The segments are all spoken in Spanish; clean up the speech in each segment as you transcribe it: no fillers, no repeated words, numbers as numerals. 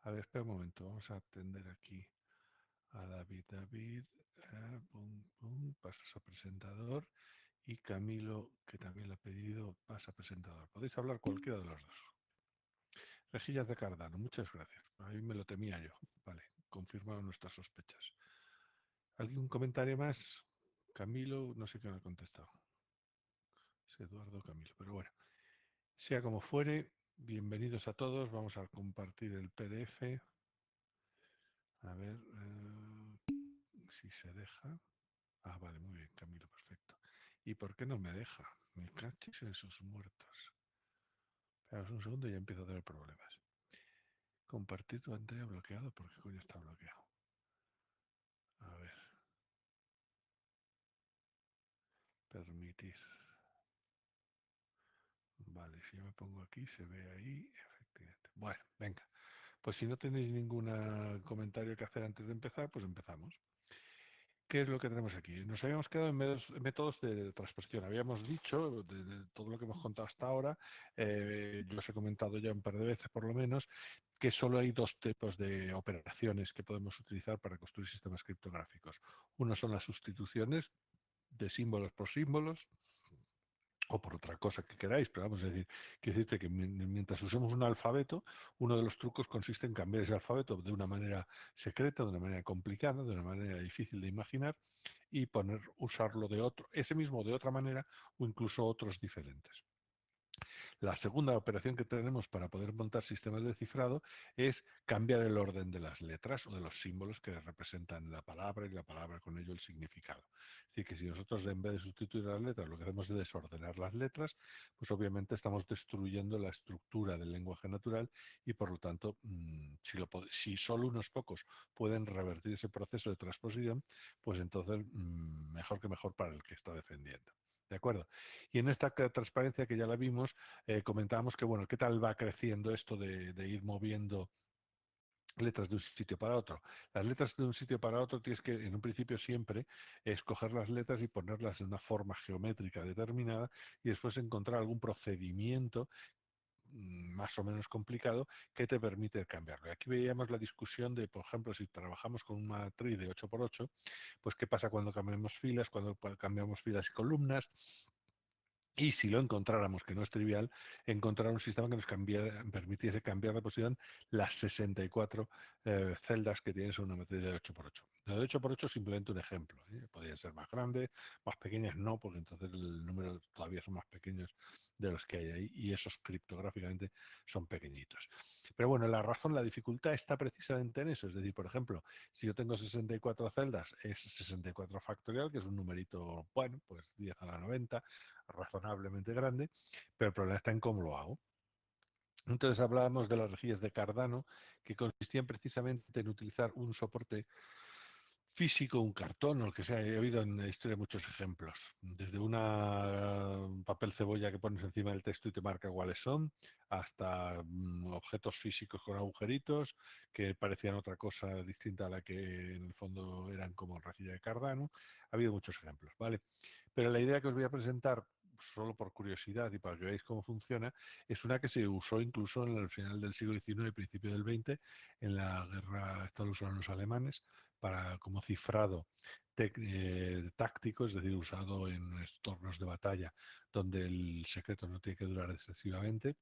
A ver, espera un momento, vamos a atender aquí a David. Pasas a presentador. Y Camilo, que también lo ha pedido, pasa a presentador. Podéis hablar cualquiera de los dos. Rejillas de Cardano, muchas gracias. Ahí me lo temía yo. Vale, confirmado nuestras sospechas. ¿Algún comentario más? Camilo, no sé qué me ha contestado. Es Eduardo Camilo, pero bueno. Sea como fuere, bienvenidos a todos. Vamos a compartir el PDF. A ver si se deja. Ah, vale, muy bien, Camilo, perfecto. ¿Y por qué no me deja? Me cachis en sus muertos. Esperaos un segundo y ya empiezo a tener problemas. Compartir tu pantalla bloqueado. ¿Por qué coño está bloqueado? A ver. Permitir. Vale, si yo me pongo aquí, se ve ahí, efectivamente. Bueno, venga. Pues si no tenéis ningún comentario que hacer antes de empezar, pues empezamos. ¿Qué es lo que tenemos aquí? Nos habíamos quedado en métodos de transposición. Habíamos dicho, de todo lo que hemos contado hasta ahora, yo os he comentado ya un par de veces por lo menos, que solo hay dos tipos de operaciones que podemos utilizar para construir sistemas criptográficos. Uno son las sustituciones de símbolos por símbolos, o por otra cosa que queráis, pero vamos a decir, quiero decirte que mientras usemos un alfabeto, uno de los trucos consiste en cambiar ese alfabeto de una manera secreta, de una manera complicada, de una manera difícil de imaginar y usarlo de otro, ese mismo de otra manera o incluso otros diferentes. La segunda operación que tenemos para poder montar sistemas de cifrado es cambiar el orden de las letras o de los símbolos que representan la palabra y la palabra con ello el significado. Es decir, que si nosotros en vez de sustituir las letras lo que hacemos es desordenar las letras, pues obviamente estamos destruyendo la estructura del lenguaje natural y por lo tanto, si solo unos pocos pueden revertir ese proceso de transposición, pues entonces mejor que mejor para el que está defendiendo. ¿De acuerdo? Y en esta transparencia que ya la vimos, comentábamos que, bueno, ¿qué tal va creciendo esto de ir moviendo letras de un sitio para otro? Las letras de un sitio para otro tienes que, en un principio siempre, escoger las letras y ponerlas en una forma geométrica determinada y después encontrar algún procedimiento más o menos complicado que te permite cambiarlo. Y aquí veíamos la discusión de, por ejemplo, si trabajamos con una matriz de 8×8, pues qué pasa cuando cambiamos filas, cuando cambiamos filas y columnas. Y si lo encontráramos, que no es trivial, encontrar un sistema que nos permitiese cambiar de posición las 64 celdas que tienes en una matriz de 8×8. La de 8×8 es simplemente un ejemplo. Podrían ser más grandes, más pequeñas no, porque entonces el número todavía son más pequeños de los que hay ahí y esos criptográficamente son pequeñitos. Pero bueno, la razón, la dificultad está precisamente en eso. Es decir, por ejemplo, si yo tengo 64 celdas, es 64 factorial, que es un numerito, bueno, pues 10 a la 90, razonablemente grande, pero el problema está en cómo lo hago. Entonces hablábamos de las rejillas de Cardano, que consistían precisamente en utilizar un soporte físico, un cartón o lo que sea. He oído en la historia muchos ejemplos, desde un papel cebolla que pones encima del texto y te marca cuáles son, hasta objetos físicos con agujeritos que parecían otra cosa distinta a la que en el fondo eran como rejilla de Cardano. Ha habido muchos ejemplos, ¿vale? Pero la idea que os voy a presentar, solo por curiosidad y para que veáis cómo funciona, es una que se usó incluso en el final del siglo XIX y principio del XX, en la guerra, esta lo usaron los alemanes, como cifrado táctico, es decir, usado en entornos de batalla donde el secreto no tiene que durar excesivamente,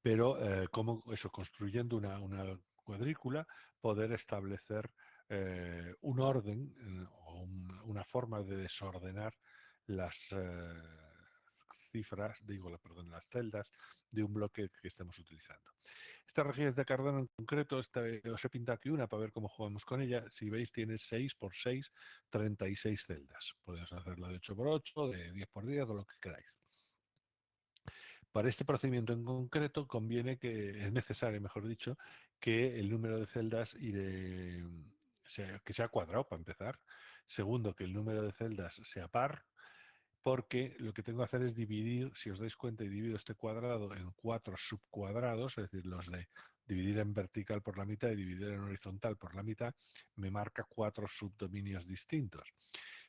pero como eso, construyendo una cuadrícula, poder establecer un orden o una forma de desordenar las cifras, perdón, las celdas de un bloque que estemos utilizando. Estas rejillas de Cardano en concreto, os he pintado aquí una para ver cómo jugamos con ella. Si veis, tiene 6×6, 36 celdas. Podéis hacerla de 8×8, de 10×10 o lo que queráis. Para este procedimiento en concreto es necesario, mejor dicho, que el número de celdas que sea cuadrado para empezar. Segundo, que el número de celdas sea par, porque lo que tengo que hacer es dividir, si os dais cuenta, y divido este cuadrado en 4 subcuadrados, es decir, los de dividir en vertical por la mitad y dividir en horizontal por la mitad, me marca 4 subdominios distintos.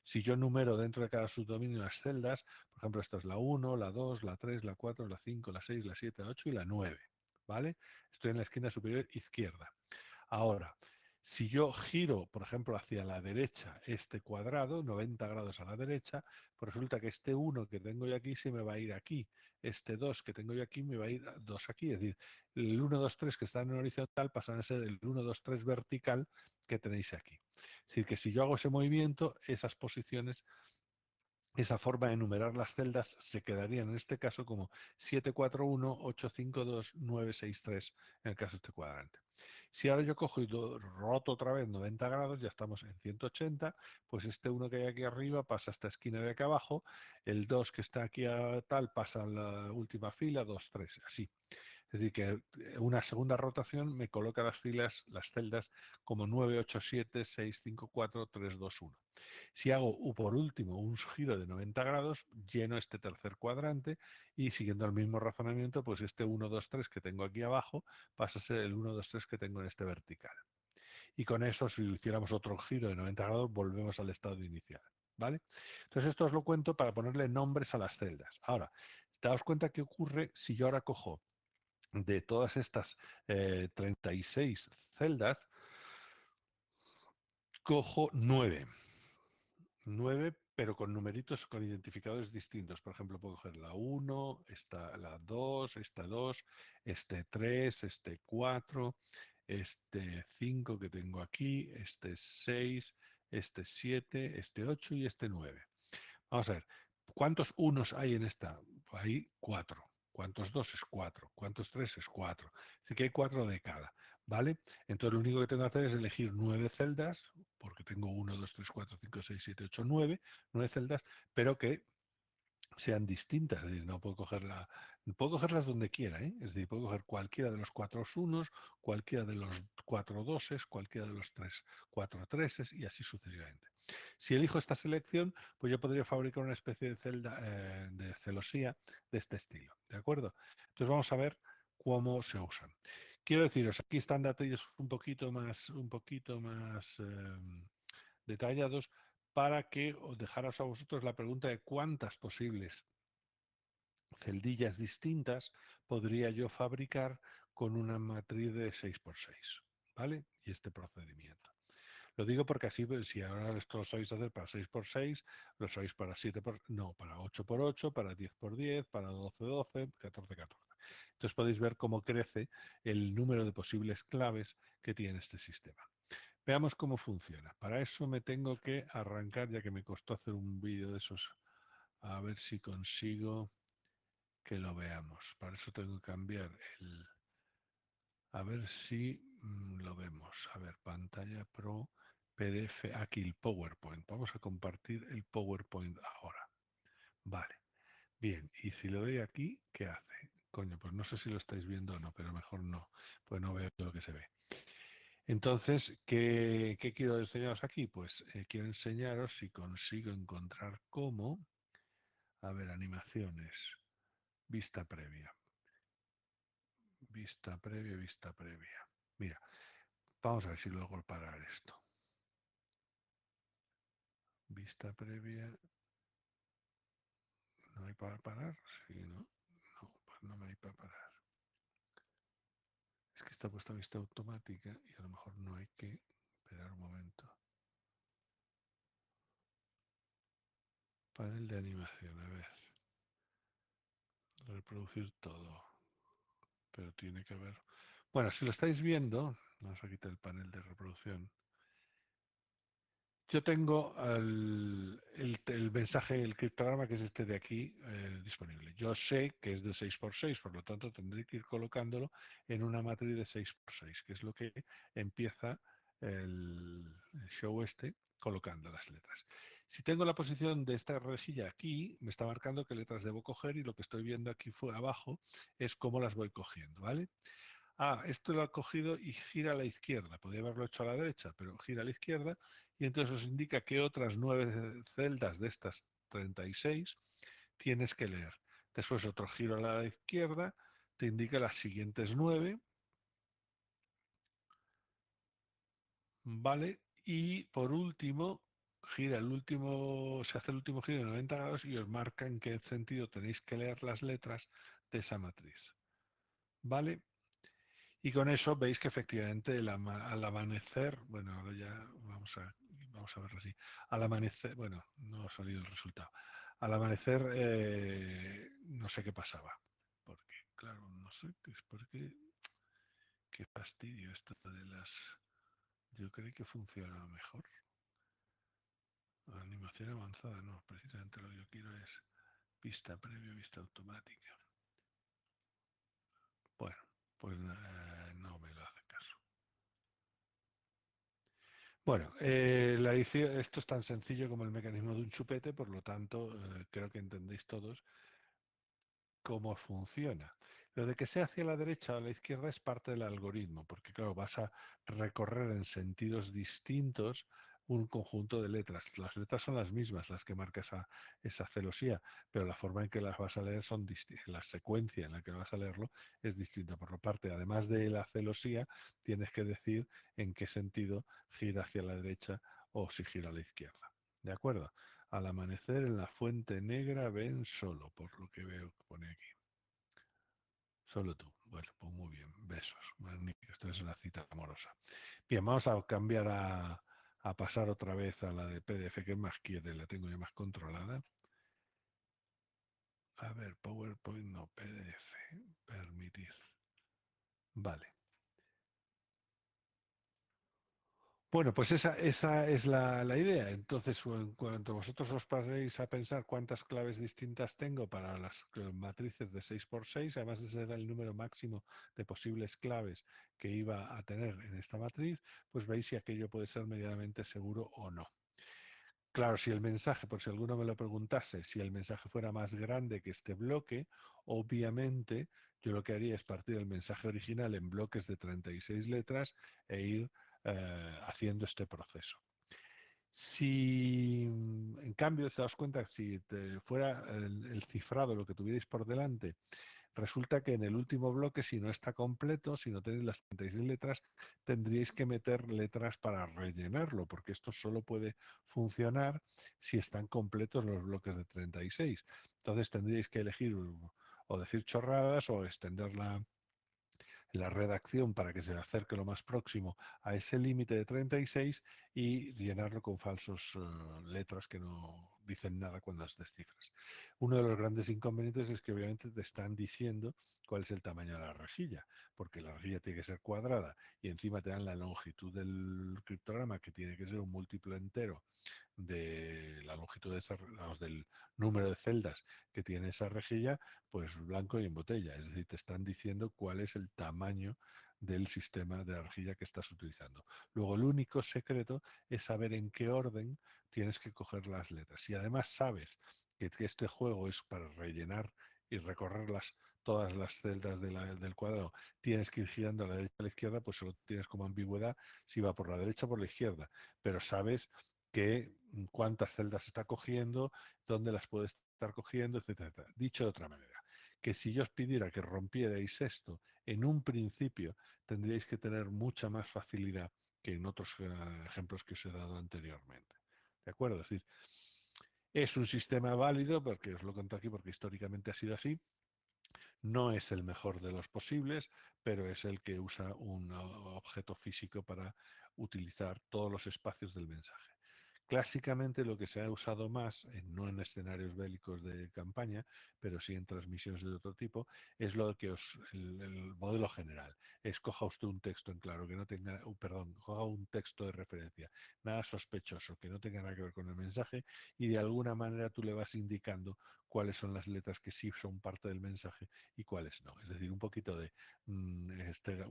Si yo numero dentro de cada subdominio las celdas, por ejemplo, esta es la 1, la 2, la 3, la 4, la 5, la 6, la 7, la 8 y la 9. ¿vale? Estoy en la esquina superior izquierda. Ahora, si yo giro, por ejemplo, hacia la derecha este cuadrado, 90 grados a la derecha, pues resulta que este 1 que tengo yo aquí se me va a ir aquí. Este 2 que tengo yo aquí me va a ir 2 aquí. Es decir, el 1, 2, 3 que están en horizontal pasan a ser el 1, 2, 3 vertical que tenéis aquí. Es decir, que si yo hago ese movimiento, esas posiciones, esa forma de enumerar las celdas se quedarían en este caso como 741, 852, 963 en el caso de este cuadrante. Si ahora yo cojo y roto otra vez 90 grados, ya estamos en 180, pues este 1 que hay aquí arriba pasa a esta esquina de aquí abajo, el 2 que está aquí a tal pasa a la última fila, 2, 3, así. Es decir, que una segunda rotación me coloca las filas, las celdas, como 9, 8, 7, 6, 5, 4, 3, 2, 1. Si hago por último un giro de 90 grados, lleno este tercer cuadrante y siguiendo el mismo razonamiento, pues este 1, 2, 3 que tengo aquí abajo pasa a ser el 1, 2, 3 que tengo en este vertical. Y con eso, si hiciéramos otro giro de 90 grados, volvemos al estado inicial. ¿Vale? Entonces esto os lo cuento para ponerle nombres a las celdas. Ahora, daos cuenta qué ocurre si yo ahora cojo de todas estas 36 celdas, cojo 9. 9, pero con numeritos, con identificadores distintos. Por ejemplo, puedo coger la 1, esta, la 2, esta 2, este 3, este 4, este 5 que tengo aquí, este 6, este 7, este 8 y este 9. Vamos a ver, ¿cuántos unos hay en esta? Pues hay 4. ¿Cuántos dos es 4? ¿Cuántos tres es 4? Así que hay 4 de cada, ¿vale? Entonces lo único que tengo que hacer es elegir 9 celdas, porque tengo 1, 2, 3, 4, 5, 6, 7, 8, 9, 9 celdas, pero que sean distintas, es decir, no puedo cogerla, puedo cogerlas donde quiera, ¿eh? Es decir, puedo coger cualquiera de los 4 unos, cualquiera de los 4 doses, cualquiera de los 3, 4 treses y así sucesivamente. Si elijo esta selección, pues yo podría fabricar una especie de celda de celosía de este estilo, ¿de acuerdo? Entonces vamos a ver cómo se usan. Quiero deciros, aquí están detalles un poquito más detallados para que os dejaros a vosotros la pregunta de cuántas posibles celdillas distintas podría yo fabricar con una matriz de 6x6, ¿vale? Y este procedimiento. Lo digo porque así, pues, si ahora esto lo sabéis hacer para 6x6, lo sabéis para 7x, no, para 8x8, para 10x10, para 12x12, 14x14. Entonces podéis ver cómo crece el número de posibles claves que tiene este sistema. Veamos cómo funciona. Para eso me tengo que arrancar, ya que me costó hacer un vídeo de esos, a ver si consigo que lo veamos. Para eso tengo que cambiar el... A ver si lo vemos. A ver, pantalla Pro, PDF, aquí el PowerPoint. Vamos a compartir el PowerPoint ahora. Vale, bien. Y si lo doy aquí, ¿qué hace? Coño, pues no sé si lo estáis viendo o no, pero mejor no, pues no veo lo que se ve. Entonces, ¿qué quiero enseñaros aquí? Pues quiero enseñaros si consigo encontrar cómo, a ver, animaciones, vista previa, vista previa, vista previa. Mira, vamos a ver si logro parar esto. Vista previa, ¿no hay para parar? Sí, ¿no? No, pues no me hay para parar. Es que está puesta vista automática y a lo mejor no hay que esperar un momento. Panel de animación, a ver. Reproducir todo. Pero tiene que haber... Bueno, si lo estáis viendo, vamos a quitar el panel de reproducción. Yo tengo el mensaje, el criptograma que es este de aquí disponible. Yo sé que es de 6x6, por lo tanto tendré que ir colocándolo en una matriz de 6x6, que es lo que empieza el show este colocando las letras. Si tengo la posición de esta rejilla aquí, me está marcando qué letras debo coger y lo que estoy viendo aquí abajo es cómo las voy cogiendo, ¿vale? Ah, esto lo ha cogido y gira a la izquierda. Podría haberlo hecho a la derecha, pero gira a la izquierda y entonces os indica que otras 9 celdas de estas 36 tienes que leer. Después otro giro a la izquierda te indica las siguientes 9, ¿vale? Y por último, se hace el último giro de 90 grados y os marca en qué sentido tenéis que leer las letras de esa matriz, ¿vale? Y con eso veis que efectivamente al amanecer, bueno, ahora ya vamos a verlo así, al amanecer, bueno, no ha salido el resultado. Al amanecer no sé qué pasaba, porque claro, no sé, es porque qué fastidio esto de las... Yo creí que funcionaba mejor. La animación avanzada, no, precisamente lo que yo quiero es vista previa, vista automática. Bueno, pues no me lo hace caso. Bueno, la edición, esto es tan sencillo como el mecanismo de un chupete, por lo tanto, creo que entendéis todos cómo funciona. Lo de que sea hacia la derecha o a la izquierda es parte del algoritmo, porque claro, vas a recorrer en sentidos distintos un conjunto de letras. Las letras son las mismas, las que marca esa celosía, pero la forma en que las vas a leer son distintas. La secuencia en la que vas a leerlo es distinta. Por lo parte, además de la celosía, tienes que decir en qué sentido gira hacia la derecha o si gira a la izquierda. ¿De acuerdo? Al amanecer en la fuente negra ven solo, por lo que veo que pone aquí. Solo tú. Bueno, pues muy bien. Besos. Magnífico. Esto es una cita amorosa. Bien, vamos a cambiar a pasar otra vez a la de PDF, que es más quiere, la tengo ya más controlada. A ver, PowerPoint no, PDF. Permitir. Vale. Bueno, pues esa es la idea. Entonces, cuando vosotros os paréis a pensar cuántas claves distintas tengo para las matrices de 6 por 6, además de ser el número máximo de posibles claves que iba a tener en esta matriz, pues veis si aquello puede ser medianamente seguro o no. Claro, si el mensaje, por si alguno me lo preguntase, si el mensaje fuera más grande que este bloque, obviamente yo lo que haría es partir el mensaje original en bloques de 36 letras e ir haciendo este proceso. Si en cambio te das cuenta, si fuera el cifrado lo que tuvierais por delante, resulta que en el último bloque, si no está completo, si no tenéis las 36 letras, tendríais que meter letras para rellenarlo, porque esto solo puede funcionar si están completos los bloques de 36. Entonces tendríais que elegir o decir chorradas o extender la redacción para que se acerque lo más próximo a ese límite de 36 y llenarlo con falsos letras que no dicen nada cuando las descifras. Uno de los grandes inconvenientes es que obviamente te están diciendo cuál es el tamaño de la rejilla, porque la rejilla tiene que ser cuadrada y encima te dan la longitud del criptograma, que tiene que ser un múltiplo entero de la longitud de del número de celdas que tiene esa rejilla, pues blanco y en botella. Es decir, te están diciendo cuál es el tamaño del sistema de la rejilla que estás utilizando. Luego, el único secreto es saber en qué orden tienes que coger las letras. Si además sabes que este juego es para rellenar y recorrer todas las celdas del cuadrado, tienes que ir girando a la derecha a la izquierda, pues solo tienes como ambigüedad si va por la derecha o por la izquierda. Pero sabes que cuántas celdas está cogiendo, dónde las puede estar cogiendo, etcétera, etcétera. Dicho de otra manera, que si yo os pidiera que rompierais esto en un principio, tendríais que tener mucha más facilidad que en otros ejemplos que os he dado anteriormente. ¿De acuerdo? Es decir, es un sistema válido, porque os lo cuento aquí porque históricamente ha sido así, no es el mejor de los posibles, pero es el que usa un objeto físico para utilizar todos los espacios del mensaje. Clásicamente lo que se ha usado más, no en escenarios bélicos de campaña, pero sí en transmisiones de otro tipo, es lo que el modelo general. Escoja usted un texto en claro que no tenga, perdón, coja un texto de referencia, nada sospechoso, que no tenga nada que ver con el mensaje, y de alguna manera tú le vas indicando cuáles son las letras que sí son parte del mensaje y cuáles no. Es decir, un poquito de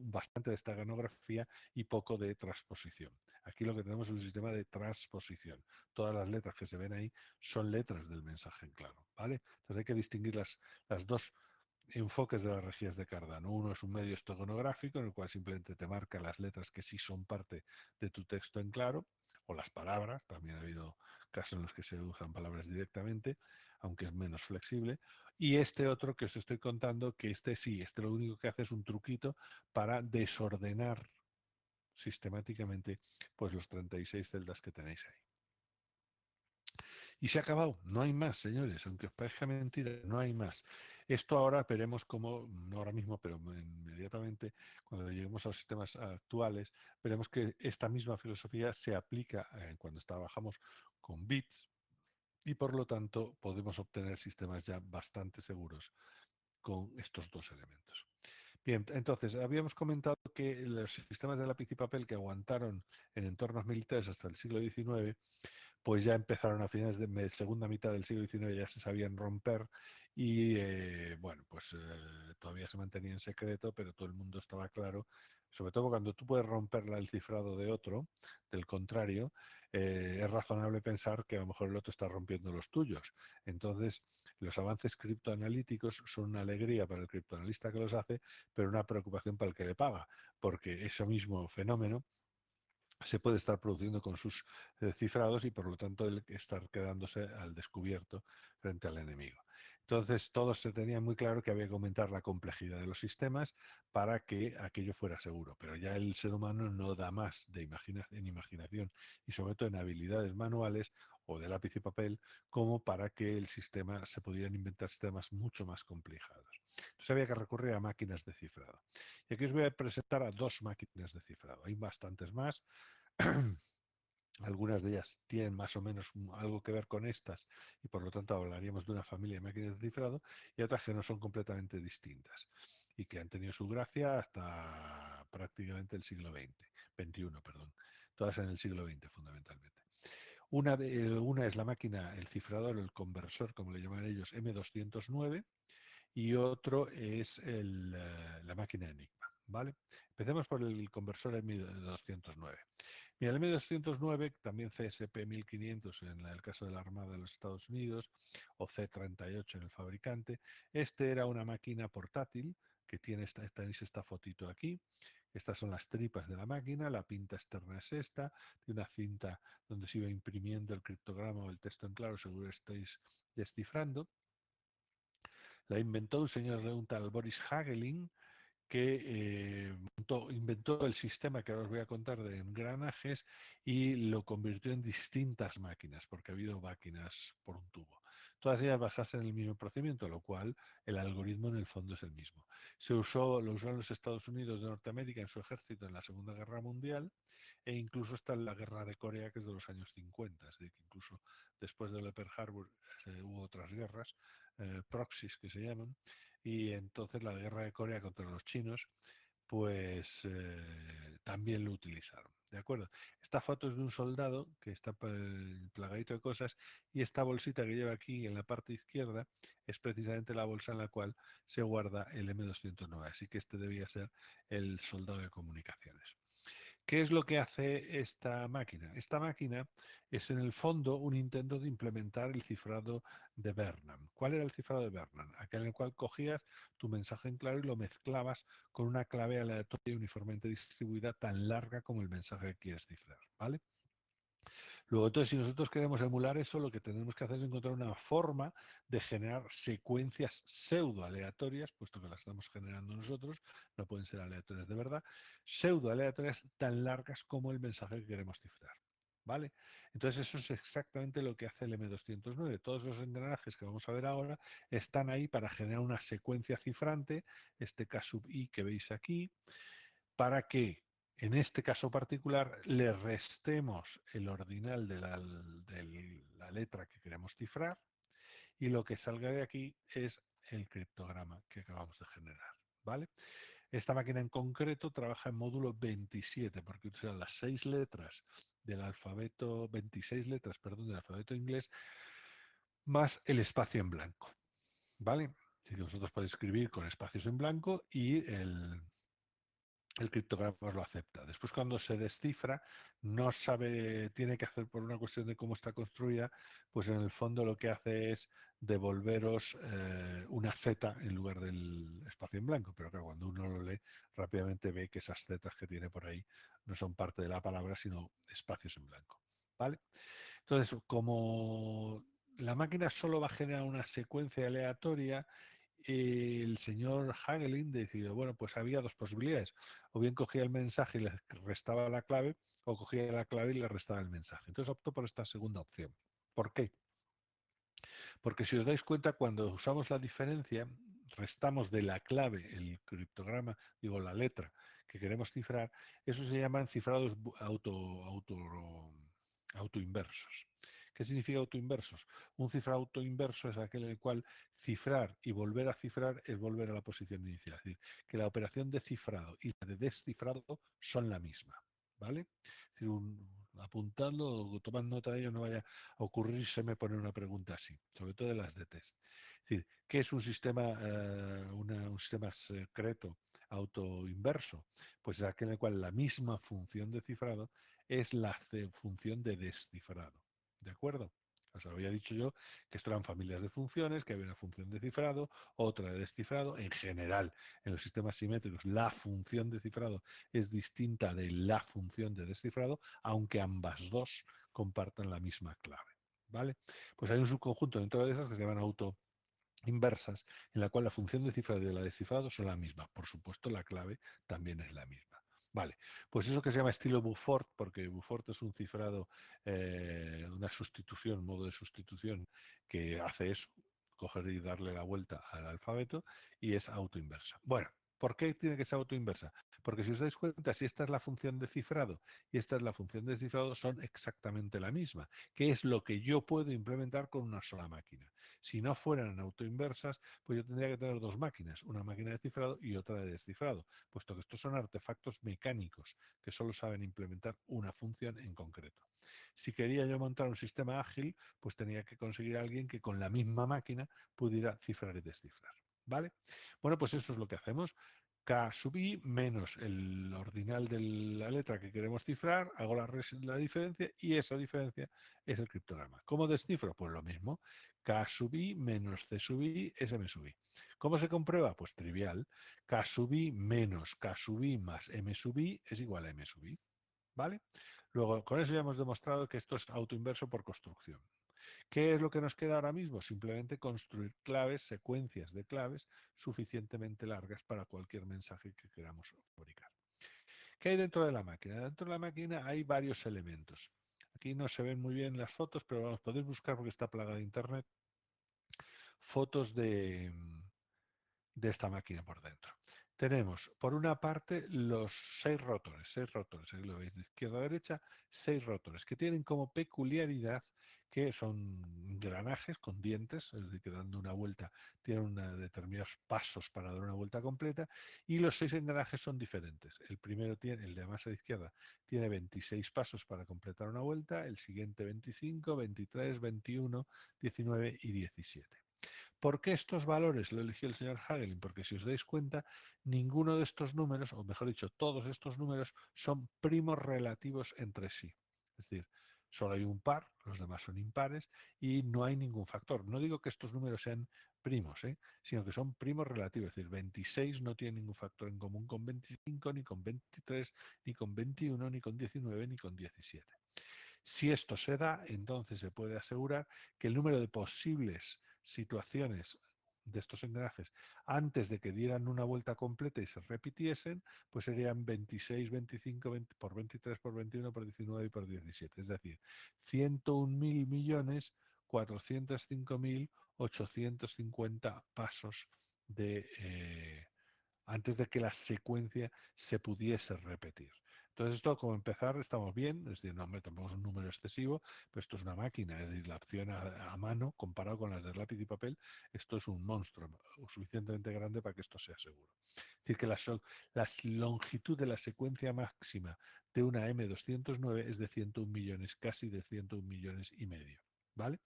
bastante de esteganografía y poco de transposición. Aquí lo que tenemos es un sistema de transposición. Todas las letras que se ven ahí son letras del mensaje en claro, ¿vale? Entonces hay que distinguir las dos enfoques de las rejillas de Cardano. Uno es un medio esteganográfico en el cual simplemente te marca las letras que sí son parte de tu texto en claro, o las palabras, también ha habido casos en los que se usan palabras directamente, aunque es menos flexible. Y este otro que os estoy contando, que este sí, este lo único que hace es un truquito para desordenar sistemáticamente pues los 36 celdas que tenéis ahí. Y se ha acabado, no hay más, señores, aunque os parezca mentira, no hay más. Esto ahora veremos cómo, no ahora mismo, pero inmediatamente, cuando lleguemos a los sistemas actuales, veremos que esta misma filosofía se aplica cuando trabajamos con bits y por lo tanto podemos obtener sistemas ya bastante seguros con estos dos elementos. Bien, entonces habíamos comentado que los sistemas de lápiz y papel que aguantaron en entornos militares hasta el siglo XIX pues ya empezaron a finales de segunda mitad del siglo XIX, ya se sabían romper y bueno, pues todavía se mantenía en secreto, pero todo el mundo estaba claro, sobre todo cuando tú puedes romperla el cifrado de otro, del contrario, es razonable pensar que a lo mejor el otro está rompiendo los tuyos. Entonces, los avances criptoanalíticos son una alegría para el criptoanalista que los hace, pero una preocupación para el que le paga, porque ese mismo fenómeno se puede estar produciendo con sus cifrados y por lo tanto el estar quedándose al descubierto frente al enemigo. Entonces todos se tenían muy claro que había que aumentar la complejidad de los sistemas para que aquello fuera seguro, pero ya el ser humano no da más en imaginación y sobre todo en habilidades manuales o de lápiz y papel como para que el sistema se pudieran inventar sistemas mucho más complicados. Entonces había que recurrir a máquinas de cifrado. Y aquí os voy a presentar a dos máquinas de cifrado. Hay bastantes más, algunas de ellas tienen más o menos algo que ver con estas y por lo tanto hablaríamos de una familia de máquinas de cifrado y otras que no son completamente distintas y que han tenido su gracia hasta prácticamente el siglo XX, XXI, perdón, todas en el siglo XX fundamentalmente. Una es la máquina, el cifrador, el conversor, como le llaman ellos, M209, y otro es la máquina Enigma, ¿vale? Empecemos por el conversor M209. Mira, el M209, también CSP 1500 en el caso de la Armada de los Estados Unidos, o C38 en el fabricante, este era una máquina portátil que tiene tenéis esta fotito aquí. Estas son las tripas de la máquina, la pinta externa es esta, tiene una cinta donde se iba imprimiendo el criptograma o el texto en claro, seguro estáis descifrando. La inventó un señor de un tal Boris Hagelin, que inventó el sistema que ahora os voy a contar de engranajes y lo convirtió en distintas máquinas, porque ha habido máquinas por un tubo. Todas ellas basadas en el mismo procedimiento, lo cual el algoritmo en el fondo es el mismo. Lo usó en los Estados Unidos de Norteamérica en su ejército en la Segunda Guerra Mundial e incluso hasta en la Guerra de Corea, que es de los años 50. Es decir, que incluso después de Pearl Harbor hubo otras guerras, proxies que se llaman, y entonces la guerra de Corea contra los chinos, pues también lo utilizaron. ¿De acuerdo? Esta foto es de un soldado que está plagadito de cosas y esta bolsita que lleva aquí en la parte izquierda es precisamente la bolsa en la cual se guarda el M209. Así que este debía ser el soldado de comunicaciones. ¿Qué es lo que hace esta máquina? Esta máquina es en el fondo un intento de implementar el cifrado de Bernam. ¿Cuál era el cifrado de Bernam? Aquel en el cual cogías tu mensaje en claro y lo mezclabas con una clave aleatoria y uniformemente distribuida tan larga como el mensaje que quieres cifrar, ¿vale? Luego, entonces, si nosotros queremos emular eso, lo que tenemos que hacer es encontrar una forma de generar secuencias pseudo aleatorias, puesto que las estamos generando nosotros, no pueden ser aleatorias de verdad, pseudo aleatorias tan largas como el mensaje que queremos cifrar. ¿Vale? Entonces eso es exactamente lo que hace el M209. Todos los engranajes que vamos a ver ahora están ahí para generar una secuencia cifrante, este K sub i que veis aquí, para que en este caso particular le restemos el ordinal de la letra que queremos cifrar y lo que salga de aquí es el criptograma que acabamos de generar. ¿Vale? Esta máquina en concreto trabaja en módulo 27 porque utiliza las 6 letras del alfabeto, 26 letras, perdón, del alfabeto inglés más el espacio en blanco. ¿Vale? Si vosotros podéis escribir con espacios en blanco y el criptograma os lo acepta. Después, cuando se descifra, no sabe, tiene que hacer por una cuestión de cómo está construida, pues en el fondo lo que hace es devolveros una Z en lugar del espacio en blanco. Pero claro, cuando uno lo lee, rápidamente ve que esas Z que tiene por ahí no son parte de la palabra, sino espacios en blanco. ¿Vale? Entonces, como la máquina solo va a generar una secuencia aleatoria, el señor Hagelin decidió, bueno, pues había dos posibilidades. O bien cogía el mensaje y le restaba la clave, o cogía la clave y le restaba el mensaje. Entonces optó por esta segunda opción. ¿Por qué? Porque si os dais cuenta, cuando usamos la diferencia, restamos de la clave, el criptograma, digo, la letra que queremos cifrar, eso se llaman cifrados autoinversos. ¿Qué significa autoinversos? Un cifrado autoinverso es aquel en el cual cifrar y volver a cifrar es volver a la posición inicial. Es decir, que la operación de cifrado y la de descifrado son la misma. ¿Vale? Es decir, apuntadlo o tomad nota de ello, no vaya a ocurrírseme poner una pregunta así, sobre todo de las de test. Es decir, ¿qué es un sistema, un sistema secreto autoinverso? Pues es aquel en el cual la misma función de cifrado es la función de descifrado. ¿De acuerdo? Os había dicho yo que esto eran familias de funciones, que había una función de cifrado, otra de descifrado. En general, en los sistemas simétricos, la función de cifrado es distinta de la función de descifrado, aunque ambas dos compartan la misma clave. ¿Vale? Pues hay un subconjunto dentro de esas que se llaman autoinversas, en la cual la función de cifrado y de la descifrado son la misma. Por supuesto, la clave también es la misma. Vale, pues eso que se llama estilo Beaufort, porque Beaufort es un cifrado, una sustitución, modo de sustitución que hace eso, coger y darle la vuelta al alfabeto, y es autoinversa. Bueno, ¿por qué tiene que ser autoinversa? Porque si os dais cuenta, si esta es la función de cifrado y esta es la función de cifrado, son exactamente la misma, que es lo que yo puedo implementar con una sola máquina. Si no fueran autoinversas, pues yo tendría que tener dos máquinas, una máquina de cifrado y otra de descifrado, puesto que estos son artefactos mecánicos que solo saben implementar una función en concreto. Si quería yo montar un sistema ágil, pues tenía que conseguir a alguien que con la misma máquina pudiera cifrar y descifrar. ¿Vale? Bueno, pues eso es lo que hacemos. K sub i menos el ordinal de la letra que queremos cifrar, hago la diferencia y esa diferencia es el criptograma. ¿Cómo descifro? Pues lo mismo. K sub i menos C sub i es M sub i. ¿Cómo se comprueba? Pues trivial. K sub i menos K sub i más M sub i es igual a M sub i. ¿Vale? Luego, con eso ya hemos demostrado que esto es autoinverso por construcción. ¿Qué es lo que nos queda ahora mismo? Simplemente construir claves, secuencias de claves suficientemente largas para cualquier mensaje que queramos fabricar. ¿Qué hay dentro de la máquina? Dentro de la máquina hay varios elementos. Aquí no se ven muy bien las fotos, pero vamos, podéis buscar porque está plagada de internet, fotos de esta máquina por dentro. Tenemos, por una parte, los seis rotores, ahí lo veis de izquierda a derecha, seis rotores, que tienen como peculiaridad que son engranajes con dientes, es decir, que dando una vuelta tienen determinados pasos para dar una vuelta completa, y los seis engranajes son diferentes. El primero tiene, el de más a la izquierda, tiene 26 pasos para completar una vuelta, el siguiente 25, 23, 21, 19 y 17. ¿Por qué estos valores lo eligió el señor Hagelin? Porque si os dais cuenta, ninguno de estos números, o mejor dicho, todos estos números son primos relativos entre sí. Es decir, solo hay un par, los demás son impares y no hay ningún factor. No digo que estos números sean primos, sino que son primos relativos. Es decir, 26 no tiene ningún factor en común con 25, ni con 23, ni con 21, ni con 19, ni con 17. Si esto se da, entonces se puede asegurar que el número de posibles situaciones de estos engranajes antes de que dieran una vuelta completa y se repitiesen, pues serían 26, 25, 20, por 23, por 21, por 19 y por 17. Es decir, 101.000 millones 405.850 pasos antes de que la secuencia se pudiese repetir. Entonces esto, como empezar, estamos bien, es decir, no, hombre, tampoco es un número excesivo, pero esto es una máquina, es decir, la opción a mano, comparado con las de lápiz y papel, esto es un monstruo, suficientemente grande para que esto sea seguro. Es decir, que la longitud de la secuencia máxima de una M209 es de 101 millones, casi de 101 millones y medio, ¿vale?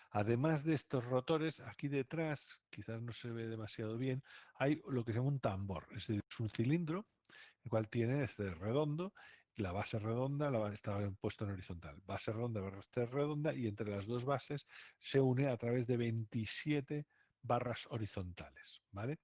Además de estos rotores, aquí detrás, quizás no se ve demasiado bien, hay lo que se llama un tambor. Es decir, es un cilindro, el cual tiene este redondo, la base redonda está puesto en horizontal. Base redonda, base redonda, y entre las dos bases se une a través de 27 barras horizontales. ¿Vale?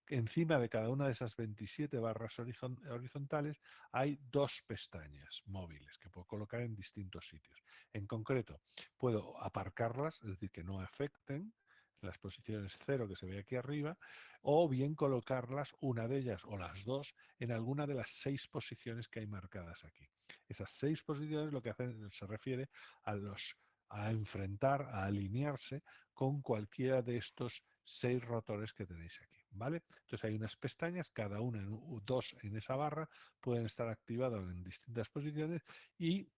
Encima de cada una de esas 27 barras horizontales hay dos pestañas móviles que puedo colocar en distintos sitios. En concreto, puedo aparcarlas, es decir, que no afecten las posiciones 0 que se ve aquí arriba, o bien colocarlas, una de ellas o las dos, en alguna de las 6 posiciones que hay marcadas aquí. Esas 6 posiciones lo que hacen se refiere a los a enfrentar, a alinearse con cualquiera de estos 6 rotores que tenéis aquí, ¿vale? Entonces hay unas pestañas, cada una, dos en esa barra, pueden estar activadas en distintas posiciones y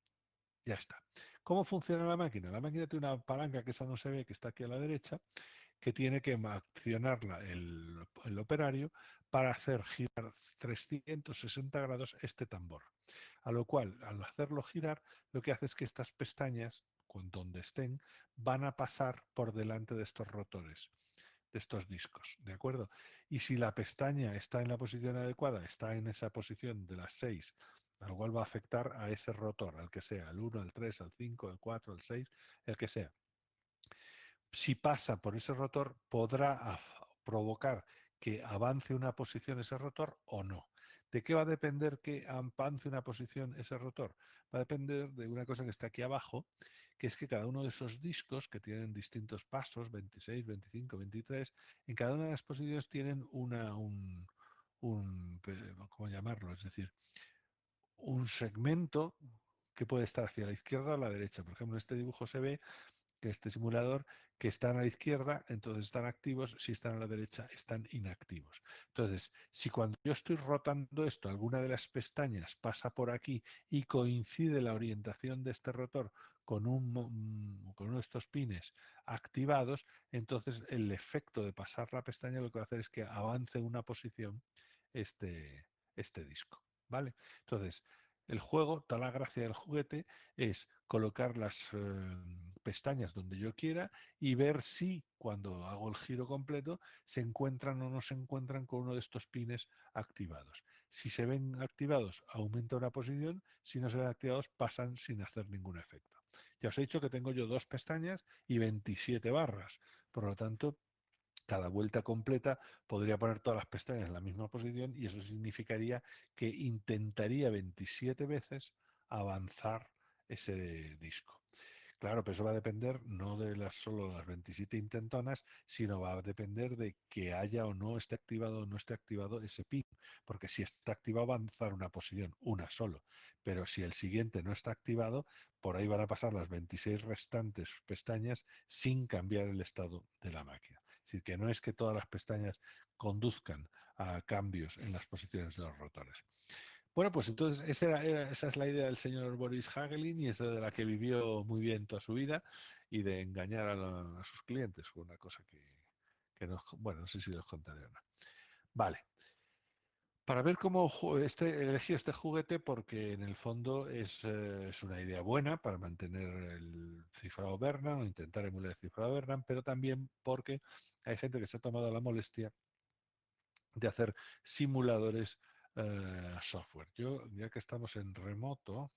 ya está. ¿Cómo funciona la máquina? La máquina tiene una palanca que esa no se ve, que está aquí a la derecha, que tiene que accionarla el operario para hacer girar 360 grados este tambor. A lo cual, al hacerlo girar, lo que hace es que estas pestañas, donde estén, van a pasar por delante de estos rotores, de estos discos, ¿de acuerdo? Y si la pestaña está en la posición adecuada, está en esa posición de las 6, al cual va a afectar a ese rotor, al que sea, al 1, al 3, al 5, al 4, al 6, el que sea. Si pasa por ese rotor, podrá provocar que avance una posición ese rotor o no. ¿De qué va a depender que avance una posición ese rotor? Va a depender de una cosa que está aquí abajo, que es que cada uno de esos discos, que tienen distintos pasos, 26, 25, 23, en cada una de las posiciones tienen ¿cómo llamarlo? Es decir, un segmento que puede estar hacia la izquierda o la derecha. Por ejemplo, en este dibujo se ve que este simulador, que están a la izquierda, entonces están activos, si están a la derecha, están inactivos. Entonces, si cuando yo estoy rotando esto, alguna de las pestañas pasa por aquí y coincide la orientación de este rotor con uno de estos pines activados, entonces el efecto de pasar la pestaña lo que va a hacer es que avance una posición este, este disco. ¿Vale? Entonces, el juego, toda la gracia del juguete es colocar las pestañas donde yo quiera y ver si cuando hago el giro completo se encuentran o no se encuentran con uno de estos pines activados. Si se ven activados, aumenta una posición; si no se ven activados, pasan sin hacer ningún efecto. Ya os he dicho que tengo yo 2 pestañas y 27 barras. Por lo tanto, cada vuelta completa podría poner todas las pestañas en la misma posición y eso significaría que intentaría 27 veces avanzar ese disco. Claro, pero eso va a depender no de solo las 27 intentonas, sino va a depender de que haya o no esté activado o no esté activado ese pin. Porque si está activado va a avanzar una posición, una solo. Pero si el siguiente no está activado, por ahí van a pasar las 26 restantes pestañas sin cambiar el estado de la máquina. Es decir, que no es que todas las pestañas conduzcan a cambios en las posiciones de los rotores. Bueno, pues entonces esa es la idea del señor Boris Hagelin y es de la que vivió muy bien toda su vida y de engañar a sus clientes. Fue una cosa que no, bueno, no sé si los contaré o no. Vale, para ver cómo elegí este juguete, porque en el fondo es una idea buena para mantener el cifrado Bernam o intentar emular el cifrado Bernam, pero también porque hay gente que se ha tomado la molestia de hacer simuladores software. Yo, ya que estamos en remoto,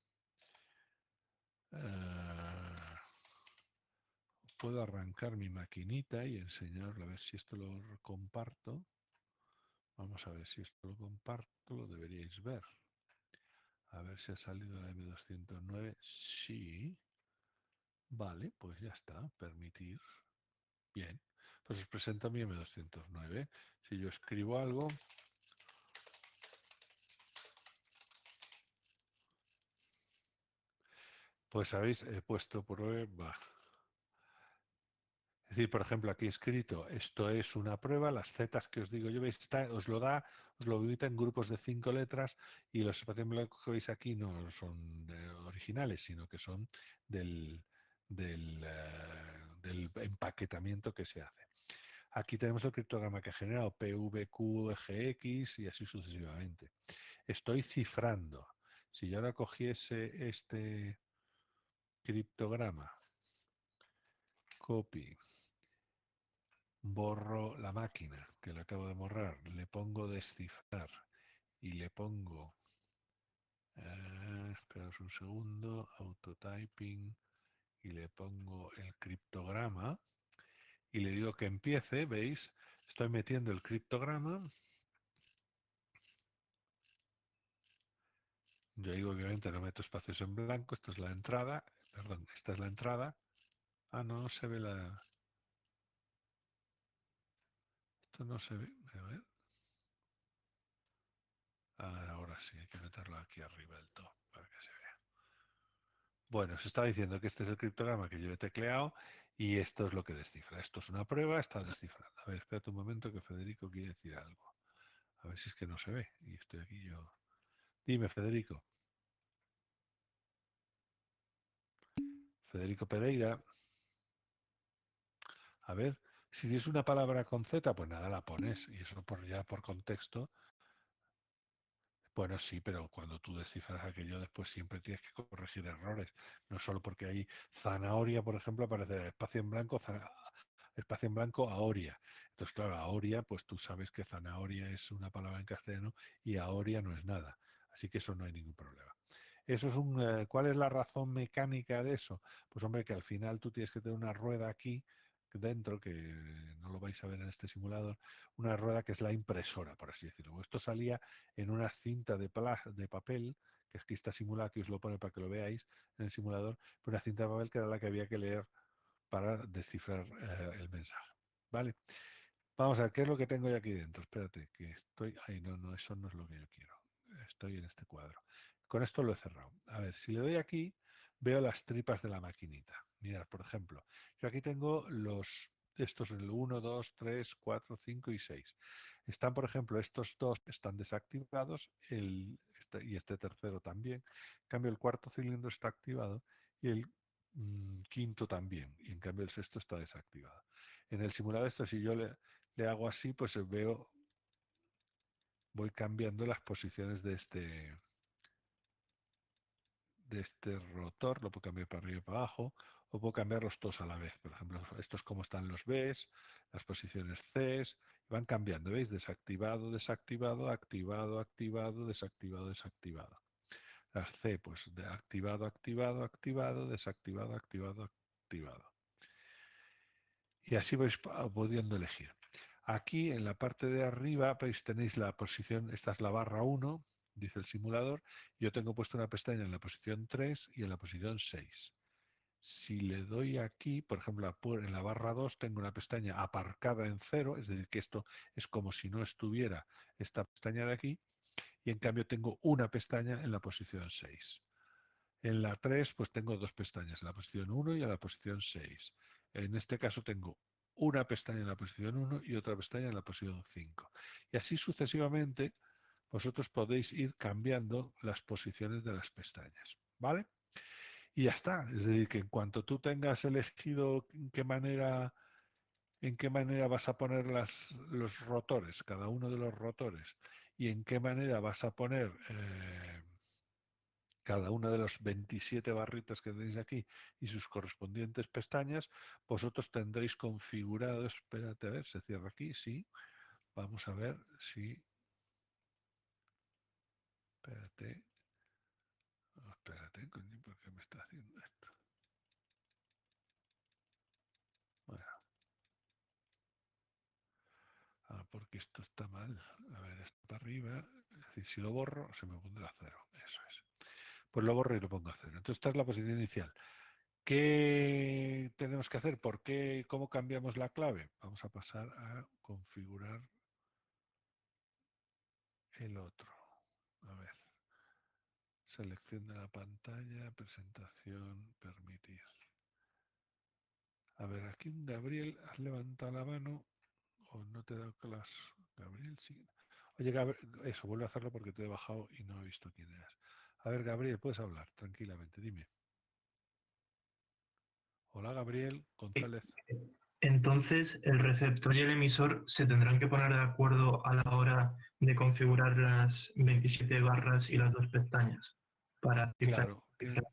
puedo arrancar mi maquinita y enseñarlo, a ver si esto lo comparto. Vamos a ver si esto lo comparto, lo deberíais ver. A ver si ha salido la M209. Sí. Vale, pues ya está. Permitir. Bien. Pues os presento mi M209. Si yo escribo algo, pues sabéis, he puesto prueba. Es decir, por ejemplo, aquí he escrito, esto es una prueba, las zetas que os digo yo, veis, os lo da, os lo ubica en grupos de 5 letras y los espacios en blanco que veis aquí no son originales, sino que son del empaquetamiento que se hace. Aquí tenemos el criptograma que ha generado PVQGX y así sucesivamente. Estoy cifrando. Si yo ahora cogiese este criptograma, copy, borro la máquina que la acabo de borrar, le pongo descifrar y le pongo, esperaos un segundo, autotyping y le pongo el criptograma y le digo que empiece, ¿veis? Estoy metiendo el criptograma. Yo digo, obviamente no meto espacios en blanco, esto es la entrada, perdón, esta es la entrada. Ah, no se ve la... Esto no se ve, a ver. Ah, ahora sí, hay que meterlo aquí arriba del todo para que se vea. Bueno, se está diciendo que este es el criptograma que yo he tecleado y esto es lo que descifra. Esto es una prueba, está descifrando. A ver, espérate un momento que Federico quiere decir algo. A ver si es que no se ve. Y estoy aquí yo. Dime, Federico. Federico Pereira. A ver, si es una palabra con Z, pues nada, la pones. Y eso por ya por contexto. Bueno, sí, pero cuando tú descifras aquello después siempre tienes que corregir errores. No solo porque hay zanahoria, por ejemplo, aparece espacio en blanco, espacio en blanco, ahoria. Entonces, claro, ahoria, pues tú sabes que zanahoria es una palabra en castellano y ahoria no es nada. Así que eso no hay ningún problema. Eso es ¿cuál es la razón mecánica de eso? Pues hombre, que al final tú tienes que tener una rueda aquí dentro, que no lo vais a ver en este simulador, una rueda que es la impresora, por así decirlo. Esto salía en una cinta de papel, que aquí está simulado, que os lo pone para que lo veáis en el simulador, pero una cinta de papel que era la que había que leer para descifrar el mensaje. ¿Vale? Vamos a ver, ¿qué es lo que tengo yo aquí dentro? Espérate, que estoy... Ay, no, no, eso no es lo que yo quiero. Estoy en este cuadro. Con esto lo he cerrado. A ver, si le doy aquí, veo las tripas de la maquinita. Mirad, por ejemplo, yo aquí tengo estos, el 1, 2, 3, 4, 5 y 6. Están, por ejemplo, estos dos están desactivados y este tercero también. En cambio, el cuarto cilindro está activado y el quinto también. Y en cambio, el sexto está desactivado. En el simulador esto, si yo le hago así, pues voy cambiando las posiciones de este rotor, lo puedo cambiar para arriba y para abajo, o puedo cambiarlos todos a la vez. Por ejemplo, estos como están los Bs, las posiciones Cs, van cambiando, ¿veis? Desactivado, desactivado, activado, activado, desactivado, desactivado. Las C, pues de activado, activado, activado, desactivado, activado, activado. Y así vais pudiendo elegir. Aquí en la parte de arriba tenéis la posición, esta es la barra 1, dice el simulador. Yo tengo puesto una pestaña en la posición 3 y en la posición 6. Si le doy aquí, por ejemplo, en la barra 2 tengo una pestaña aparcada en 0, es decir, que esto es como si no estuviera esta pestaña de aquí, y en cambio tengo una pestaña en la posición 6. En la 3 pues tengo dos pestañas, en la posición 1 y en la posición 6. En este caso tengo una pestaña en la posición 1 y otra pestaña en la posición 5. Y así sucesivamente vosotros podéis ir cambiando las posiciones de las pestañas. ¿Vale? Y ya está. Es decir, que en cuanto tú tengas elegido en qué manera vas a poner los rotores, cada uno de los rotores, y en qué manera vas a poner cada una de los 27 barritas que tenéis aquí y sus correspondientes pestañas, vosotros tendréis configurado, espérate a ver, se cierra aquí, sí, vamos a ver si, espérate, espérate, coño, ¿por qué me está haciendo esto? Bueno, porque esto está mal, a ver, esto para arriba, es decir, si lo borro, se me pondrá a cero, eso es. Pues lo borro y lo pongo a cero. Entonces esta es la posición inicial. ¿Qué tenemos que hacer? ¿Cómo cambiamos la clave? Vamos a pasar a configurar el otro. A ver, selección de la pantalla, presentación, permitir. A ver, aquí un Gabriel, has levantado la mano o no te he dado clase. Gabriel, sí. Oye, Gabriel, eso, vuelve a hacerlo porque te he bajado y no he visto quién eras. A ver, Gabriel, puedes hablar tranquilamente, dime. Hola, Gabriel González. Entonces, el receptor y el emisor se tendrán que poner de acuerdo a la hora de configurar las 27 barras y las dos pestañas para cifrar. Claro,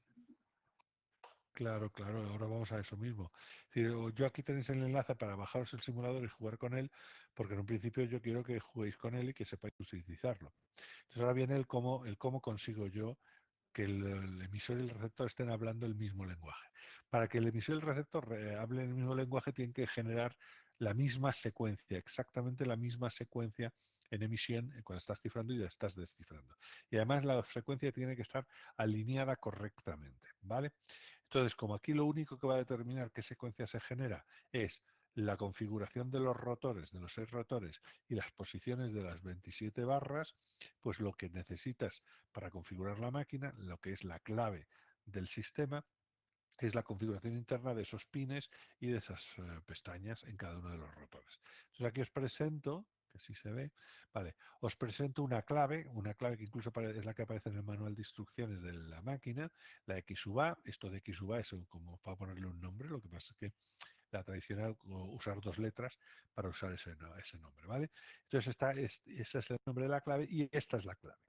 claro, claro, ahora vamos a eso mismo. Yo aquí tenéis el enlace para bajaros el simulador y jugar con él, porque en un principio yo quiero que juguéis con él y que sepáis utilizarlo. Entonces ahora viene el cómo consigo yo que el emisor y el receptor estén hablando el mismo lenguaje. Para que el emisor y el receptor hablen el mismo lenguaje, tienen que generar la misma secuencia, exactamente la misma secuencia en emisión cuando estás cifrando y estás descifrando. Y además la frecuencia tiene que estar alineada correctamente, ¿vale? Entonces, como aquí lo único que va a determinar qué secuencia se genera es la configuración de los rotores, de los 6 rotores y las posiciones de las 27 barras, pues lo que necesitas para configurar la máquina, lo que es la clave del sistema es la configuración interna de esos pines y de esas pestañas en cada uno de los rotores. Entonces aquí os presento, que sí se ve, vale, os presento una clave que incluso es la que aparece en el manual de instrucciones de la máquina, la X sub A. Esto de X sub A es como para ponerle un nombre, lo que pasa es que la tradicional usar dos letras para usar ese nombre, ¿vale? Entonces ese es el nombre de la clave y esta es la clave.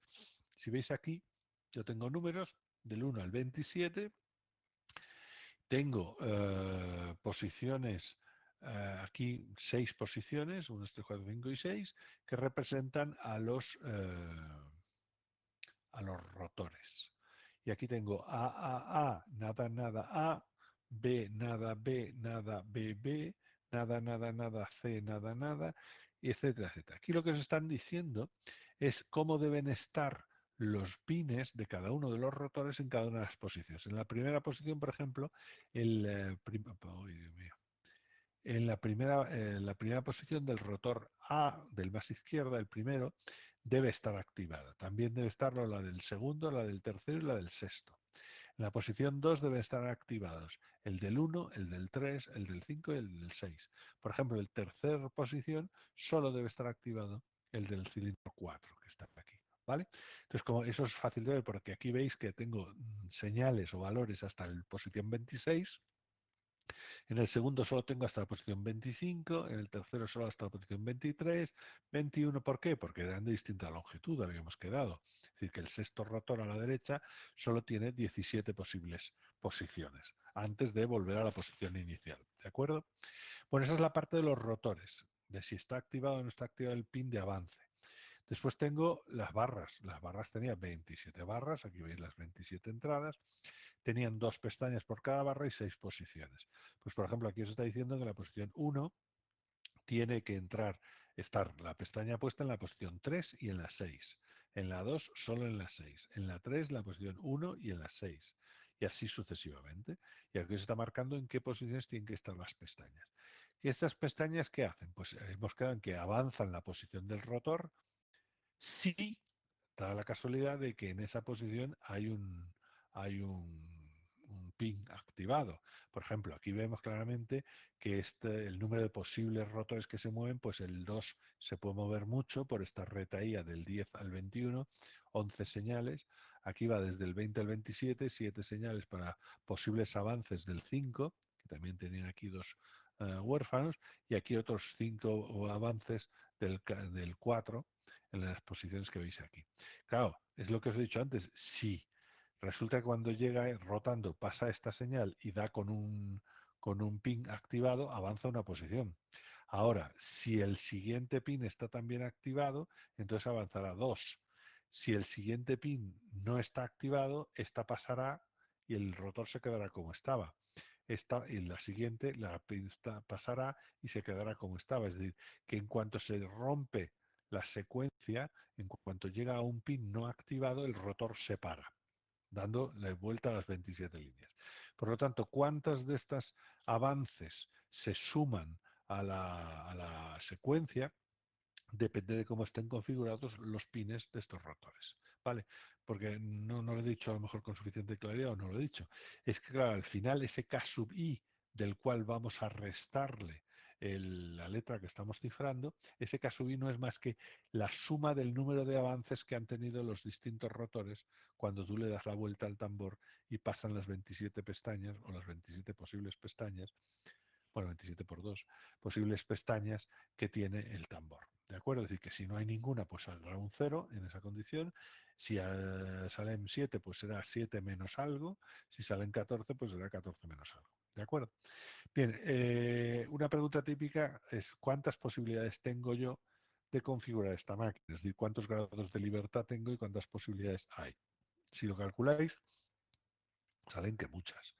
Si veis aquí, yo tengo números del 1 al 27, tengo posiciones, aquí 6 posiciones, 1, 2, 3, 4, 5 y 6, que representan a los rotores. Y aquí tengo A, nada, nada, A, B, nada, B, nada, B, B, nada, nada, nada, C, nada, nada, etcétera, etcétera. Aquí lo que os están diciendo es cómo deben estar los pines de cada uno de los rotores en cada una de las posiciones. En la primera posición, por ejemplo, en la primera posición del rotor A, del más izquierda, el primero, debe estar activada. También debe estarlo la del segundo, la del tercero y la del sexto. En la posición 2 deben estar activados el del 1, el del 3, el del 5 y el del 6. Por ejemplo, en tercera posición solo debe estar activado el del cilindro 4, que está aquí. ¿Vale? Entonces, como eso es fácil de ver, porque aquí veis que tengo señales o valores hasta la posición 26. En el segundo solo tengo hasta la posición 25, en el tercero solo hasta la posición 23, 21. ¿Por qué? Porque eran de distinta longitud, habíamos quedado. Es decir, que el sexto rotor a la derecha solo tiene 17 posibles posiciones, antes de volver a la posición inicial. ¿De acuerdo? Bueno, esa es la parte de los rotores, de si está activado o no está activado el pin de avance. Después tengo las barras. Las barras tenían 27 barras, aquí veis las 27 entradas. Tenían 2 pestañas por cada barra y 6 posiciones. Pues por ejemplo, aquí os está diciendo que en la posición 1 tiene que estar la pestaña puesta en la posición 3 y en la 6. En la 2 solo en la 6. En la 3 la posición 1 y en la 6. Y así sucesivamente. Y aquí se está marcando en qué posiciones tienen que estar las pestañas. ¿Y estas pestañas qué hacen? Pues hemos quedado en que avanzan la posición del rotor si da la casualidad de que en esa posición hay un pin activado. Por ejemplo, aquí vemos claramente que el número de posibles rotores que se mueven, pues el 2 se puede mover mucho por esta retaíla del 10 al 21, 11 señales. Aquí va desde el 20 al 27, 7 señales para posibles avances del 5, que también tenían aquí 2 huérfanos, y aquí otros 5 avances del 4 en las posiciones que veis aquí. Claro, es lo que os he dicho antes, si resulta que cuando llega rotando pasa esta señal y da con un pin activado, avanza una posición. Ahora, si el siguiente pin está también activado, entonces avanzará 2. Si el siguiente pin no está activado, esta pasará y el rotor se quedará como estaba. Esta, y la siguiente, la pista pasará y se quedará como estaba. Es decir, que en cuanto se rompe la secuencia, en cuanto llega a un pin no activado, el rotor se para, dando la vuelta a las 27 líneas. Por lo tanto, ¿cuántas de estas avances se suman a la secuencia? Depende de cómo estén configurados los pines de estos rotores, ¿vale? Porque no lo he dicho a lo mejor con suficiente claridad o no lo he dicho. Es que claro, al final ese K sub I del cual vamos a restarle la letra que estamos cifrando, ese K sub I no es más que la suma del número de avances que han tenido los distintos rotores cuando tú le das la vuelta al tambor y pasan las 27 pestañas o las 27 posibles pestañas, bueno, 27 por 2, posibles pestañas que tiene el tambor. ¿De acuerdo? Es decir, que si no hay ninguna, pues saldrá un 0 en esa condición. Si salen 7, pues será 7 menos algo. Si salen 14, pues será 14 menos algo. ¿De acuerdo? Bien, una pregunta típica es ¿cuántas posibilidades tengo yo de configurar esta máquina? Es decir, ¿cuántos grados de libertad tengo y cuántas posibilidades hay? Si lo calculáis, salen que muchas.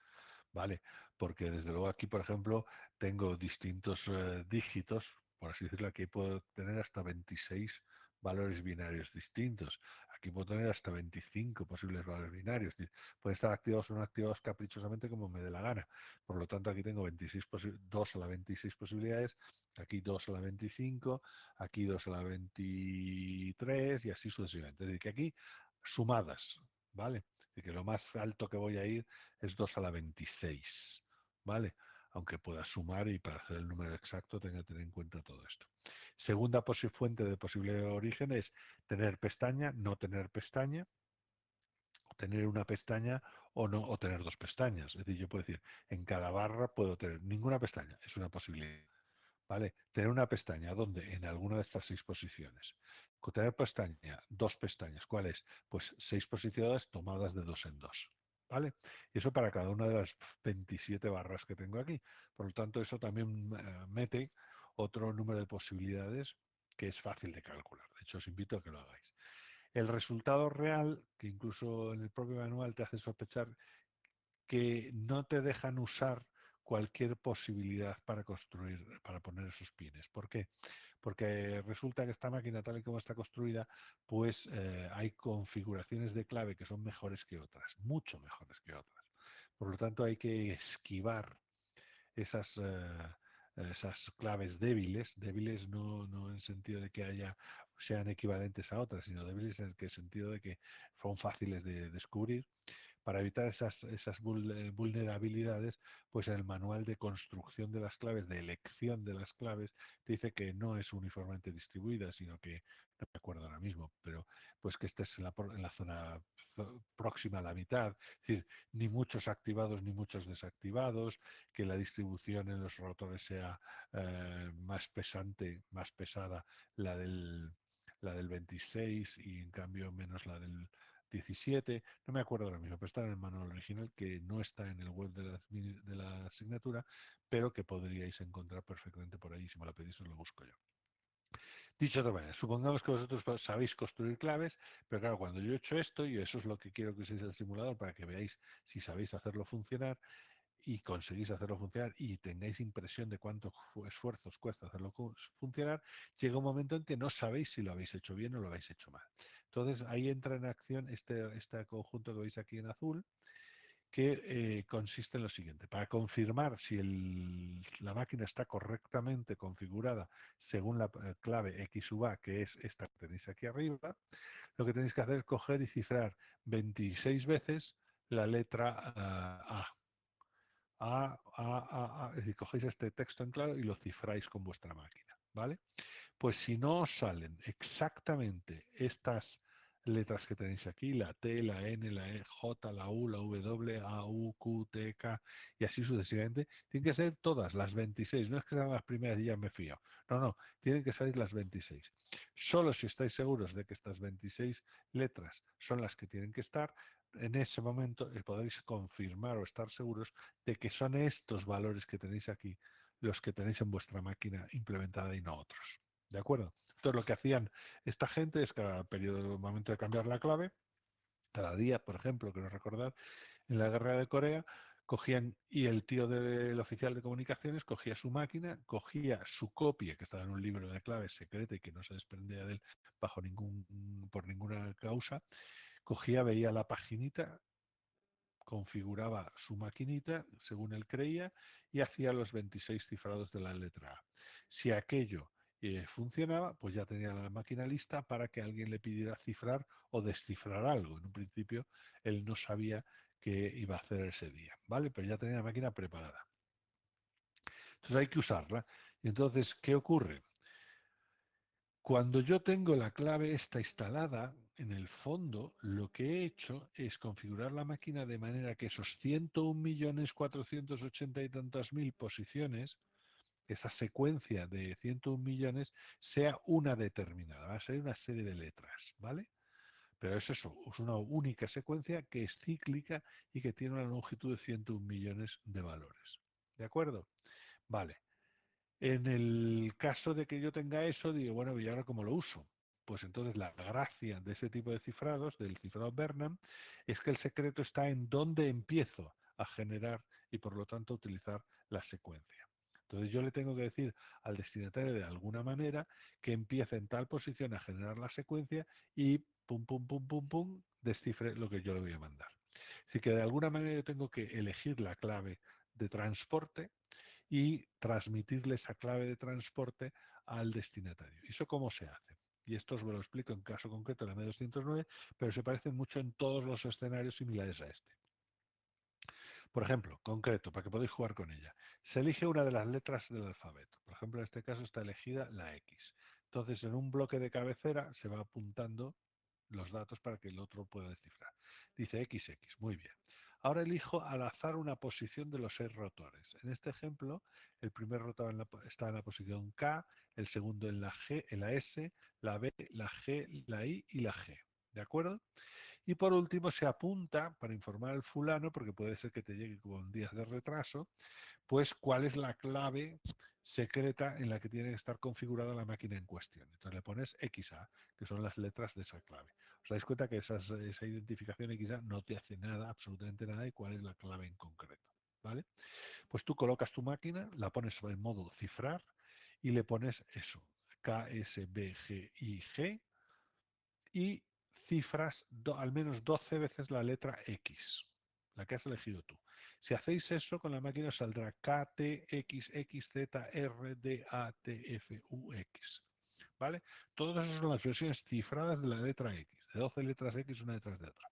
¿Vale? Porque desde luego aquí, por ejemplo, tengo distintos dígitos, por así decirlo, aquí puedo tener hasta 26 valores binarios distintos. Aquí puedo tener hasta 25 posibles valores binarios. Es decir, pueden estar activados o no activados caprichosamente como me dé la gana. Por lo tanto, aquí tengo 2 a la 26 posibilidades, aquí 2 a la 25, aquí 2 a la 23 y así sucesivamente. Es decir, que aquí sumadas, ¿vale? Así que lo más alto que voy a ir es 2 a la 26, ¿vale? Aunque pueda sumar y para hacer el número exacto tenga que tener en cuenta todo esto. Segunda fuente de posible origen es tener pestaña, no tener pestaña, tener una pestaña o no, o tener dos pestañas. Es decir, yo puedo decir, en cada barra puedo tener ninguna pestaña, es una posibilidad. ¿Vale? Tener una pestaña, ¿dónde? En alguna de estas 6 posiciones. Tener pestaña, dos pestañas, ¿cuáles? Pues 6 posiciones tomadas de dos en dos. ¿Vale? Y eso para cada una de las 27 barras que tengo aquí. Por lo tanto, eso también mete otro número de posibilidades que es fácil de calcular. De hecho, os invito a que lo hagáis. El resultado real, que incluso en el propio manual te hace sospechar que no te dejan usar cualquier posibilidad para construir, para poner esos pines. ¿Por qué? Porque resulta que esta máquina, tal y como está construida, pues hay configuraciones de clave que son mejores que otras, mucho mejores que otras. Por lo tanto, hay que esquivar esas, esas claves débiles, débiles no en el sentido de que sean equivalentes a otras, sino débiles en el sentido de que son fáciles de descubrir. Para evitar esas vulnerabilidades, pues en el manual de construcción de las claves, de elección de las claves, te dice que no es uniformemente distribuida, sino que, no me acuerdo ahora mismo, pero pues que estés en la zona próxima a la mitad, es decir, ni muchos activados ni muchos desactivados, que la distribución en los rotores sea más pesante, más pesada la del 26 y en cambio menos la del 17, no me acuerdo ahora mismo, pero está en el manual original que no está en el web de la asignatura, pero que podríais encontrar perfectamente por ahí. Si me lo pedís, os lo busco yo. Dicho de otra manera, supongamos que vosotros sabéis construir claves, pero claro, cuando yo he hecho esto, y eso es lo que quiero que uséis el simulador para que veáis si sabéis hacerlo funcionar, y conseguís hacerlo funcionar y tengáis impresión de cuánto esfuerzo os cuesta hacerlo funcionar, llega un momento en que no sabéis si lo habéis hecho bien o lo habéis hecho mal. Entonces ahí entra en acción este conjunto que veis aquí en azul, que consiste en lo siguiente. Para confirmar si la máquina está correctamente configurada según la clave X sub A, que es esta que tenéis aquí arriba, lo que tenéis que hacer es coger y cifrar 26 veces la letra A. Es decir, cogéis este texto en claro y lo cifráis con vuestra máquina, ¿vale? Pues si no os salen exactamente estas letras que tenéis aquí, la T, la N, la E, J, la U, la W, A, U, Q, T, K y así sucesivamente, tienen que ser todas las 26. No es que sean las primeras y ya me fío. No, no, tienen que salir las 26. Solo si estáis seguros de que estas 26 letras son las que tienen que estar, en ese momento podéis confirmar o estar seguros de que son estos valores que tenéis aquí los que tenéis en vuestra máquina implementada y no otros. ¿De acuerdo? Entonces lo que hacían esta gente es cada periodo, momento de cambiar la clave, cada día, por ejemplo, quiero recordar, en la guerra de Corea, cogían, y el tío del oficial de comunicaciones cogía su máquina, cogía su copia, que estaba en un libro de claves secreta y que no se desprendía de él por ninguna causa, cogía, veía la paginita, configuraba su maquinita según él creía y hacía los 26 cifrados de la letra A. Si aquello funcionaba, pues ya tenía la máquina lista para que alguien le pidiera cifrar o descifrar algo. En un principio él no sabía qué iba a hacer ese día, ¿vale? Pero ya tenía la máquina preparada. Entonces hay que usarla. Y entonces, ¿qué ocurre? Cuando yo tengo la clave esta instalada, en el fondo lo que he hecho es configurar la máquina de manera que esos 101.480.000 y tantas mil posiciones, esa secuencia de 101 millones, sea una determinada, va a ser una serie de letras, ¿vale? Pero es eso, es una única secuencia que es cíclica y que tiene una longitud de 101 millones de valores. ¿De acuerdo? Vale. En el caso de que yo tenga eso, digo, bueno, ¿y ahora cómo lo uso? Pues entonces la gracia de ese tipo de cifrados, del cifrado Bernam, es que el secreto está en dónde empiezo a generar y por lo tanto utilizar la secuencia. Entonces yo le tengo que decir al destinatario de alguna manera que empiece en tal posición a generar la secuencia y pum, pum, pum, pum, pum, descifre lo que yo le voy a mandar. Así que de alguna manera yo tengo que elegir la clave de transporte y transmitirle esa clave de transporte al destinatario. ¿Y eso cómo se hace? Y esto os lo explico en caso concreto de la M209, pero se parecen mucho en todos los escenarios similares a este. Por ejemplo, concreto, para que podáis jugar con ella. Se elige una de las letras del alfabeto. Por ejemplo, en este caso está elegida la X. Entonces, en un bloque de cabecera se va apuntando los datos para que el otro pueda descifrar. Dice XX, muy bien. Ahora elijo al azar una posición de los 6 rotores. En este ejemplo, el primer rotor está en la posición K, el segundo en la G, en la S, la B, la G, la I y la G. ¿De acuerdo? Y por último se apunta, para informar al fulano, porque puede ser que te llegue con días de retraso, pues cuál es la clave secreta en la que tiene que estar configurada la máquina en cuestión. Entonces le pones XA, que son las letras de esa clave. Os dais cuenta que esa identificación XA no te hace nada, absolutamente nada, y cuál es la clave en concreto. ¿Vale? Pues tú colocas tu máquina, la pones en modo cifrar y le pones eso, KSBGIG, y cifras al menos 12 veces la letra X, la que has elegido tú. Si hacéis eso, con la máquina os saldrá KTXXZRDATFUX. ¿Vale? Todas esas son las versiones cifradas de la letra X, de 12 letras X una detrás de otra.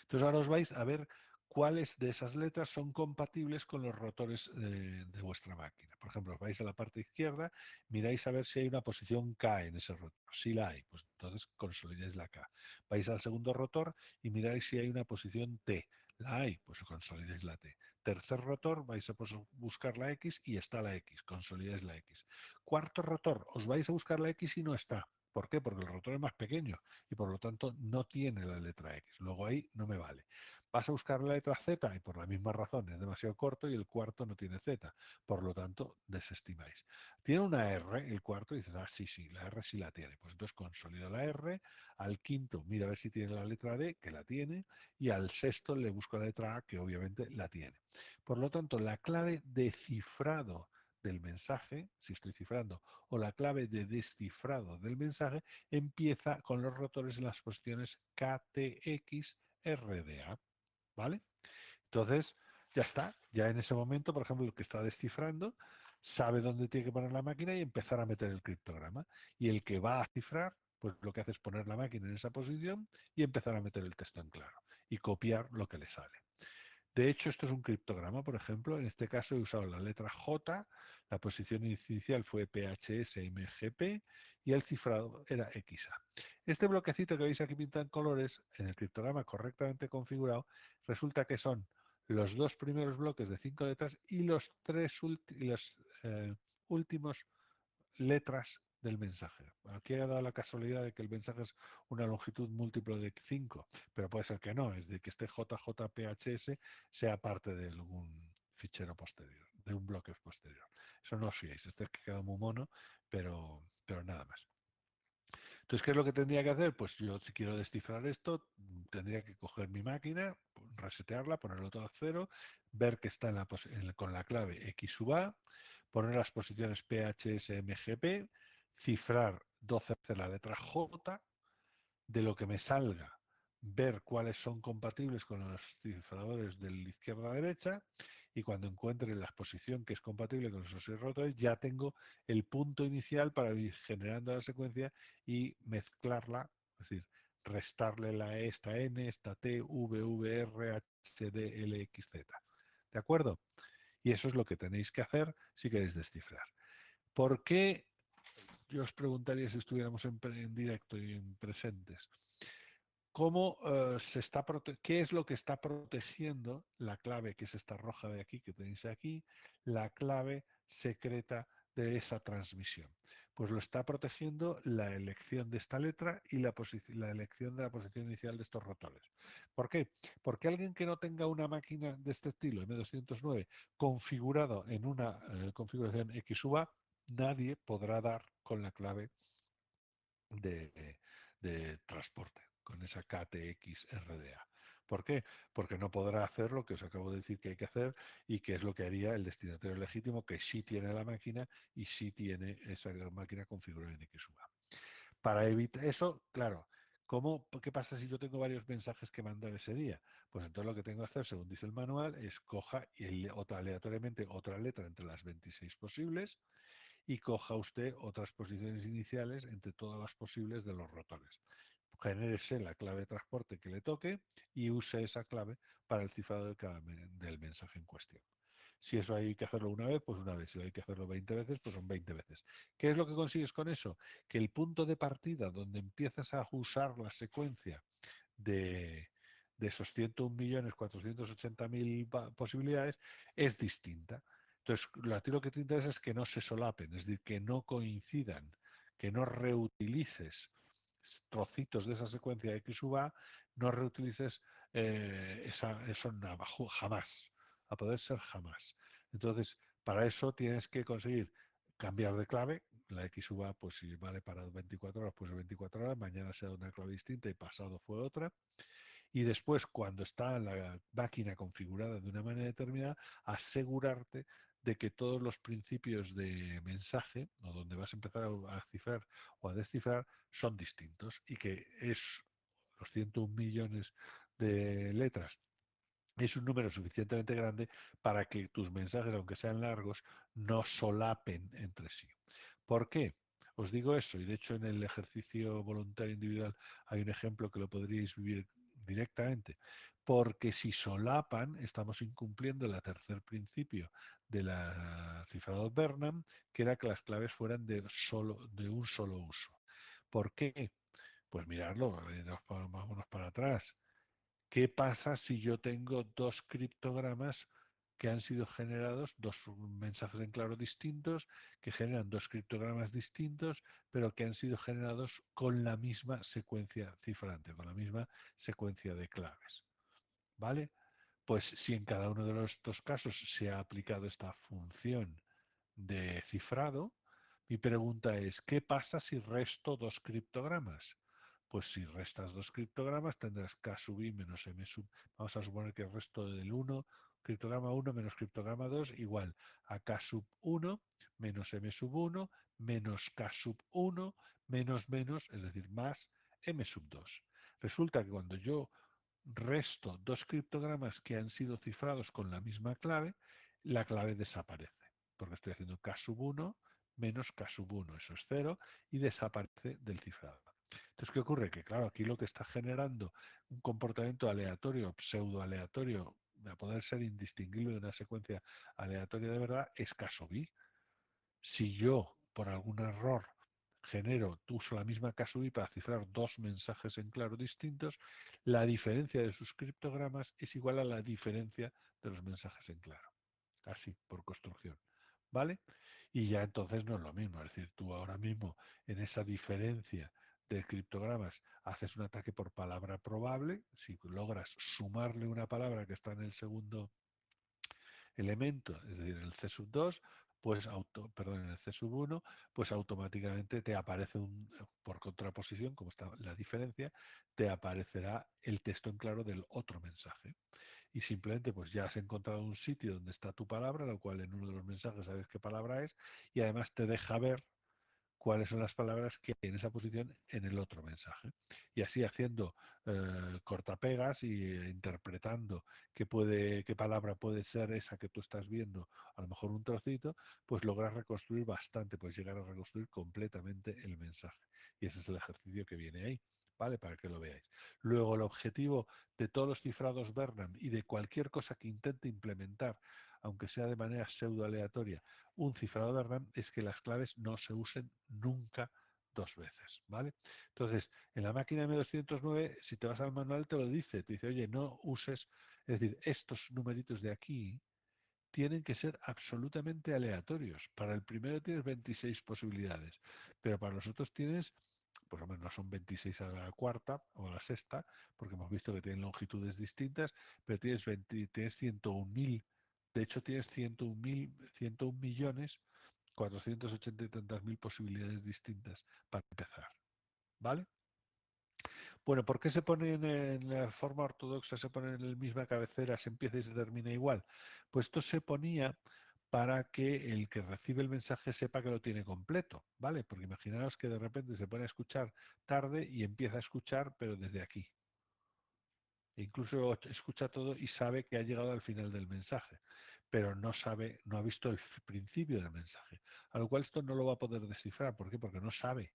Entonces ahora os vais a ver cuáles de esas letras son compatibles con los rotores de vuestra máquina. Por ejemplo, os vais a la parte izquierda, miráis a ver si hay una posición K en ese rotor. Si la hay, pues entonces consolidáis la K. Vais al segundo rotor y miráis si hay una posición T. La hay, pues consolidáis la T. Tercer rotor, vais a buscar la X y está la X, consolidáis la X. Cuarto rotor, os vais a buscar la X y no está. ¿Por qué? Porque el rotor es más pequeño y por lo tanto no tiene la letra X. Luego ahí no me vale. Vas a buscar la letra Z y por la misma razón es demasiado corto y el cuarto no tiene Z. Por lo tanto, desestimáis. Tiene una R, el cuarto, y dices, ah, sí, sí, la R sí la tiene. Pues entonces consolida la R. Al quinto, mira a ver si tiene la letra D, que la tiene. Y al sexto le busco la letra A, que obviamente la tiene. Por lo tanto, la clave de cifrado del mensaje, si estoy cifrando, o la clave de descifrado del mensaje, empieza con los rotores en las posiciones KTXRDA, ¿vale? Entonces, ya está. Ya en ese momento, por ejemplo, el que está descifrando sabe dónde tiene que poner la máquina y empezar a meter el criptograma. Y el que va a cifrar, pues lo que hace es poner la máquina en esa posición y empezar a meter el texto en claro y copiar lo que le sale. De hecho, esto es un criptograma, por ejemplo. En este caso he usado la letra J, la posición inicial fue PHSMGP y el cifrado era XA. Este bloquecito que veis aquí pintado en colores, en el criptograma correctamente configurado, resulta que son los dos primeros bloques de 5 letras y los últimos letras del mensaje. Aquí ha dado la casualidad de que el mensaje es una longitud múltiplo de 5, pero puede ser que no, es de que este JJPHS sea parte de algún fichero posterior, de un bloque posterior. Eso no os fiéis, este es que queda muy mono, pero nada más. Entonces, ¿qué es lo que tendría que hacer? Pues yo, si quiero descifrar esto, tendría que coger mi máquina, resetearla, ponerlo todo a cero, ver que está con la clave X sub A, poner las posiciones PHSMGP, cifrar 12 veces la letra J, de lo que me salga, ver cuáles son compatibles con los cifradores de la izquierda a derecha, y cuando encuentre la posición que es compatible con esos 6 rotores, ya tengo el punto inicial para ir generando la secuencia y mezclarla, es decir, restarle esta N, esta T, V, V, R, H, D, L, X, Z. ¿De acuerdo? Y eso es lo que tenéis que hacer si queréis descifrar. ¿Por qué? Yo os preguntaría si estuviéramos en directo y en presentes. ¿Cómo qué es lo que está protegiendo la clave, que es esta roja de aquí, que tenéis aquí, la clave secreta de esa transmisión? Pues lo está protegiendo la elección de esta letra y la elección de la posición inicial de estos rotores. ¿Por qué? Porque alguien que no tenga una máquina de este estilo, M209, configurado en una configuración X sub A, nadie podrá dar con la clave de transporte, con esa KTXRDA. ¿Por qué? Porque no podrá hacer lo que os acabo de decir que hay que hacer y que es lo que haría el destinatario legítimo, que sí tiene la máquina y sí tiene esa máquina configurada en XUA. Para evitar eso, claro, ¿qué pasa si yo tengo varios mensajes que mandar ese día? Pues entonces lo que tengo que hacer, según dice el manual, es coja aleatoriamente otra letra entre las 26 posibles y coja usted otras posiciones iniciales entre todas las posibles de los rotores. Genérese la clave de transporte que le toque y use esa clave para el cifrado del mensaje en cuestión. Si eso hay que hacerlo una vez, pues una vez. Si hay que hacerlo 20 veces, pues son 20 veces. ¿Qué es lo que consigues con eso? Que el punto de partida donde empiezas a usar la secuencia de, de esos 101.480.000 posibilidades es distinta. Entonces, a ti lo que te interesa es que no se solapen, es decir, que no coincidan, que no reutilices trocitos de esa secuencia de X sub A, no reutilices eso jamás, a poder ser jamás. Entonces, para eso tienes que conseguir cambiar de clave. La X sub A, pues si vale para 24 horas, pues 24 horas, mañana será una clave distinta y pasado fue otra. Y después, cuando está la máquina configurada de una manera determinada, asegurarte de que todos los principios de mensaje, o donde vas a empezar a cifrar o a descifrar, son distintos y que es los 101 millones de letras es un número suficientemente grande para que tus mensajes, aunque sean largos, no solapen entre sí. ¿Por qué? Os digo eso, y de hecho en el ejercicio voluntario individual hay un ejemplo que lo podríais vivir directamente, porque si solapan estamos incumpliendo el tercer principio de la cifrado Burnham, que era que las claves fueran de un solo uso. ¿Por qué? Pues miradlo, vámonos para atrás. ¿Qué pasa si yo tengo dos criptogramas que han sido generados, dos mensajes en claro distintos, que generan dos criptogramas distintos, pero que han sido generados con la misma secuencia cifrante, con la misma secuencia de claves? ¿Vale? Pues si en cada uno de los dos casos se ha aplicado esta función de cifrado, mi pregunta es, ¿qué pasa si resto dos criptogramas? Pues si restas dos criptogramas tendrás K sub i menos M sub. Vamos a suponer que el resto del 1, criptograma 1 menos criptograma 2 igual a K sub 1 menos M sub 1 menos K sub 1 menos, es decir, más M sub 2. Resulta que cuando yo resto dos criptogramas que han sido cifrados con la misma clave, la clave desaparece, porque estoy haciendo K sub 1 menos K sub 1, eso es 0, y desaparece del cifrado. Entonces, ¿qué ocurre? Que claro, aquí lo que está generando un comportamiento aleatorio, pseudo aleatorio, a poder ser indistinguible de una secuencia aleatoria de verdad, es K sub i. Si yo, por algún error, uso la misma K sub i para cifrar dos mensajes en claro distintos, la diferencia de sus criptogramas es igual a la diferencia de los mensajes en claro. Así, por construcción. ¿Vale? Y ya entonces no es lo mismo. Es decir, tú ahora mismo en esa diferencia de criptogramas haces un ataque por palabra probable. Si logras sumarle una palabra que está en el segundo elemento, es decir, el C sub 2, pues en el C sub 1, pues automáticamente te aparece por contraposición, como está la diferencia, te aparecerá el texto en claro del otro mensaje. Y simplemente pues ya has encontrado un sitio donde está tu palabra, lo cual en uno de los mensajes sabes qué palabra es, y además te deja ver cuáles son las palabras que hay en esa posición en el otro mensaje. Y así haciendo cortapegas y interpretando qué palabra puede ser esa que tú estás viendo, a lo mejor un trocito, pues logras reconstruir bastante, puedes llegar a reconstruir completamente el mensaje. Y ese es el ejercicio que viene ahí. ¿Vale? Para que lo veáis. Luego, el objetivo de todos los cifrados Burnham y de cualquier cosa que intente implementar, aunque sea de manera pseudo aleatoria, un cifrado Burnham es que las claves no se usen nunca dos veces, ¿vale? Entonces, en la máquina M209, si te vas al manual te lo dice, te dice, oye, no uses, es decir, estos numeritos de aquí tienen que ser absolutamente aleatorios. Para el primero tienes 26 posibilidades, pero para los otros tienes, por lo menos no son 26 a la cuarta o a la sexta, porque hemos visto que tienen longitudes distintas, pero tienes 101.000, de hecho tienes 101 millones 480 y tantas mil posibilidades distintas para empezar. ¿Vale? Bueno, ¿por qué se ponen en la forma ortodoxa, se ponen en la misma cabecera, se empieza y se termina igual? Pues esto se ponía para que el que recibe el mensaje sepa que lo tiene completo, ¿vale? Porque imaginaos que de repente se pone a escuchar tarde y empieza a escuchar, pero desde aquí. E incluso escucha todo y sabe que ha llegado al final del mensaje, pero no sabe, no ha visto el principio del mensaje. A lo cual esto no lo va a poder descifrar. ¿Por qué? Porque no sabe.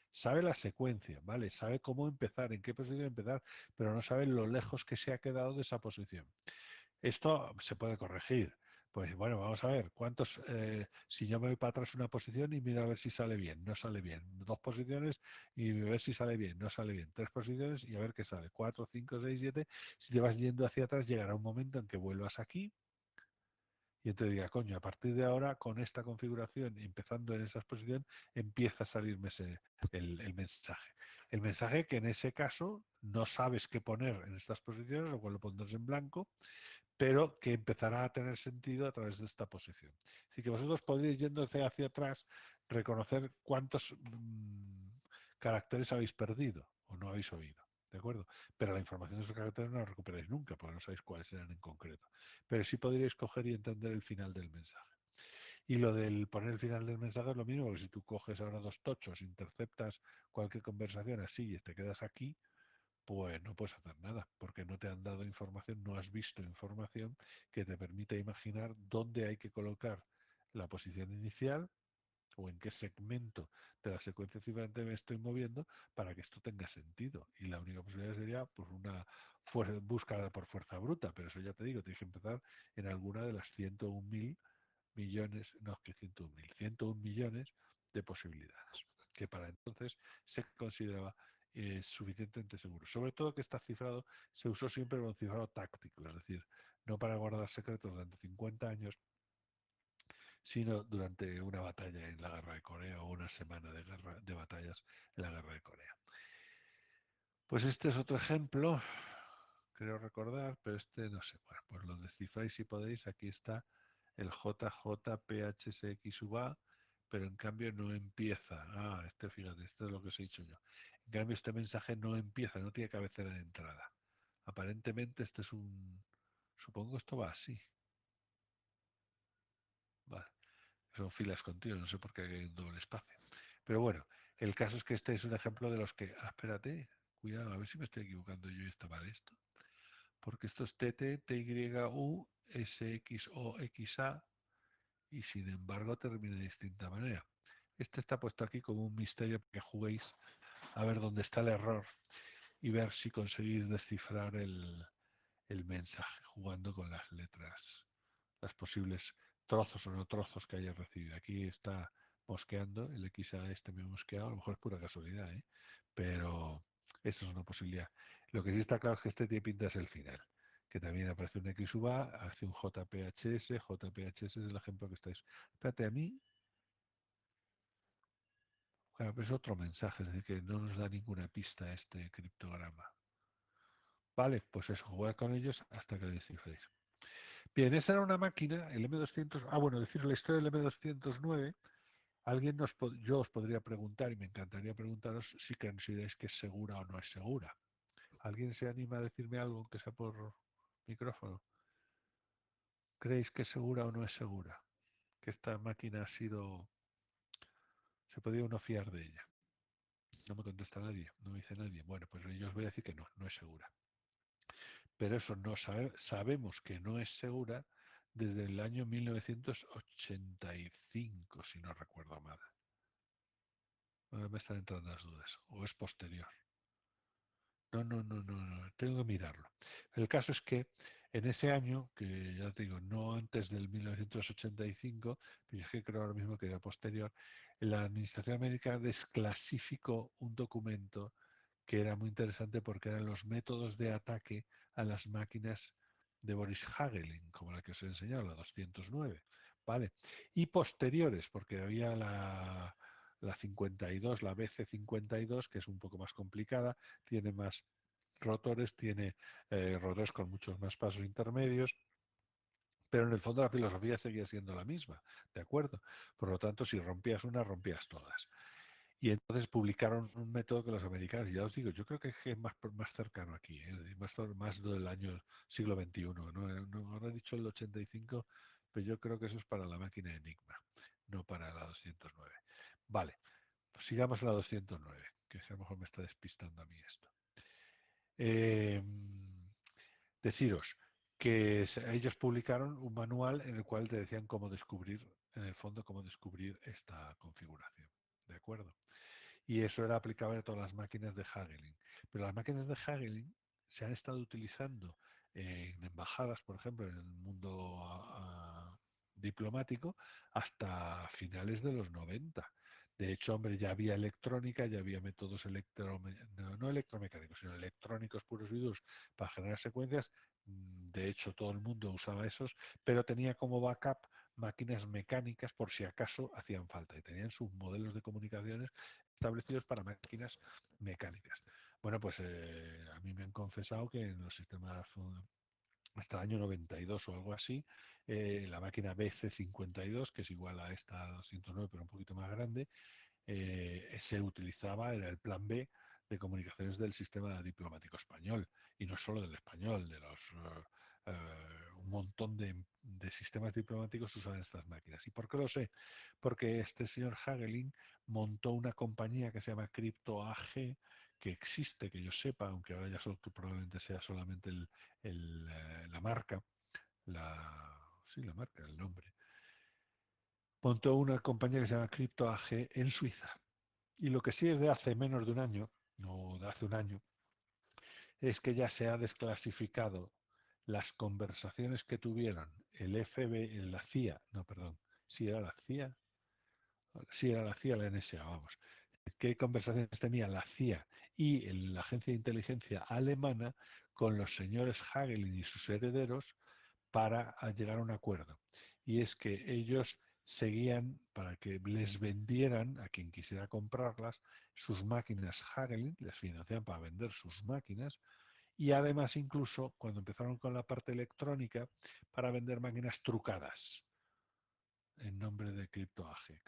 Sabe la secuencia, ¿vale? Sabe cómo empezar, en qué posición empezar, pero no sabe lo lejos que se ha quedado de esa posición. Esto se puede corregir. Pues bueno, vamos a ver, cuántos, si yo me voy para atrás una posición y miro a ver si sale bien, no sale bien. Dos posiciones y a ver si sale bien, no sale bien. Tres posiciones y a ver qué sale. Cuatro, cinco, seis, siete. Si te vas yendo hacia atrás, llegará un momento en que vuelvas aquí y entonces diga, coño, a partir de ahora, con esta configuración, empezando en esa exposición, empieza a salirme el mensaje. El mensaje que en ese caso no sabes qué poner en estas posiciones, lo cual lo pondrás en blanco, pero que empezará a tener sentido a través de esta posición. Así que vosotros podréis, yendo hacia atrás, reconocer cuántos caracteres habéis perdido o no habéis oído. ¿De acuerdo? Pero la información de esos caracteres no la recuperáis nunca, porque no sabéis cuáles eran en concreto. Pero sí podríais coger y entender el final del mensaje. Y lo del poner el final del mensaje es lo mismo, porque si tú coges ahora dos tochos, interceptas cualquier conversación así y te quedas aquí, pues no puedes hacer nada, porque no te han dado información, no has visto información que te permita imaginar dónde hay que colocar la posición inicial o en qué segmento de la secuencia cifrante me estoy moviendo para que esto tenga sentido. Y la única posibilidad sería pues, una búsqueda por fuerza bruta, pero eso ya te digo, tienes que empezar en alguna de las 101.000 millones, no, que 101.000, 101 millones de posibilidades, que para entonces se consideraba suficientemente seguro. Sobre todo que está cifrado, se usó siempre con cifrado táctico, es decir, no para guardar secretos durante 50 años, sino durante una batalla en la guerra de Corea o una semana de, de batallas en la guerra de Corea. Pues este es otro ejemplo, creo recordar, pero este no sé. Bueno, pues lo descifráis si podéis. Aquí está el JJPHSXUA, pero en cambio no empieza. Ah, este fíjate, esto es lo que os he dicho yo. En cambio este mensaje no empieza, no tiene cabecera de entrada. Aparentemente este es un... Supongo que esto va así. Vale. Son filas continuas, no sé por qué hay un doble espacio. Pero bueno, el caso es que este es un ejemplo de los que... Ah, espérate, cuidado, a ver si me estoy equivocando yo y está mal esto. Porque esto es TT, TYU, SXO, XA, y sin embargo termina de distinta manera. Este está puesto aquí como un misterio para que juguéis a ver dónde está el error y ver si conseguís descifrar el mensaje jugando con las letras, las posibles trozos o no trozos que hayas recibido. Aquí está mosqueando, el XA este me ha mosqueado, a lo mejor es pura casualidad, ¿eh? Pero esa es una posibilidad. Lo que sí está claro es que este tiene pinta es el final, que también aparece un XUA, hace un JPHS, JPHS es el ejemplo que estáis. Espérate, a mí, claro, es otro mensaje, es decir, que no nos da ninguna pista este criptograma. Vale, pues eso, jugar con ellos hasta que descifréis. Bien, esa era una máquina, el M200. Ah, bueno, decir la historia del M209. Yo os podría preguntar, y me encantaría preguntaros si consideráis que es segura o no es segura. ¿Alguien se anima a decirme algo que sea por micrófono? ¿Creéis que es segura o no es segura? Que esta máquina ha sido... ¿Se podía uno fiar de ella? No me contesta nadie, no me dice nadie. Bueno, pues yo os voy a decir que no, no es segura. Pero eso no sabemos que no es segura desde el año 1985, si no recuerdo mal. Ahora me están entrando las dudas. ¿O es posterior? No, tengo que mirarlo. El caso es que en ese año, que ya te digo, no antes del 1985, pero es que creo ahora mismo que era posterior, la Administración América desclasificó un documento que era muy interesante porque eran los métodos de ataque a las máquinas de Boris Hagelin, como la que os he enseñado, la 209, ¿vale? Y posteriores, porque había la 52, la BC52, que es un poco más complicada, tiene más rotores, tiene rotores con muchos más pasos intermedios, pero en el fondo la filosofía seguía siendo la misma, ¿de acuerdo? Por lo tanto, si rompías una, rompías todas. Y entonces publicaron un método que los americanos, y ya os digo, yo creo que es más cercano aquí, es decir, más del año siglo XXI. No, ahora he dicho el 85, pero yo creo que eso es para la máquina Enigma, no para la 209. Vale, pues sigamos la 209, que a lo mejor me está despistando a mí esto. Eh, Deciros que ellos publicaron un manual en el cual te decían cómo descubrir, en el fondo, cómo descubrir esta configuración. ¿De acuerdo? Y eso era aplicable a todas las máquinas de Hagelin. Pero las máquinas de Hagelin se han estado utilizando en embajadas, por ejemplo, en el mundo diplomático, hasta finales de los 90. De hecho, hombre, ya había electrónica, ya había métodos no electromecánicos, sino electrónicos puros y duros para generar secuencias. De hecho, todo el mundo usaba esos, pero tenía como backup máquinas mecánicas por si acaso hacían falta y tenían sus modelos de comunicaciones establecidos para máquinas mecánicas. Bueno, pues a mí me han confesado que en los sistemas hasta el año 92 o algo así, la máquina BC52, que es igual a esta 209 pero un poquito más grande, se utilizaba, era el plan B de comunicaciones del sistema diplomático español, y no solo del español, de los un montón de sistemas diplomáticos usan estas máquinas. ¿Y por qué lo sé? Porque este señor Hagelin montó una compañía que se llama Crypto AG, que existe, que yo sepa, aunque ahora ya solo, que probablemente sea solamente la marca, sí, la marca, el nombre. Montó una compañía que se llama Crypto AG en Suiza. Y lo que sí es de hace menos de un año, no de hace un año, es que ya se ha desclasificado las conversaciones que tuvieron el FBI, la CIA, no, perdón, sí era la CIA, sí era la CIA, la NSA, vamos. ¿Qué conversaciones tenía la CIA y la agencia de inteligencia alemana con los señores Hagelin y sus herederos para llegar a un acuerdo? Y es que ellos seguían, para que les vendieran a quien quisiera comprarlas, sus máquinas Hagelin, les financiaban para vender sus máquinas, y además incluso cuando empezaron con la parte electrónica, para vender máquinas trucadas en nombre de CryptoAG.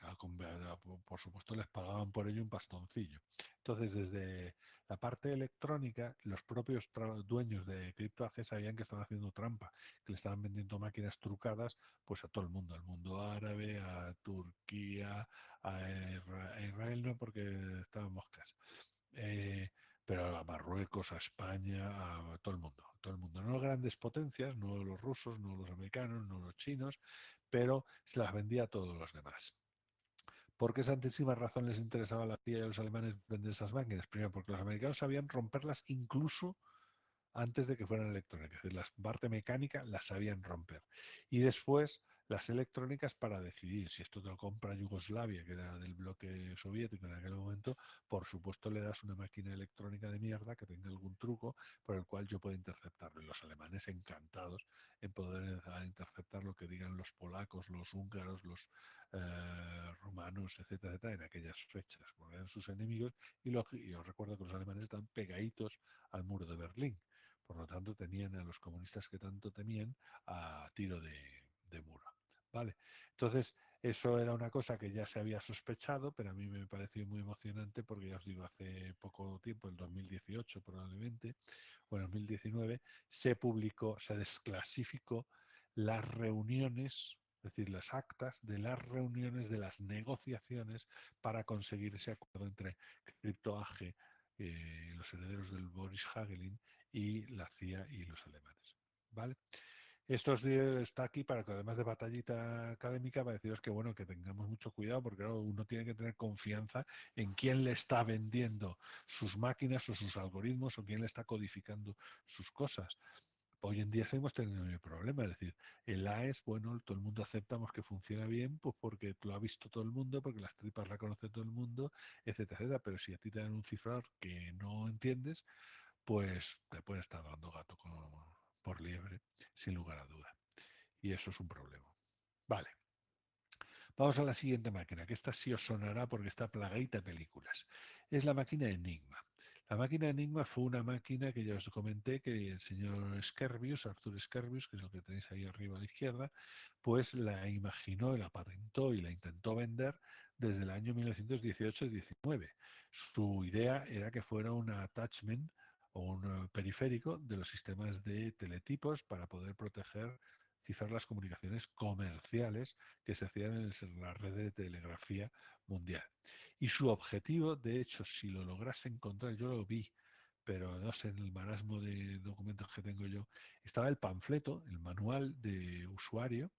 Por supuesto les pagaban por ello un pastoncillo. Entonces, desde la parte electrónica, los propios dueños de CryptoAG sabían que estaban haciendo trampa, que le estaban vendiendo máquinas trucadas pues a todo el mundo, al mundo árabe, a Turquía, a Israel no, porque estaban moscas. Eh, pero a Marruecos, a España, a todo el mundo, a todo el mundo. No grandes potencias, no los rusos, no los americanos, no los chinos, pero se las vendía a todos los demás. ¿Por qué santísima razón les interesaba a la CIA y a los alemanes vender esas máquinas? Primero, porque los americanos sabían romperlas incluso antes de que fueran electrónicas. Es decir, la parte mecánica la sabían romper. Y después las electrónicas para decidir si esto te lo compra Yugoslavia, que era del bloque soviético en aquel momento, por supuesto le das una máquina electrónica de mierda que tenga algún truco por el cual yo pueda interceptarlo. Y los alemanes encantados en poder interceptar lo que digan los polacos, los húngaros, los rumanos, etcétera, etcétera, en aquellas fechas, porque eran sus enemigos. Y os recuerdo que los alemanes están pegaditos al muro de Berlín. Por lo tanto, tenían a los comunistas que tanto temían a tiro de muro. ¿Vale? Entonces, eso era una cosa que ya se había sospechado, pero a mí me pareció muy emocionante porque ya os digo, hace poco tiempo, el 2018 probablemente, o en el 2019, se publicó, se desclasificó las reuniones, es decir, las actas de las reuniones, de las negociaciones para conseguir ese acuerdo entre CryptoAG, los herederos del Boris Hagelin, y la CIA y los alemanes. ¿Vale? Esto está aquí para que, además de batallita académica, para deciros que bueno, que tengamos mucho cuidado, porque claro, uno tiene que tener confianza en quién le está vendiendo sus máquinas o sus algoritmos o quién le está codificando sus cosas. Hoy en día seguimos teniendo el problema, es decir, el AES, bueno, todo el mundo aceptamos que funciona bien, pues porque lo ha visto todo el mundo, porque las tripas la conoce todo el mundo, etcétera, etcétera, pero si a ti te dan un cifrador que no entiendes, pues te puede estar dando gato por liebre, sin lugar a duda. Y eso es un problema. Vale. Vamos a la siguiente máquina, que esta sí os sonará porque está plagadita de películas. Es la máquina Enigma. La máquina Enigma fue una máquina que ya os comenté que el señor Skerbius, Arthur Skerbius, que es el que tenéis ahí arriba a la izquierda, pues la imaginó, la patentó y la intentó vender desde el año 1918-19. Su idea era que fuera un attachment o un periférico de los sistemas de teletipos para poder proteger, cifrar las comunicaciones comerciales que se hacían en la red de telegrafía mundial. Y su objetivo, de hecho, si lo lograse encontrar, yo lo vi, pero no sé, en el marasmo de documentos que tengo yo, estaba el panfleto, el manual de usuario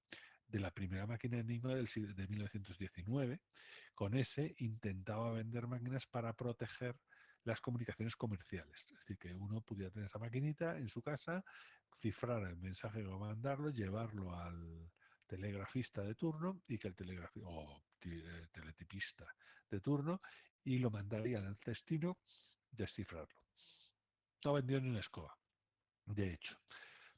de la primera máquina Enigma de 1919. Con ese intentaba vender máquinas para proteger las comunicaciones comerciales. Es decir, que uno pudiera tener esa maquinita en su casa, cifrar el mensaje que va a mandarlo, llevarlo al telegrafista de turno y que el telegrafista o teletipista de turno y lo mandaría al destino descifrarlo. No vendió ni una escoba, de hecho.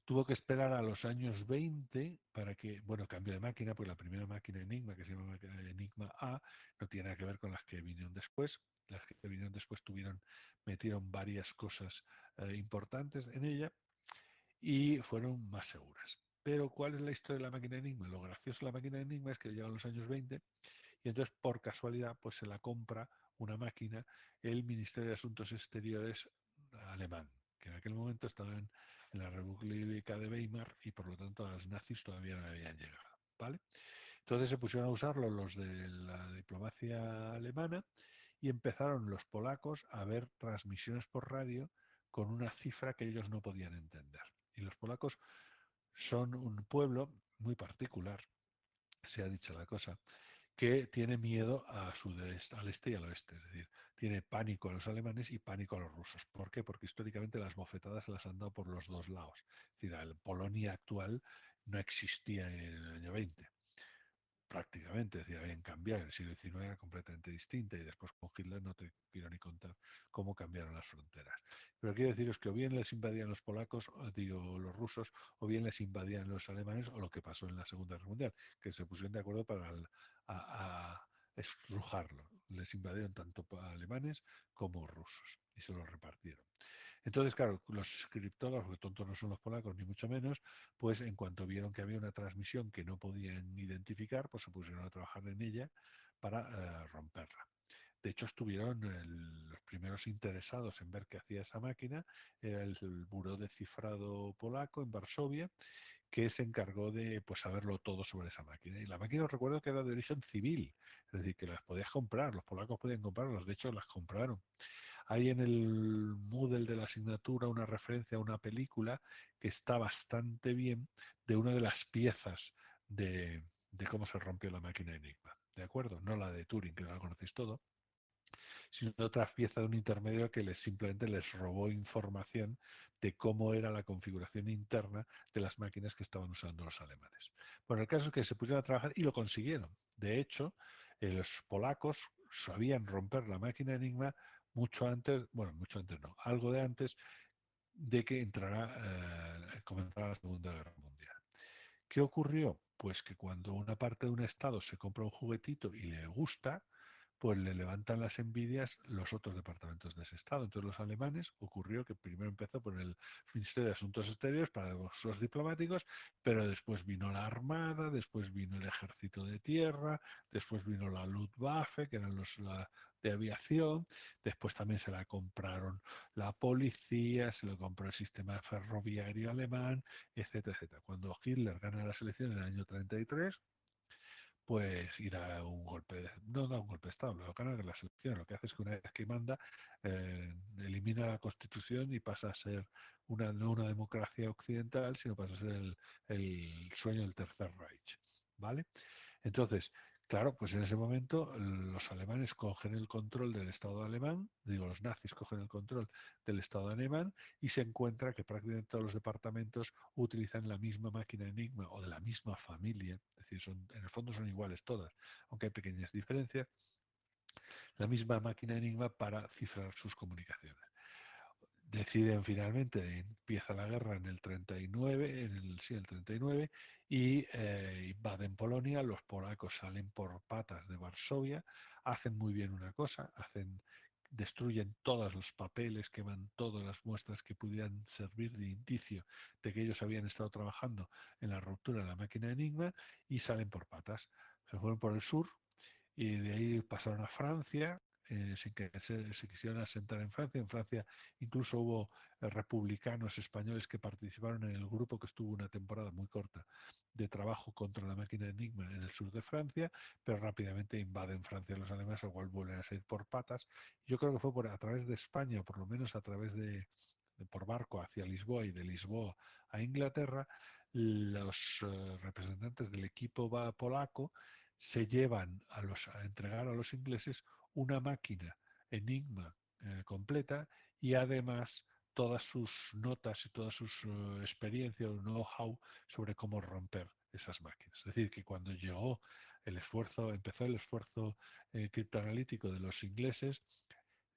Tuvo que esperar a los años 20 para que, bueno, cambio de máquina, porque la primera máquina Enigma, que se llama Enigma A, no tiene nada que ver con las que vinieron después. Las que vinieron después metieron varias cosas importantes en ella y fueron más seguras. Pero ¿cuál es la historia de la máquina Enigma? Lo gracioso de la máquina Enigma es que llegan los años 20 y entonces por casualidad pues se la compra una máquina el Ministerio de Asuntos Exteriores alemán, que en aquel momento estaba en la República de Weimar y por lo tanto a los nazis todavía no habían llegado. ¿Vale? Entonces se pusieron a usarlo los de la diplomacia alemana y empezaron los polacos a ver transmisiones por radio con una cifra que ellos no podían entender. Y los polacos son un pueblo muy particular, se ha dicho la cosa, que tiene miedo al este y al oeste, es decir, tiene pánico a los alemanes y pánico a los rusos. ¿Por qué? Porque históricamente las bofetadas se las han dado por los dos lados. Es decir, la Polonia actual no existía en el año 20 prácticamente, es decir, habían cambiado, en el siglo XIX era completamente distinta y después con Hitler no te quiero ni contar cómo cambiaron las fronteras. Pero quiero deciros que o bien les invadían los polacos, o digo los rusos, o bien les invadían los alemanes, o lo que pasó en la Segunda Guerra Mundial, que se pusieron de acuerdo para estrujarlo. Les invadieron tanto alemanes como rusos y se los repartieron. Entonces, claro, los criptógrafos, que tontos no son los polacos, ni mucho menos, pues en cuanto vieron que había una transmisión que no podían identificar, pues se pusieron a trabajar en ella para romperla. De hecho, estuvieron los primeros interesados en ver qué hacía esa máquina, era el Buró de Cifrado polaco en Varsovia, que se encargó de pues saberlo todo sobre esa máquina. Y la máquina, os recuerdo que era de origen civil, es decir, que las podías comprar, los polacos podían comprarlas, de hecho las compraron. Hay en el Moodle de la asignatura una referencia a una película que está bastante bien de una de las piezas de cómo se rompió la máquina Enigma. ¿De acuerdo? No la de Turing, que no la conocéis todo, sino otra pieza de un intermedio que simplemente les robó información de cómo era la configuración interna de las máquinas que estaban usando los alemanes. Bueno, el caso es que se pusieron a trabajar y lo consiguieron. De hecho, los polacos sabían romper la máquina Enigma mucho antes, bueno, mucho antes no, algo de antes de que comenzara la Segunda Guerra Mundial. ¿Qué ocurrió? Pues que cuando una parte de un estado se compra un juguetito y le gusta, pues le levantan las envidias los otros departamentos de ese estado. Entonces los alemanes ocurrió que primero empezó por el Ministerio de Asuntos Exteriores para los diplomáticos, pero después vino la Armada, después vino el Ejército de Tierra, después vino la Luftwaffe, que eran la de aviación, después también se la compraron la policía, se lo compró el sistema ferroviario alemán, etcétera, etcétera. Cuando Hitler gana las elecciones en el año 33, pues y da un golpe, no da un golpe de Estado, lo gana en las elecciones. Lo que hace es que una vez que manda, elimina la Constitución y pasa a ser no una democracia occidental, sino pasa a ser el sueño del Tercer Reich. ¿Vale? Entonces, claro, pues en ese momento los alemanes cogen el control del Estado alemán, digo, los nazis cogen el control del Estado alemán y se encuentra que prácticamente todos los departamentos utilizan la misma máquina Enigma o de la misma familia, es decir, en el fondo son iguales todas, aunque hay pequeñas diferencias, la misma máquina Enigma para cifrar sus comunicaciones. Deciden finalmente, empieza la guerra en el 39, sí, el 39, y invaden Polonia, los polacos salen por patas de Varsovia, hacen muy bien una cosa, destruyen todos los papeles, queman todas las muestras que pudieran servir de indicio de que ellos habían estado trabajando en la ruptura de la máquina Enigma y salen por patas. Se fueron por el sur y de ahí pasaron a Francia, sin que se quisieran asentar en Francia. En Francia incluso hubo republicanos españoles que participaron en el grupo que estuvo una temporada muy corta de trabajo contra la máquina Enigma en el sur de Francia, pero rápidamente invaden Francia los alemanes, al cual vuelven a salir por patas. Yo creo que fue a través de España, o por lo menos a través por barco hacia Lisboa y de Lisboa a Inglaterra, los representantes del equipo polaco se llevan a entregar a los ingleses una máquina Enigma completa y además todas sus notas y todas sus experiencias o know-how sobre cómo romper esas máquinas. Es decir, que cuando llegó empezó el esfuerzo criptoanalítico de los ingleses,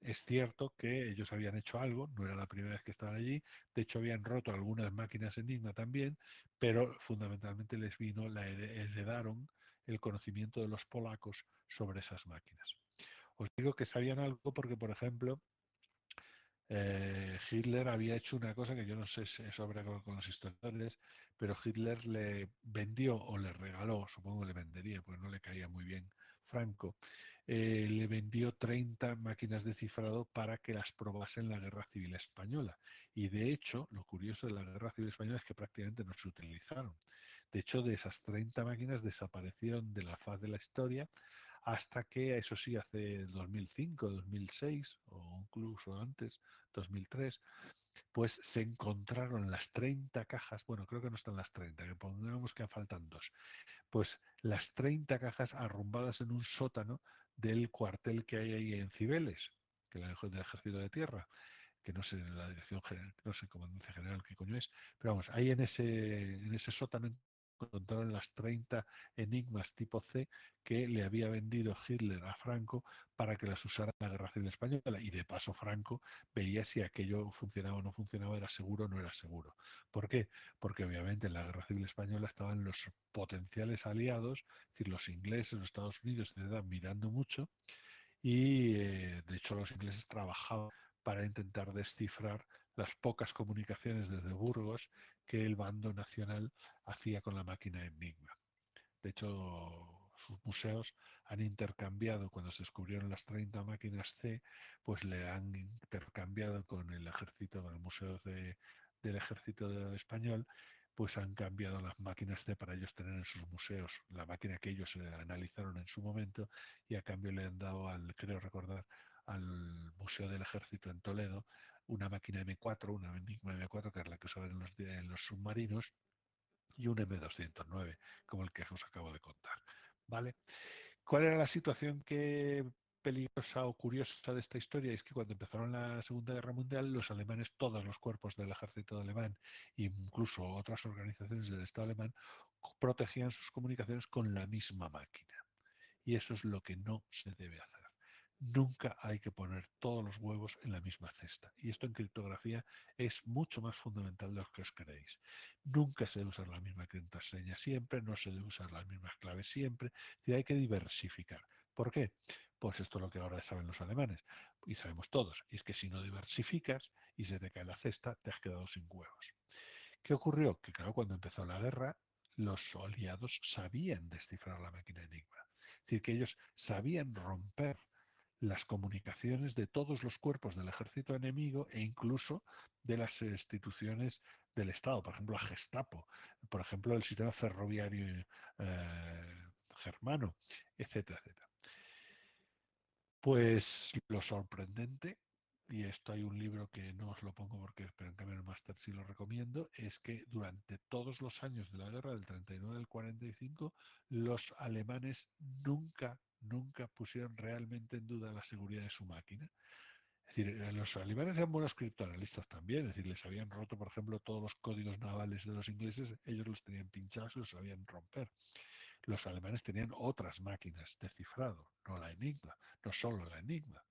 es cierto que ellos habían hecho algo, no era la primera vez que estaban allí, de hecho habían roto algunas máquinas Enigma también, pero fundamentalmente heredaron el conocimiento de los polacos sobre esas máquinas. Os digo que sabían algo porque, por ejemplo, Hitler había hecho una cosa que yo no sé sobre con los historiadores, pero Hitler le vendió o le regaló, supongo que le vendería, porque no le caía muy bien Franco, le vendió 30 máquinas de cifrado para que las probase en la Guerra Civil Española. Y de hecho, lo curioso de la Guerra Civil Española es que prácticamente no se utilizaron. De hecho, de esas 30 máquinas desaparecieron de la faz de la historia hasta que, eso sí, hace 2005, 2006 o incluso antes, 2003, pues se encontraron las 30 cajas, bueno, creo que no están las 30, que pongamos que faltan dos, pues las 30 cajas arrumbadas en un sótano del cuartel que hay ahí en Cibeles, que la dejó del Ejército de Tierra, que no sé la dirección general, no sé comandancia general qué coño es, pero vamos, ahí en ese sótano encontraron las 30 enigmas tipo C que le había vendido Hitler a Franco para que las usara en la Guerra Civil Española, y de paso Franco veía si aquello funcionaba o no funcionaba, era seguro o no era seguro. ¿Por qué? Porque obviamente en la Guerra Civil Española estaban los potenciales aliados, es decir, los ingleses, los Estados Unidos, etc., mirando mucho, y de hecho los ingleses trabajaban para intentar descifrar las pocas comunicaciones desde Burgos que el bando nacional hacía con la máquina Enigma. De hecho, sus museos han intercambiado, cuando se descubrieron las 30 máquinas C, pues le han intercambiado con el ejército, con el Museo del Ejército Español, pues han cambiado las máquinas C para ellos tener en sus museos la máquina que ellos analizaron en su momento, y a cambio le han dado, creo recordar, al Museo del Ejército en Toledo una máquina M4, una Enigma M4, que es la que usaban en los submarinos, y un M209, como el que os acabo de contar. ¿Vale? ¿Cuál era la situación peligrosa o curiosa de esta historia? Es que cuando empezaron la Segunda Guerra Mundial, los alemanes, todos los cuerpos del ejército alemán, incluso otras organizaciones del Estado alemán, protegían sus comunicaciones con la misma máquina. Y eso es lo que no se debe hacer. Nunca hay que poner todos los huevos en la misma cesta. Y esto en criptografía es mucho más fundamental de lo que os creéis. Nunca se debe usar la misma contraseña siempre, no se debe usar las mismas claves siempre. Es hay que diversificar. ¿Por qué? Pues esto es lo que ahora saben los alemanes y sabemos todos. Y es que si no diversificas y se te cae la cesta, te has quedado sin huevos. ¿Qué ocurrió? Que claro, cuando empezó la guerra, los aliados sabían descifrar la máquina Enigma. Es decir, que ellos sabían romper las comunicaciones de todos los cuerpos del ejército enemigo e incluso de las instituciones del Estado, por ejemplo la Gestapo, por ejemplo el sistema ferroviario germano, etcétera, etcétera. Pues lo sorprendente, y esto hay un libro que no os lo pongo porque espero en el máster sí lo recomiendo, es que durante todos los años de la guerra, del 39 al 45, los alemanes nunca pusieron realmente en duda la seguridad de su máquina. Es decir, los alemanes eran buenos criptoanalistas también, es decir, les habían roto, por ejemplo, todos los códigos navales de los ingleses, ellos los tenían pinchados y los sabían romper. Los alemanes tenían otras máquinas de cifrado, no la Enigma, no solo la Enigma.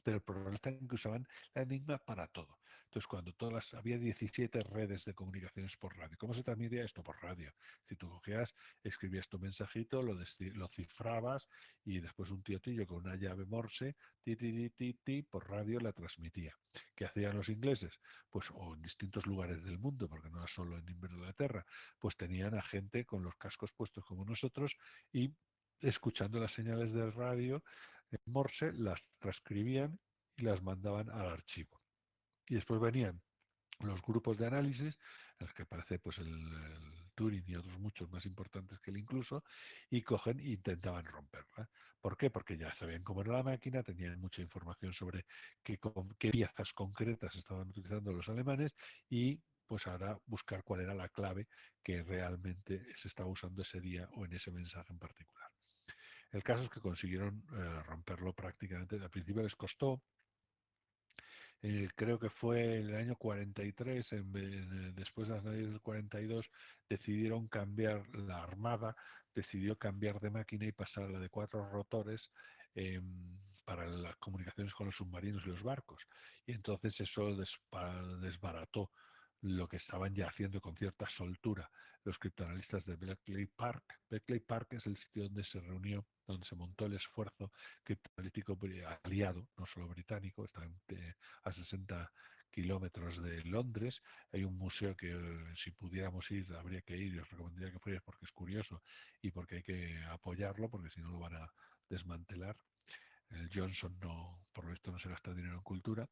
Pero el problema está en que usaban la Enigma para todo. Entonces, había 17 redes de comunicaciones por radio. ¿Cómo se transmitía esto? Por radio. Si tú cogías, escribías tu mensajito, lo cifrabas y después un tío con una llave Morse, por radio la transmitía. ¿Qué hacían los ingleses? Pues, o en distintos lugares del mundo, porque no era solo en Inglaterra, pues tenían a gente con los cascos puestos como nosotros y escuchando las señales de radio en Morse, las transcribían y las mandaban al archivo. Y después venían los grupos de análisis, en los que aparece pues el Turing y otros muchos más importantes que él incluso, y cogen e intentaban romperla. ¿Por qué? Porque ya sabían cómo era la máquina, tenían mucha información sobre qué piezas concretas estaban utilizando los alemanes y pues ahora buscar cuál era la clave que realmente se estaba usando ese día o en ese mensaje en particular. El caso es que consiguieron romperlo prácticamente. Al principio les costó, creo que fue el año 43, después de las navidades del 42, decidieron cambiar la Armada, decidió cambiar de máquina y pasar a la de 4 rotores para las comunicaciones con los submarinos y los barcos. Y entonces eso desbarató lo que estaban ya haciendo con cierta soltura los criptoanalistas de Bletchley Park. Bletchley Park es el sitio donde se reunió, donde se montó el esfuerzo criptoanalítico aliado, no solo británico, está a 60 kilómetros de Londres. Hay un museo que si pudiéramos ir, habría que ir, y os recomendaría que fuerais porque es curioso y porque hay que apoyarlo, porque si no lo van a desmantelar. El Johnson no, por lo visto no se gasta dinero en cultura.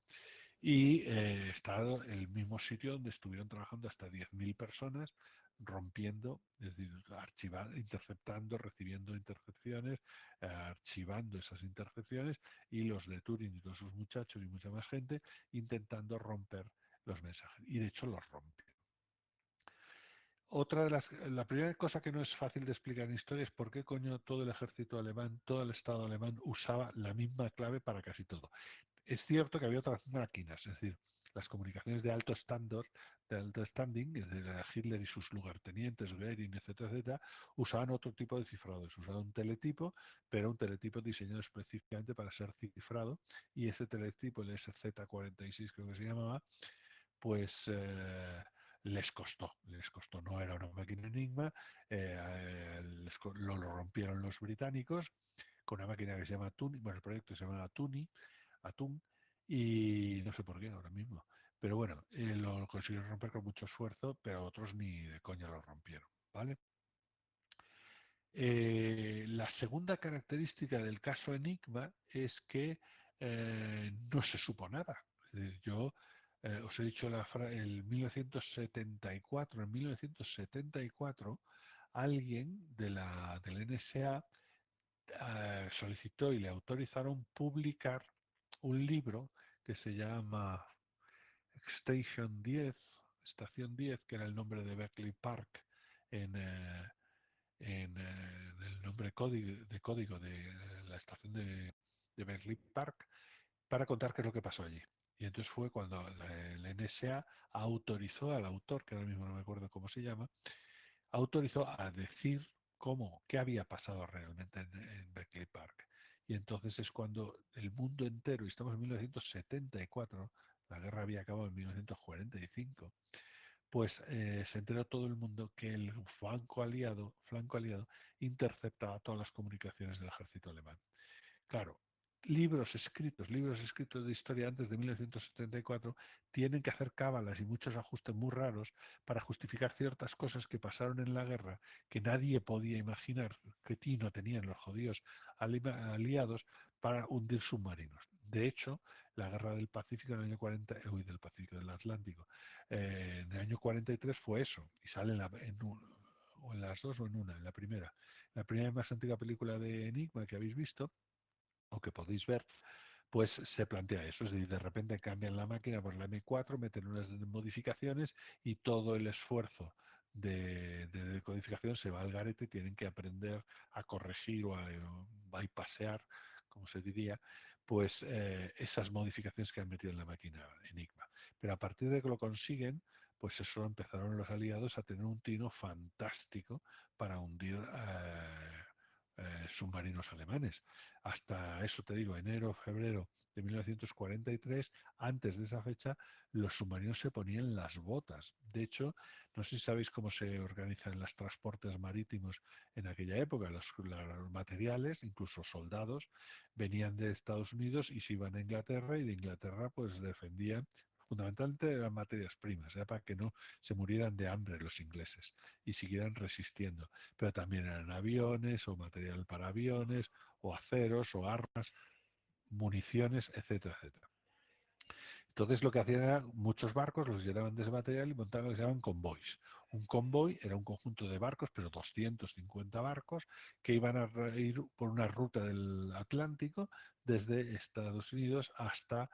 Y está el mismo sitio donde estuvieron trabajando hasta 10.000 personas rompiendo, es decir, archivando, interceptando, recibiendo intercepciones, archivando esas intercepciones y los de Turing y todos sus muchachos y mucha más gente intentando romper los mensajes. Y de hecho los rompieron. La primera cosa que no es fácil de explicar en historia es por qué coño todo el ejército alemán, todo el Estado alemán usaba la misma clave para casi todo. Es cierto que había otras máquinas, es decir, las comunicaciones de alto estándar, de alto standing, es decir, Hitler y sus lugartenientes, Goering, etcétera, etcétera, usaban otro tipo de cifrados. Usaban un teletipo, pero un teletipo diseñado específicamente para ser cifrado, y ese teletipo, el SZ46 creo que se llamaba, pues les costó, no era una máquina enigma, lo rompieron los británicos con una máquina que se llama Tuni, bueno, el proyecto se llama Atún, y no sé por qué ahora mismo. Pero bueno, lo consiguieron romper con mucho esfuerzo, pero otros ni de coña lo rompieron, ¿vale? La segunda característica del caso Enigma es que no se supo nada. Es decir, yo os he dicho el 1974, en 1974 alguien del NSA solicitó y le autorizaron publicar un libro que se llama Station 10, Estación 10, que era el nombre de Berkeley Park en, el nombre de código de la estación de Berkeley Park, para contar qué es lo que pasó allí. Y entonces fue cuando el NSA autorizó al autor, que ahora mismo no me acuerdo cómo se llama, autorizó a decir qué había pasado realmente en Berkeley Park. Y entonces es cuando el mundo entero, y estamos en 1974, la guerra había acabado en 1945, pues se enteró todo el mundo que el flanco aliado interceptaba todas las comunicaciones del ejército alemán. Claro, libros escritos de historia antes de 1974 tienen que hacer cábalas y muchos ajustes muy raros para justificar ciertas cosas que pasaron en la guerra que nadie podía imaginar que no tenían los judíos aliados para hundir submarinos. De hecho, la guerra del Pacífico en el año 40, del Pacífico, del Atlántico, en el año 43 fue eso, y sale o en las dos o en una, en la primera. La primera y más antigua película de Enigma que habéis visto, o que podéis ver, pues se plantea eso. Es decir, de repente cambian la máquina por la M4, meten unas modificaciones y todo el esfuerzo de decodificación se va al garete, tienen que aprender a corregir o a bypassear, como se diría, pues esas modificaciones que han metido en la máquina Enigma. Pero a partir de que lo consiguen, pues eso empezaron los aliados a tener un tino fantástico para hundir submarinos alemanes. Hasta eso te digo, enero, febrero de 1943, antes de esa fecha, los submarinos se ponían las botas. De hecho, no sé si sabéis cómo se organizan los transportes marítimos en aquella época. Los materiales, incluso soldados, venían de Estados Unidos y se iban a Inglaterra, y de Inglaterra pues defendían, fundamentalmente eran materias primas, era para que no se murieran de hambre los ingleses y siguieran resistiendo. Pero también eran aviones o material para aviones o aceros o armas, municiones, etcétera, etcétera. Entonces lo que hacían era muchos barcos los llenaban de ese material y montaban lo que se llaman convoys. Un convoy era un conjunto de barcos, pero 250 barcos, que iban a ir por una ruta del Atlántico desde Estados Unidos hasta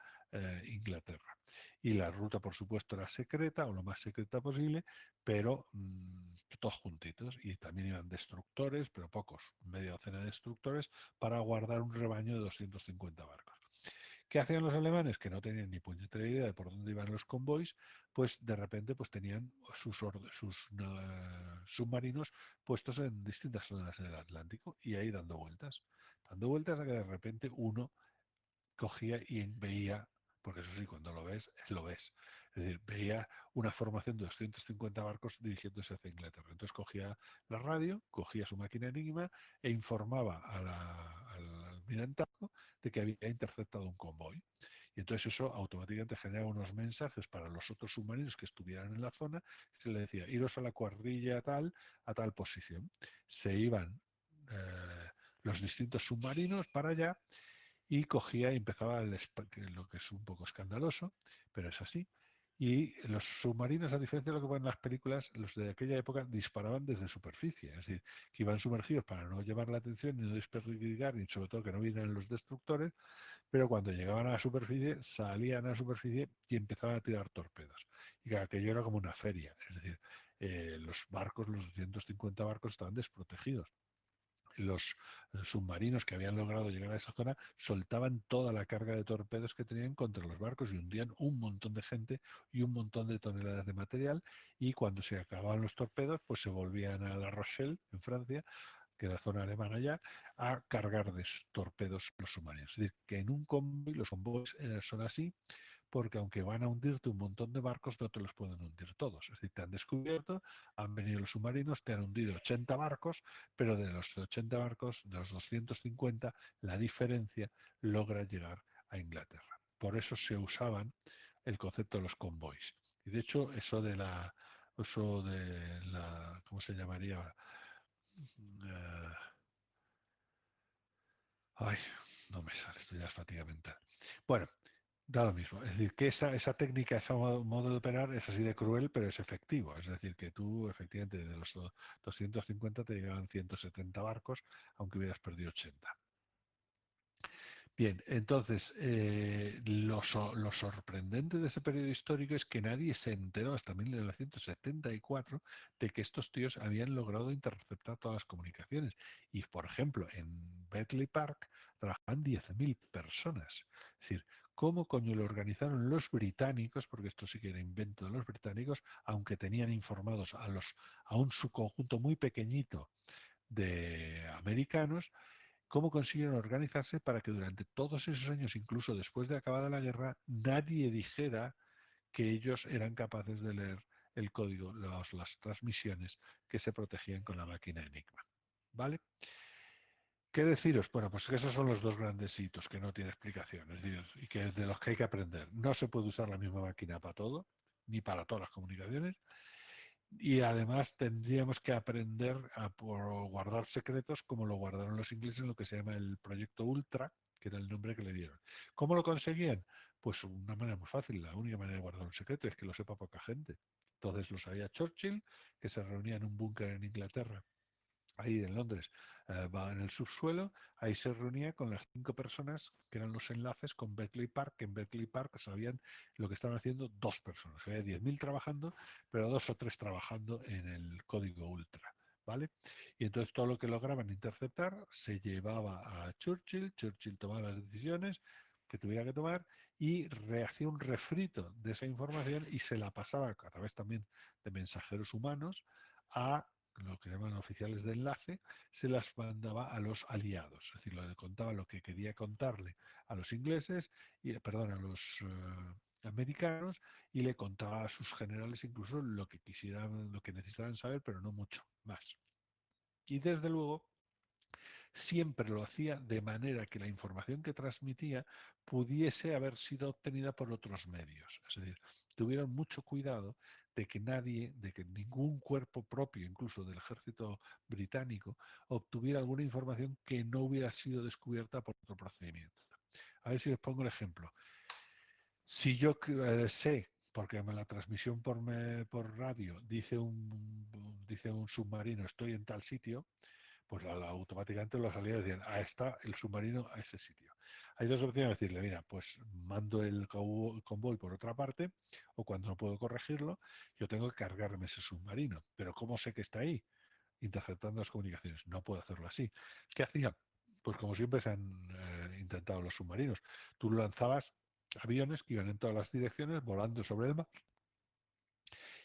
Inglaterra. Y la ruta, por supuesto, era secreta o lo más secreta posible, pero todos juntitos. Y también iban destructores, pero pocos, media docena de destructores, para guardar un rebaño de 250 barcos. ¿Qué hacían los alemanes? Que no tenían ni puñetera idea de por dónde iban los convoys, pues de repente pues tenían sus submarinos puestos en distintas zonas del Atlántico y ahí dando vueltas a que de repente uno cogía y veía, porque eso sí, cuando lo ves, lo ves. Es decir, veía una formación de 250 barcos dirigiéndose hacia Inglaterra. Entonces cogía la radio, cogía su máquina Enigma e informaba al almirantazgo de que había interceptado un convoy. Y entonces eso automáticamente generaba unos mensajes para los otros submarinos que estuvieran en la zona. Se le decía, iros a la cuadrilla tal, a tal posición. Se iban los distintos submarinos para allá y cogía y empezaba lo que es un poco escandaloso, pero es así. Y los submarinos, a diferencia de lo que van en las películas, los de aquella época disparaban desde superficie, es decir, que iban sumergidos para no llevar la atención, ni no desperdigar, ni sobre todo que no vinieran los destructores, pero cuando llegaban a la superficie, salían a la superficie y empezaban a tirar torpedos. Y que aquello era como una feria, es decir, los barcos, los 250 barcos estaban desprotegidos. Los submarinos que habían logrado llegar a esa zona soltaban toda la carga de torpedos que tenían contra los barcos y hundían un montón de gente y un montón de toneladas de material, y cuando se acababan los torpedos pues se volvían a La Rochelle, en Francia, que era la zona alemana ya, a cargar de torpedos los submarinos. Es decir, que en un convoy, los convoys son así, porque aunque van a hundirte un montón de barcos, no te los pueden hundir todos. Es decir, te han descubierto, han venido los submarinos, te han hundido 80 barcos, pero de los 80 barcos, de los 250, la diferencia logra llegar a Inglaterra. Por eso se usaban el concepto de los convoys. Y de hecho, ¿cómo se llamaría ahora? Ay, no me sale, esto ya es fatiga mental. Bueno, da lo mismo. Es decir, que esa técnica, ese modo de operar es así de cruel, pero es efectivo. Es decir, que tú efectivamente de los 250 te llegaban 170 barcos, aunque hubieras perdido 80. Bien, entonces, lo sorprendente de ese periodo histórico es que nadie se enteró hasta 1974 de que estos tíos habían logrado interceptar todas las comunicaciones. Y, por ejemplo, en Bletchley Park trabajaban 10.000 personas. Es decir, ¿cómo coño lo organizaron los británicos? Porque esto sí que era invento de los británicos, aunque tenían informados a un subconjunto muy pequeñito de americanos. ¿Cómo consiguieron organizarse para que durante todos esos años, incluso después de acabada la guerra, nadie dijera que ellos eran capaces de leer el código, las transmisiones que se protegían con la máquina Enigma? ¿Vale? ¿Qué deciros? Bueno, pues que esos son los dos grandes hitos que no tiene explicación, es decir, y que de los que hay que aprender. No se puede usar la misma máquina para todo, ni para todas las comunicaciones, y además tendríamos que aprender a guardar secretos como lo guardaron los ingleses en lo que se llama el proyecto Ultra, que era el nombre que le dieron. ¿Cómo lo conseguían? Pues una manera muy fácil. La única manera de guardar un secreto es que lo sepa poca gente. Entonces lo sabía Churchill, que se reunía en un búnker en Inglaterra, ahí en Londres, va en el subsuelo. Ahí se reunía con las 5 personas que eran los enlaces con Bletchley Park, que en Bletchley Park sabían lo que estaban haciendo 2 personas. Había 10.000 trabajando, pero 2 o 3 trabajando en el código Ultra. ¿Vale? Y entonces todo lo que lograban interceptar se llevaba a Churchill. Churchill tomaba las decisiones que tuviera que tomar y hacía un refrito de esa información y se la pasaba a través también de mensajeros humanos a lo que llaman oficiales de enlace. Se las mandaba a los aliados, es decir, le contaba lo que quería contarle a los ingleses, perdón, a los americanos, y le contaba a sus generales incluso lo que quisieran, lo que necesitaran saber, pero no mucho más. Y desde luego siempre lo hacía de manera que la información que transmitía pudiese haber sido obtenida por otros medios. Es decir, tuvieron mucho cuidado de que nadie, de que ningún cuerpo propio, incluso del ejército británico, obtuviera alguna información que no hubiera sido descubierta por otro procedimiento. A ver si os pongo el ejemplo. Si yo sé, porque la transmisión por radio dice un submarino, estoy en tal sitio, pues automáticamente los aliados decían, está el submarino a ese sitio. Hay dos opciones, decirle, mira, pues mando el convoy por otra parte, o cuando no puedo corregirlo, yo tengo que cargarme ese submarino. Pero ¿cómo sé que está ahí? Interceptando las comunicaciones. No puedo hacerlo así. ¿Qué hacía? Pues como siempre se han intentado los submarinos. Tú lanzabas aviones que iban en todas las direcciones, volando sobre el mar,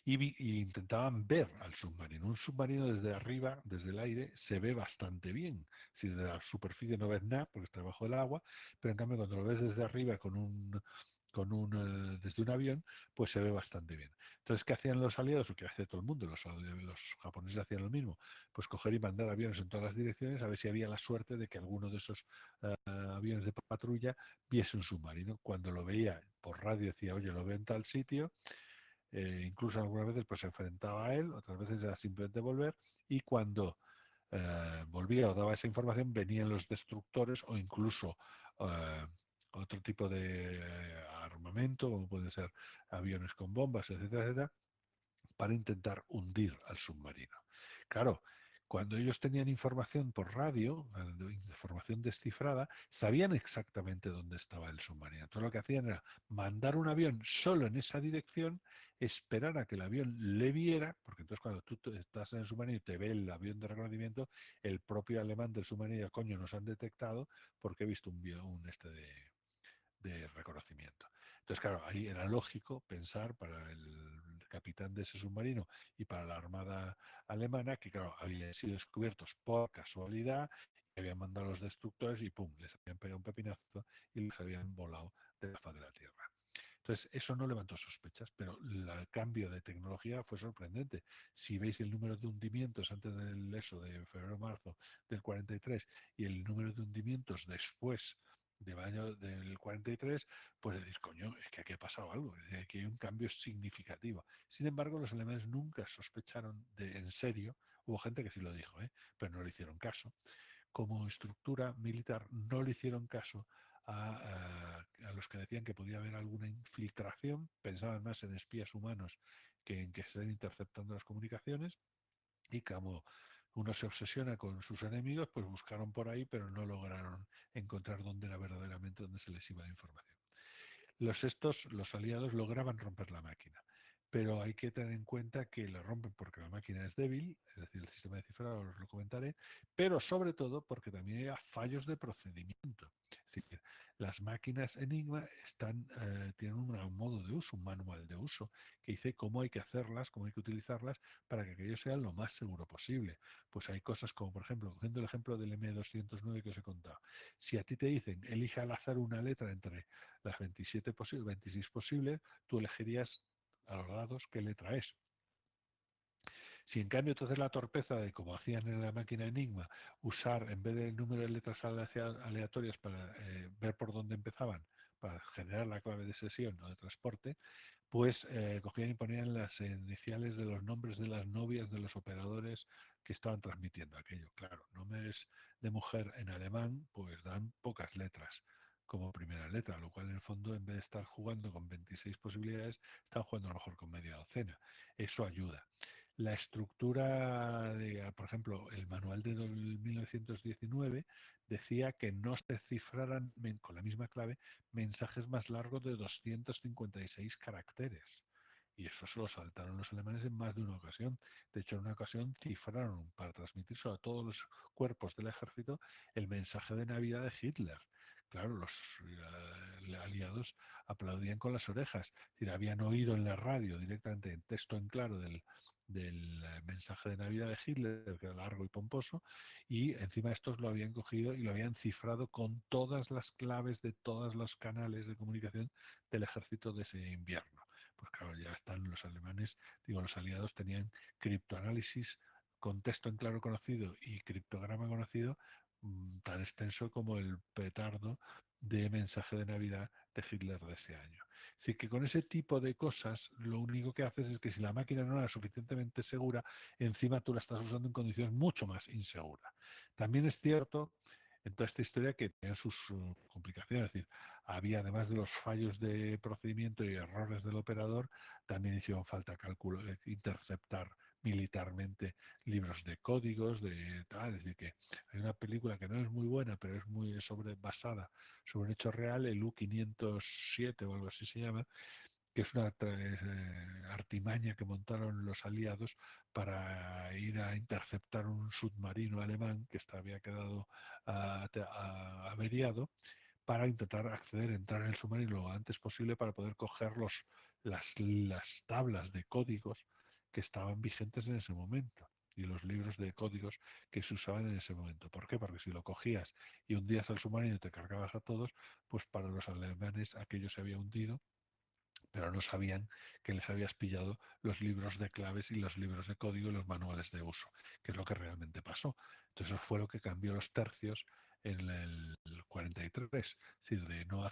y intentaban ver al submarino. Un submarino desde arriba, desde el aire, se ve bastante bien. Si desde la superficie no ves nada, porque está debajo del agua, pero en cambio cuando lo ves desde arriba desde un avión, pues se ve bastante bien. Entonces, ¿qué hacían los aliados? O qué hace todo el mundo, los japoneses hacían lo mismo, pues coger y mandar aviones en todas las direcciones a ver si había la suerte de que alguno de esos aviones de patrulla viese un submarino. Cuando lo veía por radio decía, oye, lo veo en tal sitio, incluso algunas veces pues se enfrentaba a él, otras veces era simplemente volver, y cuando volvía o daba esa información venían los destructores o incluso eh, otro tipo de armamento, como pueden ser aviones con bombas, etcétera, etcétera, para intentar hundir al submarino. Claro, cuando ellos tenían información por radio, información descifrada, sabían exactamente dónde estaba el submarino. Entonces lo que hacían era mandar un avión solo en esa dirección, esperar a que el avión le viera, porque entonces cuando tú estás en el submarino y te ve el avión de reconocimiento, el propio alemán del submarino, coño, nos han detectado porque he visto un de reconocimiento. Entonces, claro, ahí era lógico pensar para el capitán de ese submarino y para la armada alemana que, claro, habían sido descubiertos por casualidad, habían mandado a los destructores y pum, les habían pegado un pepinazo y los habían volado de la faz de la Tierra. Entonces, eso no levantó sospechas, pero el cambio de tecnología fue sorprendente. Si veis el número de hundimientos antes del eso de febrero-marzo del 43 y el número de hundimientos después del año del 43, pues decís, coño, es que aquí ha pasado algo, es decir, aquí hay un cambio significativo. Sin embargo, los alemanes nunca sospecharon en serio, hubo gente que sí lo dijo, pero no le hicieron caso. Como estructura militar no le hicieron caso a los que decían que podía haber alguna infiltración, pensaban más en espías humanos que en que se estén interceptando las comunicaciones, y como uno se obsesiona con sus enemigos, pues buscaron por ahí, pero no lograron encontrar dónde era verdaderamente donde se les iba la información. Los aliados lograban romper la máquina, pero hay que tener en cuenta que la rompen porque la máquina es débil, es decir, el sistema de cifrado os lo comentaré, pero sobre todo porque también hay fallos de procedimiento. Es decir, las máquinas Enigma tienen un modo de uso, un manual de uso, que dice cómo hay que hacerlas, cómo hay que utilizarlas para que aquello sea lo más seguro posible. Pues hay cosas como, por ejemplo, cogiendo el ejemplo del M209 que os he contado, si a ti te dicen, elige al azar una letra entre las 26 posibles, tú elegirías a los dados qué letra es. Si en cambio entonces la torpeza de, como hacían en la máquina Enigma, usar en vez del número de letras aleatorias para ver por dónde empezaban, para generar la clave de sesión o de transporte, pues cogían y ponían las iniciales de los nombres de las novias de los operadores que estaban transmitiendo aquello. Claro, nombres de mujer en alemán pues dan pocas letras como primera letra, lo cual en el fondo en vez de estar jugando con 26 posibilidades, están jugando a lo mejor con media docena. Eso ayuda. La estructura de, por ejemplo, el manual de 1919 decía que no se cifraran con la misma clave mensajes más largos de 256 caracteres. Y eso se lo saltaron los alemanes en más de una ocasión. De hecho, en una ocasión cifraron para transmitirse a todos los cuerpos del ejército el mensaje de Navidad de Hitler. Claro, los aliados aplaudían con las orejas. Es decir, habían oído en la radio directamente en texto en claro del mensaje de Navidad de Hitler, que era largo y pomposo, y encima estos lo habían cogido y lo habían cifrado con todas las claves de todos los canales de comunicación del ejército de ese invierno. Pues claro, ya están los alemanes, digo, los aliados tenían criptoanálisis con texto en claro conocido y criptograma conocido tan extenso como el petardo de mensaje de Navidad de Hitler de ese año. Así que con ese tipo de cosas, lo único que haces es que si la máquina no era suficientemente segura, encima tú la estás usando en condiciones mucho más inseguras. También es cierto en toda esta historia que tiene sus complicaciones, es decir, había además de los fallos de procedimiento y errores del operador, también hicieron falta cálculo, interceptar militarmente libros de códigos, de tal, es decir, que hay una película que no es muy buena, pero es muy basada sobre un hecho real, el U-507 o algo así se llama, que es una artimaña que montaron los aliados para ir a interceptar un submarino alemán que había quedado averiado, para intentar acceder, entrar en el submarino lo antes posible para poder coger las tablas de códigos que estaban vigentes en ese momento y los libros de códigos que se usaban en ese momento. ¿Por qué? Porque si lo cogías y hundías al submarino y te cargabas a todos, pues para los alemanes aquello se había hundido, pero no sabían que les habías pillado los libros de claves y los libros de código y los manuales de uso, que es lo que realmente pasó. Entonces eso fue lo que cambió los tercios en el 43, es decir, de no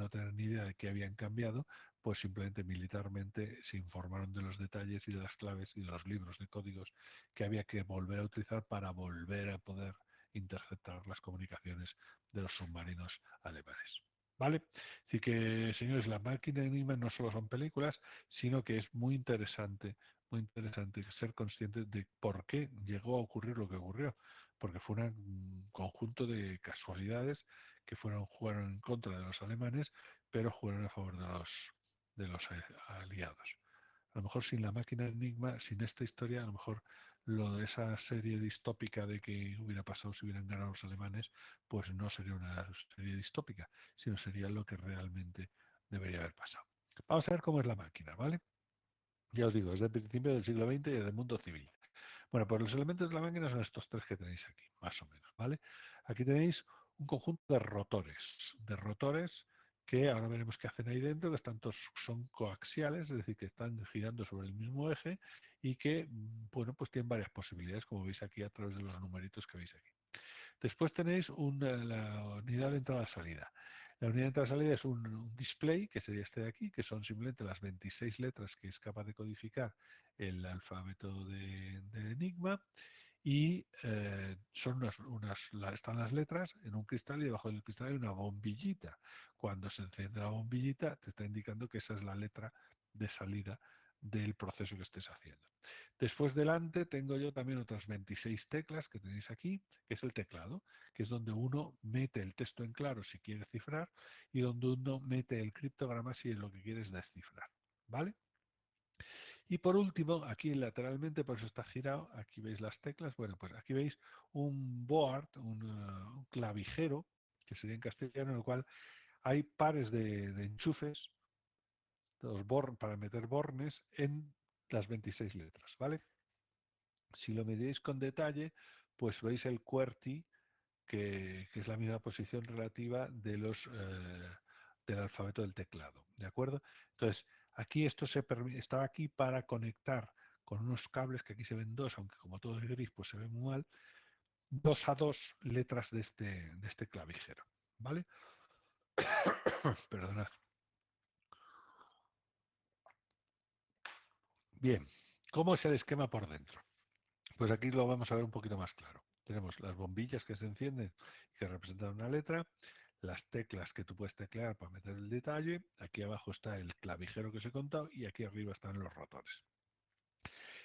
tener ni idea de qué habían cambiado, pues simplemente militarmente se informaron de los detalles y de las claves y de los libros de códigos que había que volver a utilizar para volver a poder interceptar las comunicaciones de los submarinos alemanes. ¿Vale? Así que, señores, La máquina de Enigma no solo son películas, sino que es muy interesante ser consciente de por qué llegó a ocurrir lo que ocurrió, porque fue un conjunto de casualidades que jugaron en contra de los alemanes, pero jugaron a favor de los aliados. A lo mejor sin La máquina de Enigma, sin esta historia, a lo mejor lo de esa serie distópica de que hubiera pasado si hubieran ganado los alemanes, pues no sería una serie distópica, sino sería lo que realmente debería haber pasado. Vamos a ver cómo es la máquina, ¿vale? Ya os digo, es del principio del siglo XX y del mundo civil. Bueno, pues los elementos de la máquina son estos tres que tenéis aquí, más o menos, ¿vale? Aquí tenéis un conjunto de rotores que ahora veremos qué hacen ahí dentro, que son coaxiales, es decir, que están girando sobre el mismo eje y que, bueno, pues tienen varias posibilidades, como veis aquí a través de los numeritos que veis aquí. Después tenéis la unidad de entrada-salida. La unidad de entrada-salida es un display, que sería este de aquí, que son simplemente las 26 letras que es capaz de codificar el alfabeto de Enigma. Y están las letras en un cristal y debajo del cristal hay una bombillita. Cuando se enciende la bombillita te está indicando que esa es la letra de salida del proceso que estés haciendo. Después delante tengo yo también otras 26 teclas que tenéis aquí, que es el teclado, que es donde uno mete el texto en claro si quiere cifrar y donde uno mete el criptograma si es lo que quieres descifrar. ¿Vale? Y por último, aquí lateralmente, por eso está girado, aquí veis las teclas, bueno, pues aquí veis un board, un clavijero, que sería en castellano, en el cual hay pares de enchufes para meter bornes en las 26 letras, ¿vale? Si lo miráis con detalle, pues veis el QWERTY, que es la misma posición relativa del alfabeto del teclado, ¿de acuerdo? Entonces, aquí estaba aquí para conectar con unos cables, que aquí se ven dos, aunque como todo es gris, pues se ve muy mal, 2 a 2 letras de este clavijero, ¿vale? Perdonad. Bien, ¿cómo es el esquema por dentro? Pues aquí lo vamos a ver un poquito más claro. Tenemos las bombillas que se encienden y que representan una letra, las teclas que tú puedes teclear para meter el detalle, aquí abajo está el clavijero que os he contado y aquí arriba están los rotores.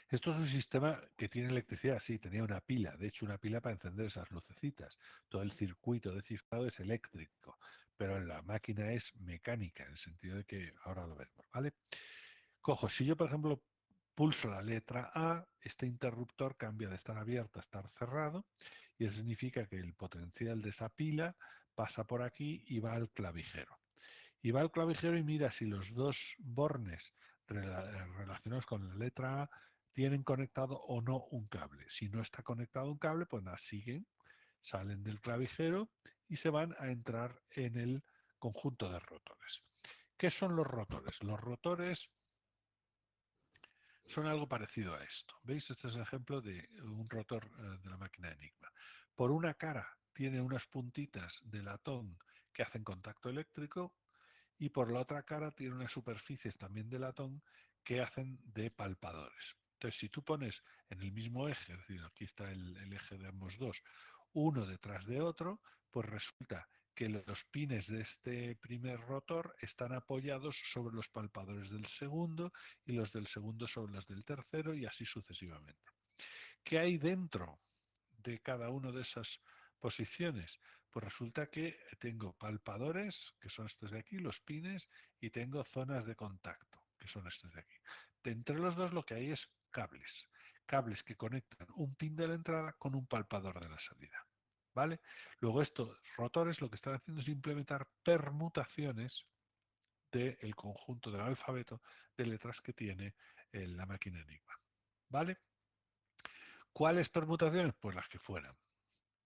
Esto es un sistema que tiene electricidad, sí, tenía una pila, de hecho una pila para encender esas lucecitas. Todo el circuito de cifrado es eléctrico, pero la máquina es mecánica, en el sentido de que ahora lo veremos, ¿vale? Si yo, por ejemplo, pulso la letra A, este interruptor cambia de estar abierto a estar cerrado y eso significa que el potencial de esa pila pasa por aquí y va al clavijero. Y va al clavijero y mira si los dos bornes relacionados con la letra A tienen conectado o no un cable. Si no está conectado un cable, pues nada, siguen, salen del clavijero y se van a entrar en el conjunto de rotores. ¿Qué son los rotores? Los rotores son algo parecido a esto. ¿Veis? Este es el ejemplo de un rotor de la máquina de Enigma. Por una cara tiene unas puntitas de latón que hacen contacto eléctrico y por la otra cara tiene unas superficies también de latón que hacen de palpadores. Entonces, si tú pones en el mismo eje, es decir, aquí está el eje de ambos dos, uno detrás de otro, pues resulta que los pines de este primer rotor están apoyados sobre los palpadores del segundo y los del segundo sobre los del tercero y así sucesivamente. ¿Qué hay dentro de cada una de esas posiciones? Pues resulta que tengo palpadores, que son estos de aquí, los pines, y tengo zonas de contacto, que son estos de aquí. De entre los dos lo que hay es cables, cables que conectan un pin de la entrada con un palpador de la salida. ¿Vale? Luego estos rotores lo que están haciendo es implementar permutaciones del conjunto del alfabeto de letras que tiene la máquina Enigma. ¿Vale? ¿Cuáles permutaciones? Pues las que fueran.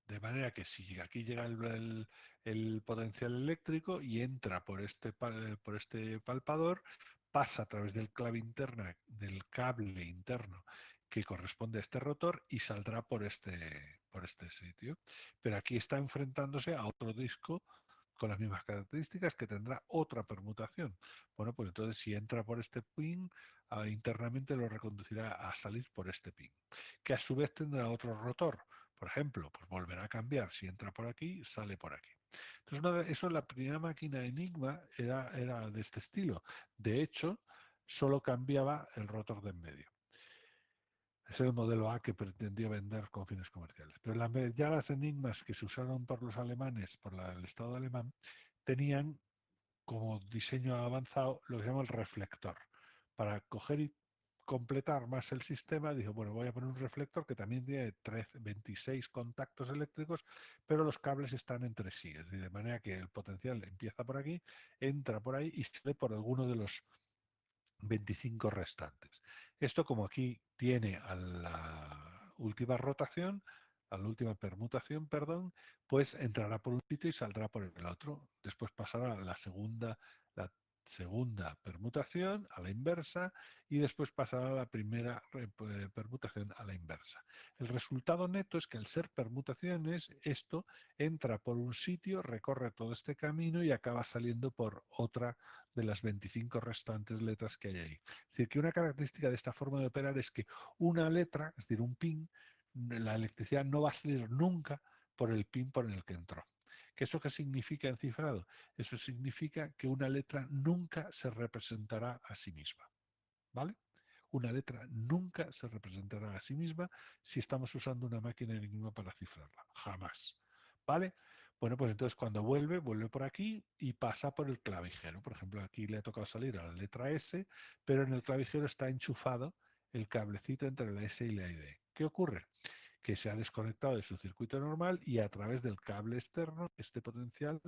De manera que si aquí llega el potencial eléctrico y entra por este palpador, pasa a través del del cable interno que corresponde a este rotor y saldrá por este sitio. Pero aquí está enfrentándose a otro disco con las mismas características que tendrá otra permutación. Bueno, pues entonces si entra por este pin, internamente lo reconducirá a salir por este pin, que a su vez tendrá otro rotor. Por ejemplo, pues volverá a cambiar. Si entra por aquí, sale por aquí. Entonces, eso la primera máquina Enigma era de este estilo. De hecho, solo cambiaba el rotor de en medio. Es el modelo A que pretendió vender con fines comerciales. Pero ya las Enigmas que se usaron por los alemanes, por el Estado alemán, tenían como diseño avanzado lo que se llama el reflector. Para coger y completar más el sistema, dijo, bueno, voy a poner un reflector que también tiene 26 contactos eléctricos, pero los cables están entre sí, es decir, de manera que el potencial empieza por aquí, entra por ahí y sale por alguno de los 25 restantes. Esto como aquí tiene a la última rotación, a la última permutación, perdón, pues entrará por un sitio y saldrá por el otro. Después pasará a la segunda permutación a la inversa y después pasará a la primera permutación a la inversa. El resultado neto es que al ser permutaciones, esto entra por un sitio, recorre todo este camino y acaba saliendo por otra de las 25 restantes letras que hay ahí. Es decir, que una característica de esta forma de operar es que una letra, es decir, un pin, la electricidad no va a salir nunca por el pin por el que entró. ¿Eso qué significa en cifrado? Eso significa que una letra nunca se representará a sí misma. ¿Vale? Una letra nunca se representará a sí misma si estamos usando una máquina Enigma para cifrarla. Jamás. ¿Vale? Bueno, pues entonces cuando vuelve por aquí y pasa por el clavijero. Por ejemplo, aquí le ha tocado salir a la letra S, pero en el clavijero está enchufado el cablecito entre la S y la ID. ¿Qué ocurre? Que se ha desconectado de su circuito normal y a través del cable externo, este potencial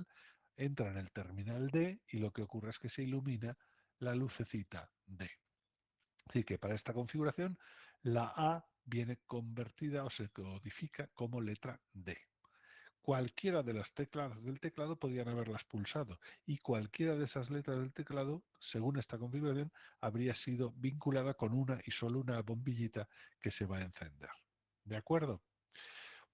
entra en el terminal D y lo que ocurre es que se ilumina la lucecita D. Es decir, que para esta configuración la A viene convertida o se codifica como letra D. Cualquiera de las teclas del teclado podían haberlas pulsado y cualquiera de esas letras del teclado, según esta configuración, habría sido vinculada con una y solo una bombillita que se va a encender. ¿De acuerdo?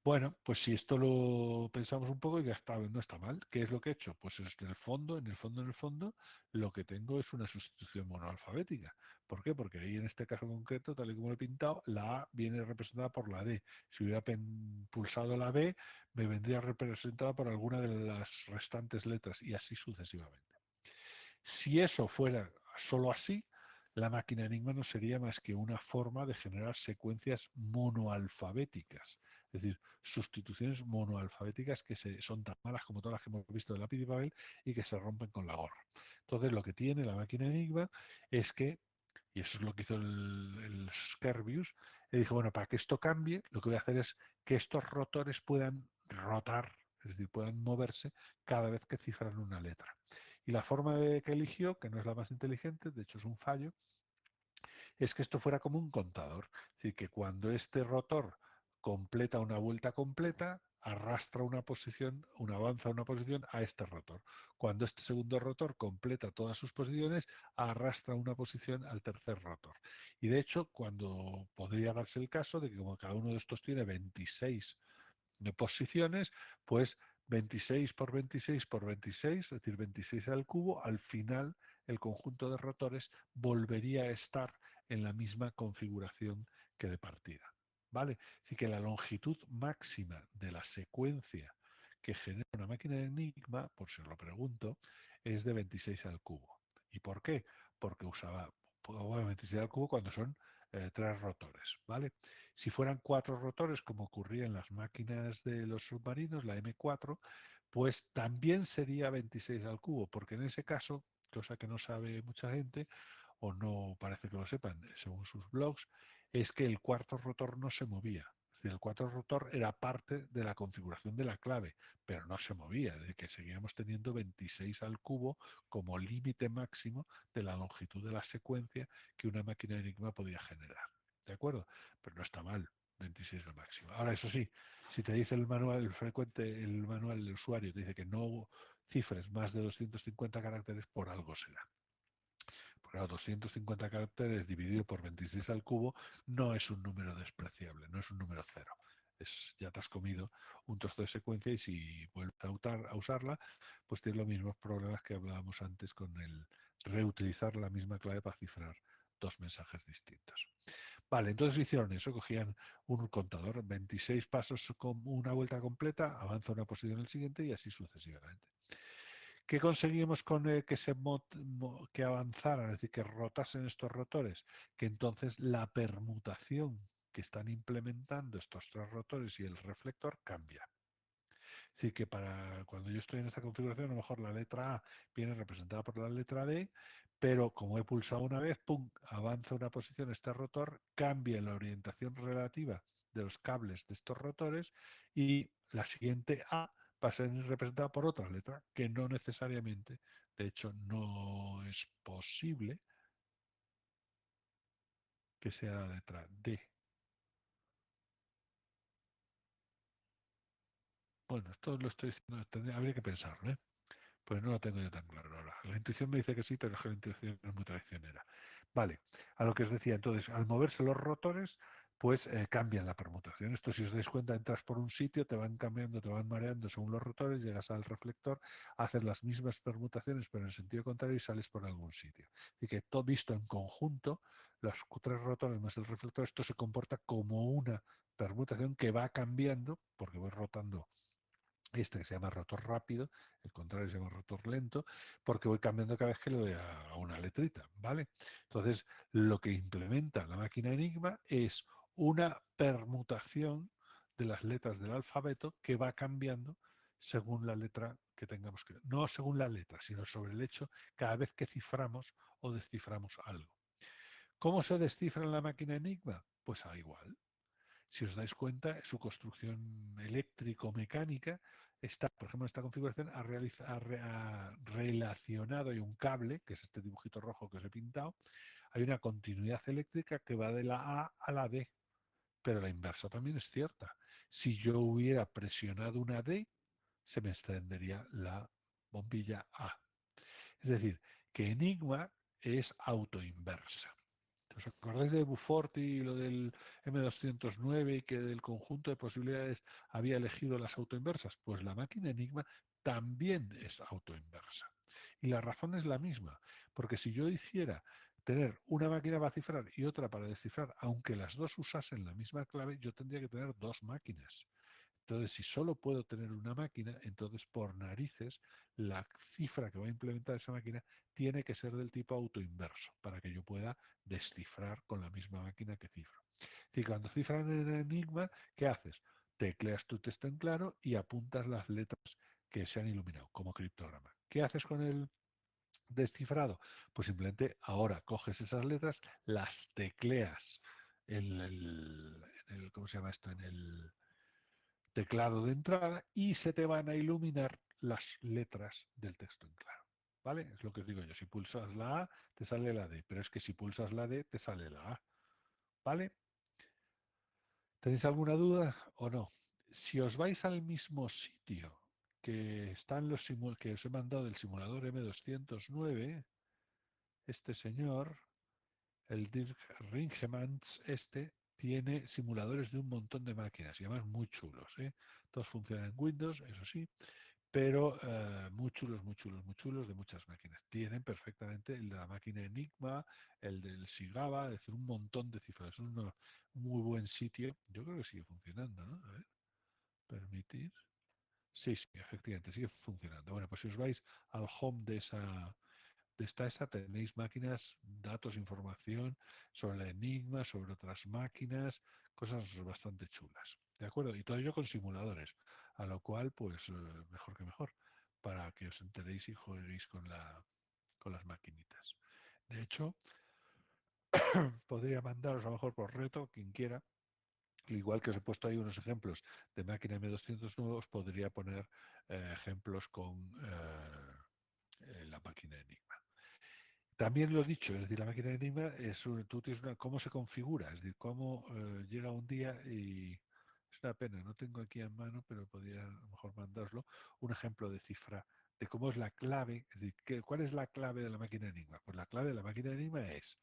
Bueno, pues si esto lo pensamos un poco, ya está, no está mal. ¿Qué es lo que he hecho? Pues en el fondo, lo que tengo es una sustitución monoalfabética. ¿Por qué? Porque ahí en este caso concreto, tal y como lo he pintado, la A viene representada por la D. Si hubiera pulsado la B, me vendría representada por alguna de las restantes letras y así sucesivamente. Si eso fuera solo así, la máquina Enigma no sería más que una forma de generar secuencias monoalfabéticas, es decir, sustituciones monoalfabéticas que son tan malas como todas las que hemos visto de lápiz y papel y que se rompen con la gorra. Entonces, lo que tiene la máquina Enigma es que, y eso es lo que hizo el Skerbius, le dijo, bueno, para que esto cambie, lo que voy a hacer es que estos rotores puedan rotar, es decir, puedan moverse cada vez que cifran una letra. Y la forma que eligió, que no es la más inteligente, de hecho es un fallo, es que esto fuera como un contador. Es decir, que cuando este rotor completa una vuelta completa, arrastra una posición, avanza una posición a este rotor. Cuando este segundo rotor completa todas sus posiciones, arrastra una posición al tercer rotor. Y de hecho, cuando podría darse el caso de que como cada uno de estos tiene 26 de posiciones, pues 26 por 26 por 26, es decir, 26 al cubo, al final el conjunto de rotores volvería a estar en la misma configuración que de partida. ¿Vale? Así que la longitud máxima de la secuencia que genera una máquina de Enigma, por si os lo pregunto, es de 26 al cubo. ¿Y por qué? Porque usaba 26 al cubo cuando son 3 rotores, ¿vale? Si fueran 4 rotores, como ocurría en las máquinas de los submarinos, la M4, pues también sería 26 al cubo, porque en ese caso, cosa que no sabe mucha gente, o no parece que lo sepan según sus blogs, es que el cuarto rotor no se movía. Es decir, el cuarto rotor era parte de la configuración de la clave, pero no se movía, es decir, que seguíamos teniendo 26 al cubo como límite máximo de la longitud de la secuencia que una máquina de Enigma podía generar. ¿De acuerdo? Pero no está mal, 26 al máximo. Ahora, eso sí, si te dice el manual frecuente, el manual del usuario, te dice que no cifres más de 250 caracteres, por algo será. Porque claro, 250 caracteres dividido por 26 al cubo no es un número despreciable, no es un número cero. Ya te has comido un trozo de secuencia y si vuelves a usarla, pues tienes los mismos problemas que hablábamos antes con el reutilizar la misma clave para cifrar dos mensajes distintos. Vale, entonces hicieron eso, cogían un contador, 26 pasos con una vuelta completa, avanza una posición en el siguiente y así sucesivamente. ¿Qué conseguimos con que avanzaran, es decir, que rotasen estos rotores? Que entonces la permutación que están implementando estos tres rotores y el reflector cambia. Es decir, que para cuando yo estoy en esta configuración, a lo mejor la letra A viene representada por la letra D, pero como he pulsado una vez, ¡pum!, avanza una posición este rotor, cambia la orientación relativa de los cables de estos rotores y la siguiente A va a ser representada por otra letra que no necesariamente, de hecho no es posible que sea la letra D. Bueno, esto lo estoy diciendo, habría que pensarlo, ¿eh? Pues no lo tengo yo tan claro ahora. La intuición me dice que sí, pero es que la intuición es muy traicionera. Vale, a lo que os decía, entonces, al moverse los rotores, pues cambian la permutación. Esto, si os dais cuenta, entras por un sitio, te van cambiando, te van mareando según los rotores, llegas al reflector, haces las mismas permutaciones, pero en sentido contrario y sales por algún sitio. Así que todo visto en conjunto, los tres rotores más el reflector, esto se comporta como una permutación que va cambiando, porque voy rotando este que se llama rotor rápido, el contrario se llama rotor lento, porque voy cambiando cada vez que le doy a una letrita, ¿vale? Entonces, lo que implementa la máquina Enigma es una permutación de las letras del alfabeto que va cambiando según la letra que tengamos que... No según la letra, sino sobre el hecho cada vez que ciframos o desciframos algo. ¿Cómo se descifra en la máquina Enigma? Pues igual. Si os dais cuenta, su construcción eléctrico-mecánica está, por ejemplo, en esta configuración ha relacionado, hay un cable, que es este dibujito rojo que os he pintado, hay una continuidad eléctrica que va de la A a la D, pero la inversa también es cierta. Si yo hubiera presionado una D, se me encendería la bombilla A. Es decir, que Enigma es autoinversa. ¿Os acordáis de Buforti y lo del M209 y que del conjunto de posibilidades había elegido las autoinversas? Pues la máquina Enigma también es autoinversa. Y la razón es la misma, porque si yo hiciera tener una máquina para cifrar y otra para descifrar, aunque las dos usasen la misma clave, yo tendría que tener dos máquinas. Entonces, si solo puedo tener una máquina, entonces por narices la cifra que va a implementar esa máquina tiene que ser del tipo autoinverso para que yo pueda descifrar con la misma máquina que cifro. Y cuando cifran en Enigma, ¿qué haces? Tecleas tu texto en claro y apuntas las letras que se han iluminado como criptograma. ¿Qué haces con el descifrado? Pues simplemente ahora coges esas letras, las tecleas ¿cómo se llama esto? En el teclado de entrada y se te van a iluminar las letras del texto en claro. ¿Vale? Es lo que os digo yo. Si pulsas la A, te sale la D, pero es que si pulsas la D, te sale la A. ¿Vale? ¿Tenéis alguna duda o no? Si os vais al mismo sitio que están que os he mandado del simulador M209, este señor, el Dirk Ringemans, tiene simuladores de un montón de máquinas y además muy chulos, ¿eh? Todos funcionan en Windows, eso sí, pero muy chulos, muy chulos, muy chulos de muchas máquinas. Tienen perfectamente el de la máquina Enigma, el del Sigaba, es decir, un montón de cifras. Es un muy buen sitio. Yo creo que sigue funcionando, ¿no? A ver, permitir. Sí, sí, efectivamente, sigue funcionando. Bueno, pues si os vais al home esa tenéis máquinas, datos, información sobre la Enigma, sobre otras máquinas, cosas bastante chulas. ¿De acuerdo? Y todo ello con simuladores, a lo cual, pues, mejor que mejor, para que os enteréis y jueguéis con las maquinitas. De hecho, podría mandaros a lo mejor por reto, quien quiera, igual que os he puesto ahí unos ejemplos de máquina M200 nuevos, podría poner ejemplos con la máquina Enigma. También lo he dicho, es decir, la máquina de Enigma tú tienes cómo se configura, es decir, cómo llega un día y es una pena, no tengo aquí en mano, pero podría a lo mejor mandarlo, un ejemplo de cifra, de cómo es la clave, es decir, cuál es la clave de la máquina de Enigma. Pues la clave de la máquina de Enigma es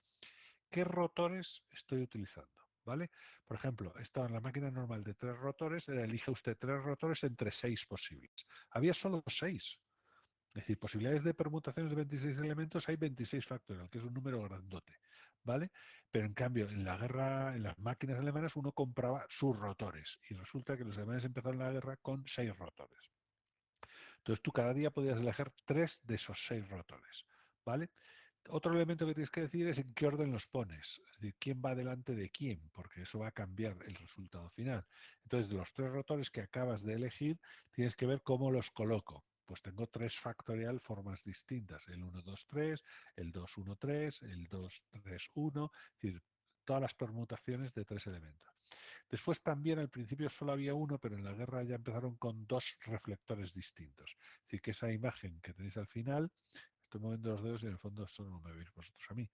qué rotores estoy utilizando, ¿vale? Por ejemplo, estaba en la máquina normal de 3 rotores, era elige usted 3 rotores entre 6 posibles. Había solo 6. Es decir, posibilidades de permutaciones de 26 elementos hay 26 factorial, que es un número grandote, ¿vale? Pero en cambio, en la guerra, en las máquinas alemanas, uno compraba sus rotores y resulta que los alemanes empezaron la guerra con 6 rotores. Entonces tú cada día podías elegir 3 de esos 6 rotores, ¿vale? Otro elemento que tienes que decir es en qué orden los pones, es decir, quién va delante de quién, porque eso va a cambiar el resultado final. Entonces, de los 3 rotores que acabas de elegir, tienes que ver cómo los coloco. Pues tengo 3 factorial formas distintas, el 1, 2, 3, el 2, 1, 3, el 2, 3, 1, es decir, todas las permutaciones de 3 elementos. Después también al principio solo había uno, pero en la guerra ya empezaron con 2 reflectores distintos. Es decir, que esa imagen que tenéis al final, estoy moviendo los dedos y en el fondo solo no me veis vosotros a mí.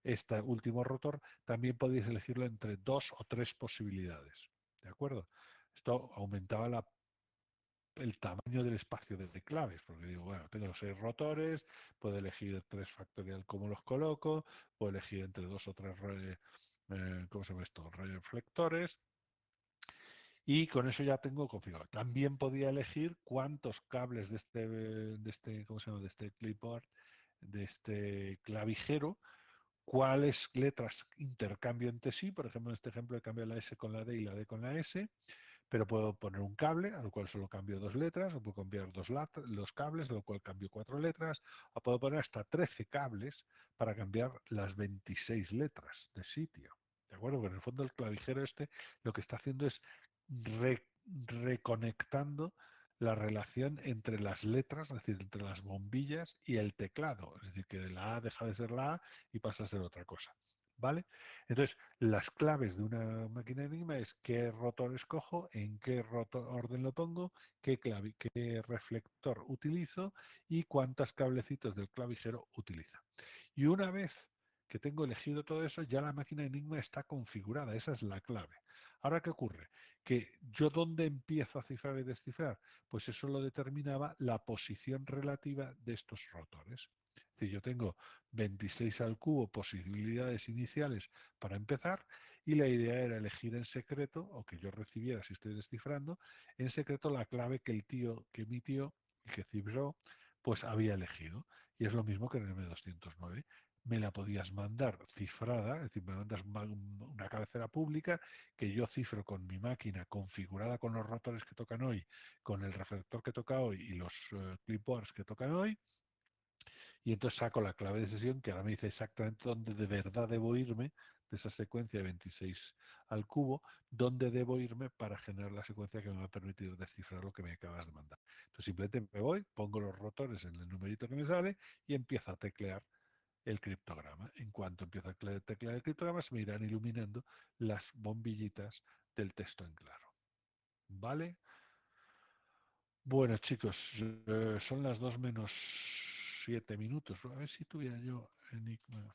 Este último rotor también podéis elegirlo entre 2 o 3 posibilidades. ¿De acuerdo? Esto aumentaba el tamaño del espacio de claves, porque digo, bueno, tengo 6 rotores, puedo elegir 3 factorial cómo los coloco, puedo elegir entre 2 o 3 ¿cómo se llama esto? Reflectores, y con eso ya tengo configurado. También podía elegir cuántos cables ¿cómo se llama? De este clipboard, de este clavijero, cuáles letras intercambio entre sí. Por ejemplo, en este ejemplo he cambiado la S con la D y la D con la S, pero puedo poner un cable, al cual solo cambio 2 letras, o puedo cambiar los cables, a lo cual cambio 4 letras, o puedo poner hasta 13 cables para cambiar las 26 letras de sitio. ¿De acuerdo? Porque en el fondo el clavijero este lo que está haciendo es reconectando la relación entre las letras, es decir, entre las bombillas y el teclado. Es decir, que la A deja de ser la A y pasa a ser otra cosa. ¿Vale? Entonces, las claves de una máquina Enigma es qué rotor escojo, en qué orden lo pongo, qué reflector utilizo y cuántos cablecitos del clavijero utiliza. Y una vez que tengo elegido todo eso, ya la máquina Enigma está configurada. Esa es la clave. Ahora, ¿qué ocurre? Que yo dónde empiezo a cifrar y descifrar, pues eso lo determinaba la posición relativa de estos rotores. Es decir, yo tengo 26 al cubo posibilidades iniciales para empezar y la idea era elegir en secreto, o que yo recibiera si estoy descifrando, en secreto la clave que mi tío, que cifró, pues había elegido. Y es lo mismo que en el M209. Me la podías mandar cifrada, es decir, me mandas una cabecera pública que yo cifro con mi máquina configurada con los rotores que tocan hoy, con el reflector que toca hoy y los clipboards que tocan hoy, y entonces saco la clave de sesión que ahora me dice exactamente dónde de verdad debo irme de esa secuencia de 26 al cubo, dónde debo irme para generar la secuencia que me va a permitir descifrar lo que me acabas de mandar. Entonces simplemente me voy, pongo los rotores en el numerito que me sale y empiezo a teclear el criptograma. En cuanto empiezo a teclear el criptograma, se me irán iluminando las bombillitas del texto en claro. ¿Vale? Bueno, chicos, son las 2 menos 7 minutos. A ver si tuviera yo Enigma.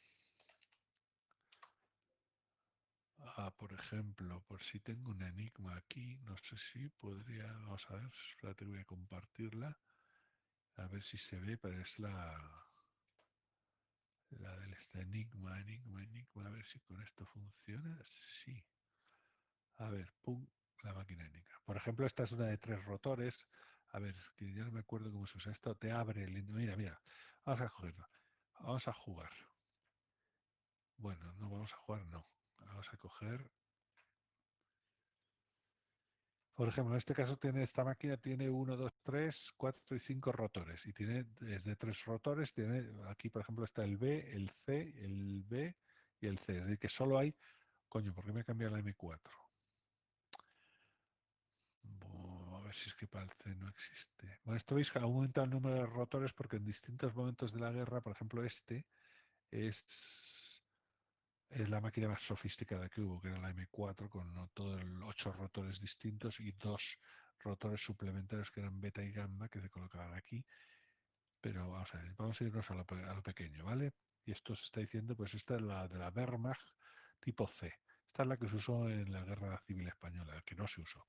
Por ejemplo, por si tengo un Enigma aquí, no sé si podría, vamos a ver, espérate, voy a compartirla, a ver si se ve, pero es la del este Enigma, a ver si con esto funciona. Sí. A ver, pum, la máquina Enigma. Por ejemplo, esta es una de 3 rotores. A ver, que yo no me acuerdo cómo se usa esto. Te abre el... Mira, mira. Vamos a cogerlo. Vamos a jugar. Bueno, no vamos a jugar, no. Vamos a coger... Por ejemplo, en este caso tiene esta máquina tiene 1, 2, 3, 4 y 5 rotores. Y tiene desde 3 rotores, tiene aquí, por ejemplo, está el B, el C, el B y el C. Es decir, que solo hay... Coño, ¿por qué me he cambiado la M4? A ver si es que para el C no existe. Bueno, esto veis que aumenta el número de rotores porque en distintos momentos de la guerra, por ejemplo, este es, es la máquina más sofisticada que hubo, que era la M4, con todos 8 rotores distintos y 2 rotores suplementarios que eran beta y gamma, que se colocaban aquí. Pero vamos a ver, vamos a irnos a lo pequeño, ¿vale? Y esto se está diciendo, pues esta es la de la Wehrmacht tipo C. Esta es la que se usó en la Guerra Civil Española, la que no se usó.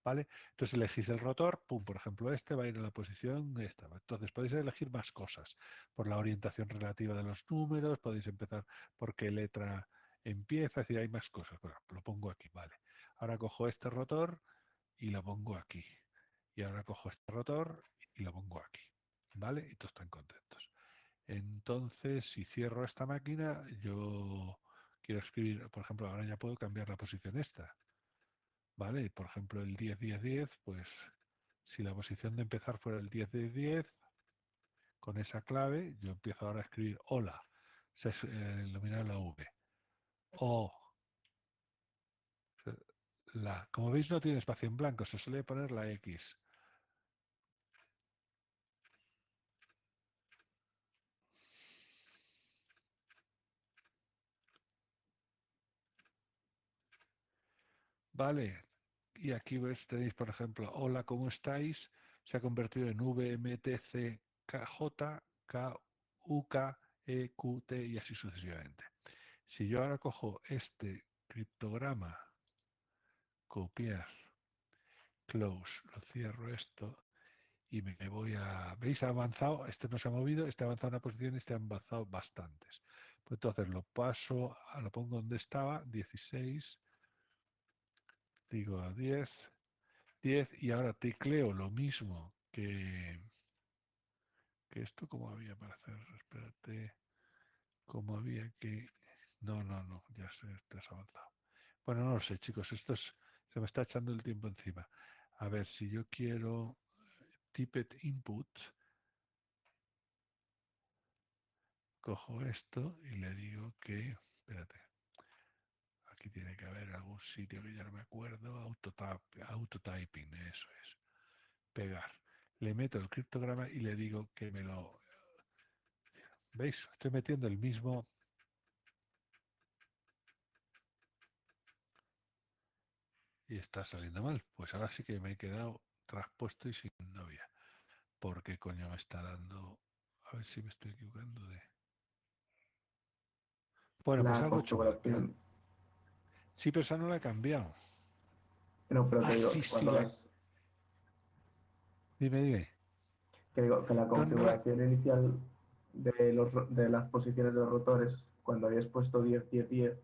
¿Vale? Entonces elegís el rotor, pum, por ejemplo, este va a ir en la posición esta. Entonces podéis elegir más cosas, por la orientación relativa de los números, podéis empezar por qué letra empieza, es decir, hay más cosas. Bueno, lo pongo aquí, vale. Ahora cojo este rotor y lo pongo aquí. Y ahora cojo este rotor y lo pongo aquí. ¿Vale? Y todos están contentos. Entonces, si cierro esta máquina, yo quiero escribir, por ejemplo, ahora ya puedo cambiar la posición esta. ¿Vale? Por ejemplo, el 10, 10, 10, pues si la posición de empezar fuera el 10, 10, 10, con esa clave yo empiezo ahora a escribir hola, se ilumina la V, o la. Como veis no tiene espacio en blanco, se suele poner la X. ¿Vale? Y aquí ves, tenéis, por ejemplo, hola, ¿cómo estáis? Se ha convertido en VMTCKJ, KUK, EQT y así sucesivamente. Si yo ahora cojo este criptograma, copiar, close, lo cierro esto y me voy a... ¿Veis? Ha avanzado, este no se ha movido, este ha avanzado una posición y este ha avanzado bastantes. Pues entonces lo paso, lo pongo donde estaba, 16, digo a 10, 10 y ahora tecleo lo mismo que esto, como había para hacer, espérate, como había que... No, no, no, ya sé, te has avanzado. Bueno, no lo sé, chicos, se me está echando el tiempo encima. A ver, si yo quiero tippet input, cojo esto y le digo que, espérate, aquí tiene que haber algún sitio que ya no me acuerdo, autotyping, eso es, pegar. Le meto el criptograma y le digo que me lo... ¿Veis? Estoy metiendo el mismo y está saliendo mal. Pues ahora sí que me he quedado traspuesto y sin novia. ¿Por qué coño me está dando? A ver si me estoy equivocando de... Bueno, pues La algo he hecho mal. Pero... configuración. Sí, pero esa no la he cambiado. No, pero que Ah, digo, sí, que sí, cuando la... las, Dime, dime. que digo, que la No, no la... configuración inicial de las posiciones de los rotores, cuando habías puesto 10, 10, 10,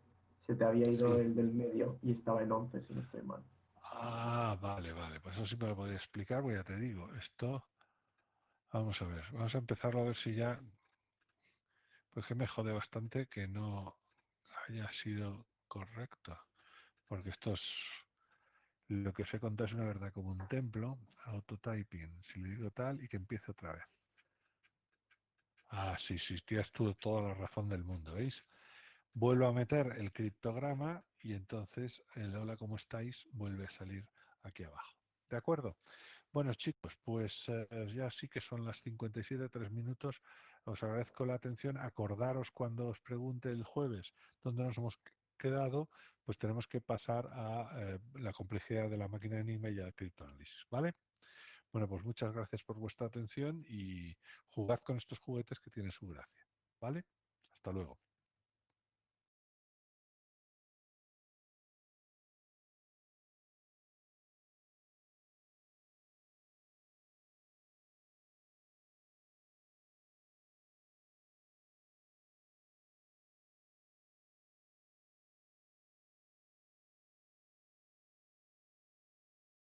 se te había ido Sí. el del medio y estaba en 11, si no estoy mal. Ah, vale, vale. Pues eso sí me lo podría explicar, pues ya te digo. Esto, vamos a ver. Vamos a empezarlo a ver si ya... Pues que me jode bastante que no haya sido correcto. Porque esto es... Lo que os he contado es una verdad como un templo. Autotyping. Si le digo tal y que empiece otra vez. Ah, sí, sí, tienes tú toda la razón del mundo, ¿veis? Vuelvo a meter el criptograma y entonces el hola, ¿cómo estáis? Vuelve a salir aquí abajo. ¿De acuerdo? Bueno, chicos, pues ya sí que son las 57, 3 minutos. Os agradezco la atención. Acordaros cuando os pregunte el jueves dónde nos hemos quedado, pues tenemos que pasar a la complejidad de la máquina de Enigma y al criptoanálisis, ¿vale? Bueno, pues muchas gracias por vuestra atención y jugad con estos juguetes que tienen su gracia, ¿vale? Hasta luego.